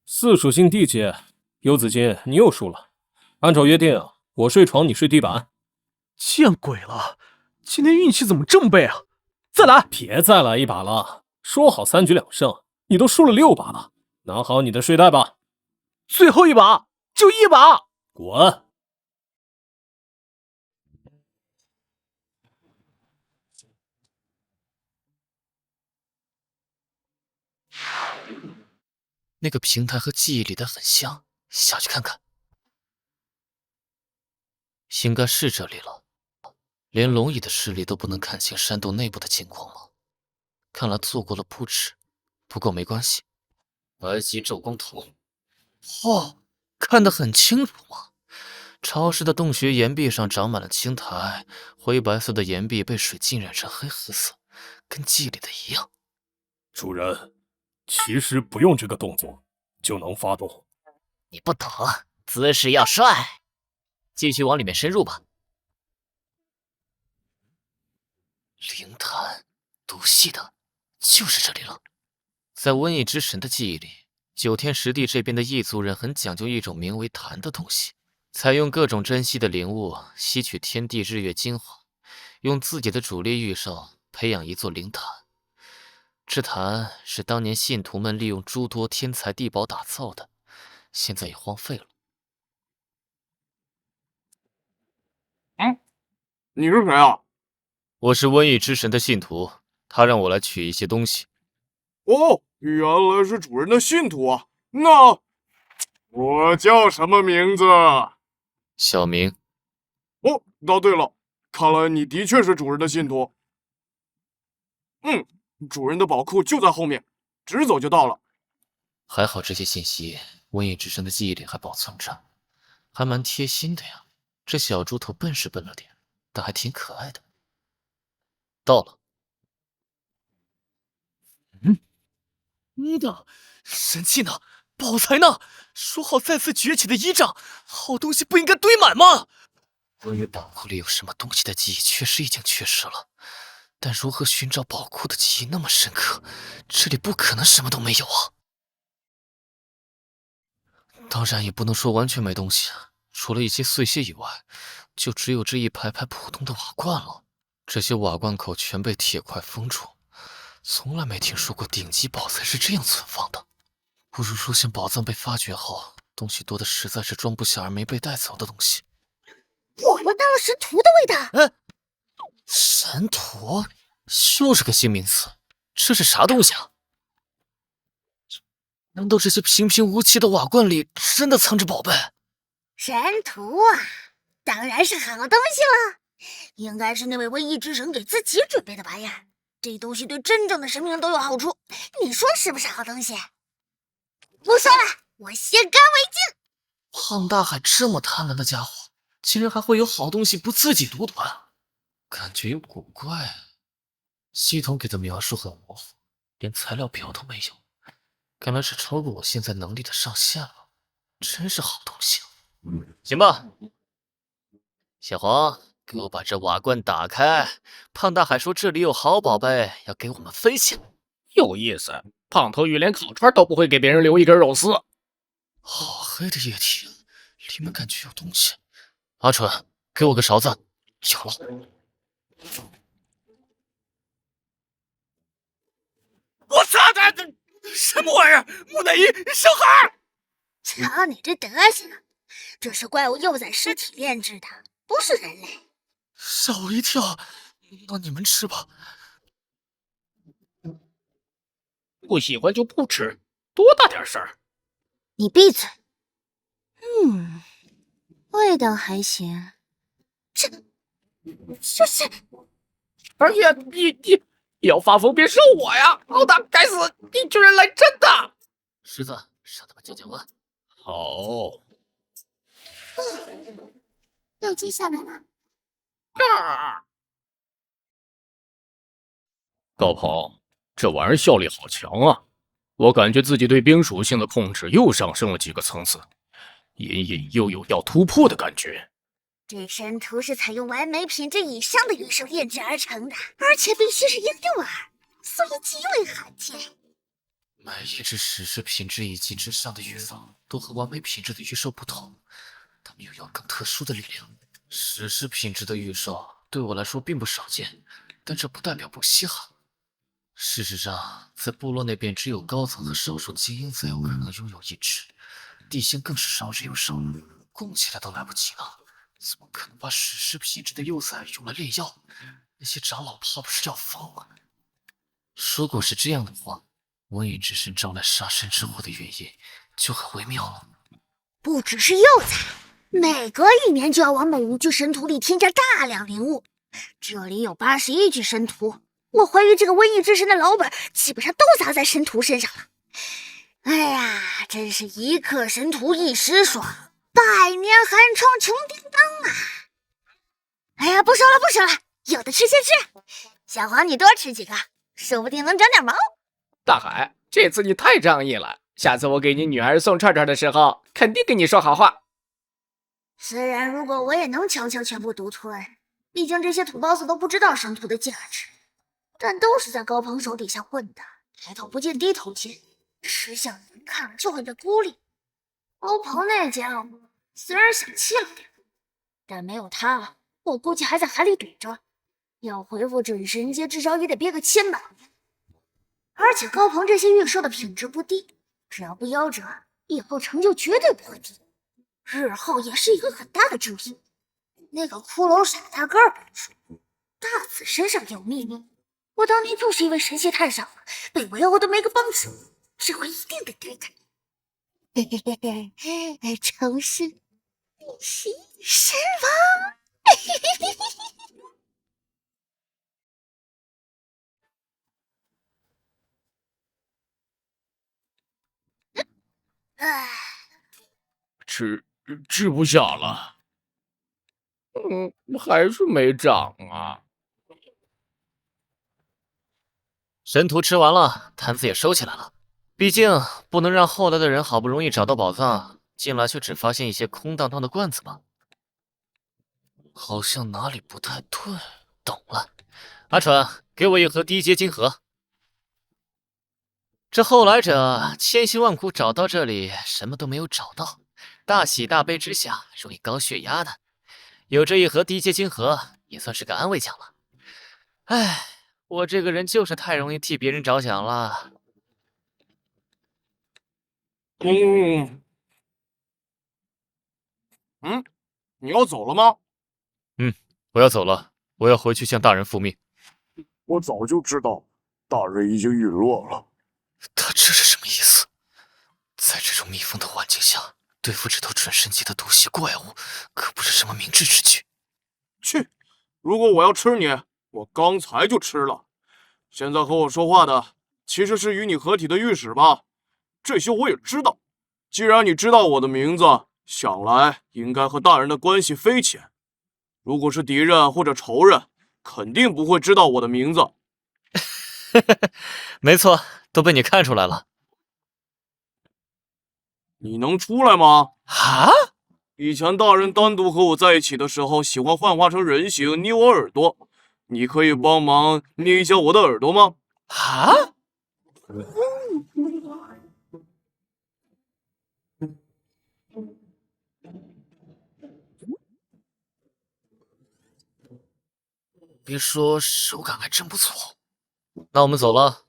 4属性地界，幽子金，你又输了。按照约定，我睡床，你睡地板。见鬼了！今天运气怎么这么背啊？再来！别再来一把了，说好3局2胜，你都输了6把了，拿好你的睡袋吧。最后一把，就1把。滚！那个平台和记忆里的很像，下去看看。应该是这里了。连龙椅的视力都不能看清山洞内部的情况吗？看来错过了布置，不过没关系。白级咒光头，看得很清楚嘛。潮湿的洞穴岩壁上长满了青苔，灰白色的岩壁被水浸染成黑褐色，跟记忆里的一样。主人，其实不用这个动作就能发动。你不懂，姿势要帅。继续往里面深入吧。灵潭，毒系的，就是这里了。在瘟疫之神的记忆里，9天10地这边的异族人很讲究一种名为坛的东西，采用各种珍稀的灵物吸取天地日月精华，用自己的主力御兽培养一座灵坛。这坛是当年信徒们利用诸多天材地宝打造的，现在也荒废了。你是谁啊？我是瘟疫之神的信徒，他让我来取一些东西。哦，原来是主人的信徒啊！那我叫什么名字？小明。哦，答对了，看来你的确是主人的信徒。主人的宝库就在后面，直走就到了。还好这些信息，瘟疫之神的记忆里还保存着，还蛮贴心的呀。这小猪头笨是笨了点，但还挺可爱的。到了。的，神器呢？宝材呢？说好再次崛起的依仗，好东西不应该堆满吗？关于宝库里有什么东西的记忆确实已经缺失了，但如何寻找宝库的记忆那么深刻，这里不可能什么都没有啊！当然也不能说完全没东西，除了一些碎屑以外，就只有这一排排普通的瓦罐了。这些瓦罐口全被铁块封住，从来没听说过顶级宝材是这样存放的。不如说像宝藏被发掘后，东西多的实在是装不下而没被带走的东西。我闻到了神荼的味道。神荼又是个新名词，这是啥东西啊？难道这些平平无奇的瓦罐里真的藏着宝贝？神荼啊，当然是好东西了，应该是那位瘟疫之神给自己准备的玩意儿。这东西对真正的神明都有好处，你说是不是好东西？不说了，我先干为敬。胖大海这么贪婪的家伙，竟然还会有好东西不自己独团，感觉有古怪。系统给的描述很模糊，连材料表都没有，看来是超过我现在能力的上限了。真是好东西啊！行吧，小黄，给我把这瓦罐打开。胖大海说这里有好宝贝，要给我们分享。有意思，胖头鱼连烤串都不会给别人留一根肉丝。好黑的液体，里面感觉有东西。阿蠢，给我个勺子。有了。我操！什么玩意儿？木乃伊小孩！瞧你这德行，这是怪物幼崽尸体炼制的，不是人类。吓我一跳，那你们吃吧。不喜欢就不吃，多大点事儿？你闭嘴。味道还行。这是……哎呀，你要发疯别射我呀！老大，该死，你居然来真的！狮子，上他们讲讲话。好。又接下来了。高鹏，这玩意儿效力好强啊！我感觉自己对冰属性的控制又上升了几个层次，隐隐又有要突破的感觉。这神荼是采用完美品质以上的玉兽炼制而成的，而且必须是婴幼儿，所以极为罕见。每一只史诗品质以及之上的玉兽都和完美品质的玉兽不同，它们拥有更特殊的力量。史诗品质的玉兽对我来说并不少见，但这不代表不稀罕。事实上，在部落那边只有高层和少数精英才有可能拥有一只，地仙更是少之又少，供起来都来不及呢。怎么可能把史诗品质的幼崽用来炼药？那些长老怕不是要疯了？如果是这样的话，瘟疫之神招来杀身之祸的原因就很微妙了。不只是幼崽，每隔1年就要往每一具神荼里添加大量灵物。这里有81具神荼，我怀疑这个瘟疫之神的老本基本上都砸在神荼身上了。哎呀，真是一刻神荼一时爽，百年寒窗穷叮当啊！哎呀，不说了不说了，有的吃先吃。小黄，你多吃几个，说不定能长点毛。大海，这次你太仗义了，下次我给你女儿送串串的时候，肯定跟你说好话。虽然如果我也能强行全部独吞，毕竟这些土包子都不知道神荼的价值，但都是在高鹏手底下混的，抬头不见低头见，识相人看了就会被孤立。高鹏那家伙虽然小气了点，但没有他，我估计还在海里堵着，要恢复准神阶至少也得憋个1000把年。而且高鹏这些玉兽的品质不低，只要不夭折，以后成就绝对不会低，日后也是一个很大的助力。那个骷髅傻大个儿不说，大紫身上有秘密，我当年就是因为神器太少了，被围殴都没个帮手，这回一定得给他。嘿嘿嘿嘿，重生逆袭身亡。嘿嘿嘿嘿嘿。吃不下了。还是没长啊。神荼吃完了，坛子也收起来了。毕竟不能让后来的人好不容易找到宝藏，进来却只发现一些空荡荡的罐子吧？好像哪里不太对。懂了，阿蠢，给我一盒低阶金核。这后来者千辛万苦找到这里，什么都没有找到，大喜大悲之下，容易高血压的。有这一盒低阶金核，也算是个安慰奖了。唉，我这个人就是太容易替别人着想了。你要走了吗？我要走了，我要回去向大人复命。我早就知道，大人已经陨落了。他这是什么意思？在这种密封的环境下，对付这头准神级的毒系怪物，可不是什么明智之举。去，如果我要吃你，我刚才就吃了。现在和我说话的，其实是与你合体的御史吧？这些我也知道。既然你知道我的名字，想来应该和大人的关系匪浅。如果是敌人或者仇人，肯定不会知道我的名字。没错，都被你看出来了。你能出来吗？啊！以前大人单独和我在一起的时候，喜欢幻化成人形捏我耳朵。你可以帮忙捏一下我的耳朵吗？啊！别说，手感还真不错。那我们走了。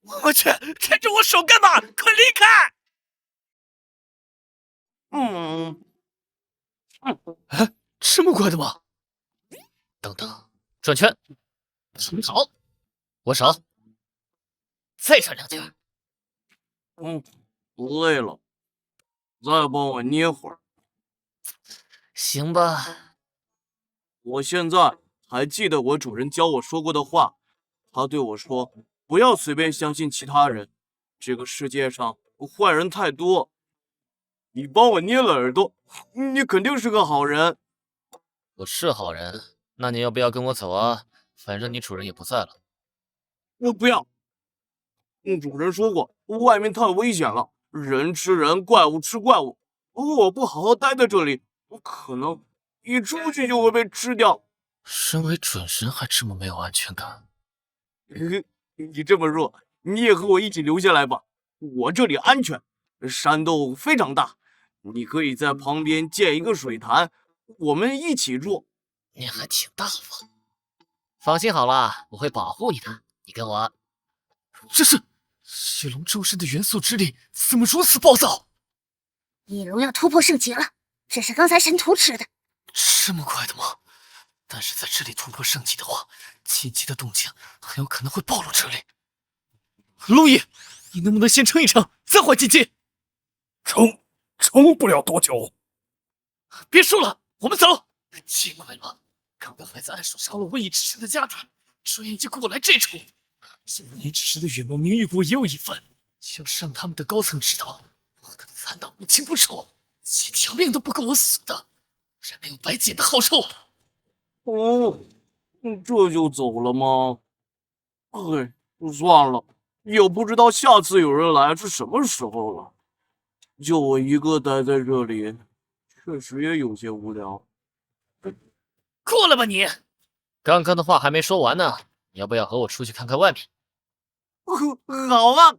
我去，牵着我手干嘛？快离开！这么快的吗？等等，转圈，停好，握手，再转2圈。累了，再帮我捏会儿。行吧。我现在还记得我主人教我说过的话，他对我说，不要随便相信其他人，这个世界上坏人太多。你帮我捏了耳朵，你肯定是个好人。我是好人，那你要不要跟我走啊？反正你主人也不在了。我不要。主人说过，外面太危险了，人吃人，怪物吃怪物。我不好好待在这里，我可能一出去就会被吃掉。身为准神还这么没有安全感。你这么弱，你也和我一起留下来吧。我这里安全，山洞非常大，你可以在旁边建一个水潭，我们一起住。你还挺大方。放心好了，我会保护你的。你跟我。这是血龙周身的元素之力怎么如此暴躁？翼龙要突破圣级了，这是刚才神图吃的。这么快的吗？但是在这里突破圣级的话，前期的动静很有可能会暴露这里。陆毅，你能不能先撑一撑，再换进击？撑不了多久。别说了，我们走。奇怪了，刚刚还在暗手杀了瘟疫之神的家主，转眼就过来这出。瘟疫之神的远望名誉部也有一份，要是让他们的高层知道，我可残党不清不楚，几条命都不够我死的，人没有白捡的好处。这就走了吗？算了，也不知道下次有人来是什么时候了。就我一个待在这里，确实也有些无聊。过来吧你！刚刚的话还没说完呢，你要不要和我出去看看外面？好啊！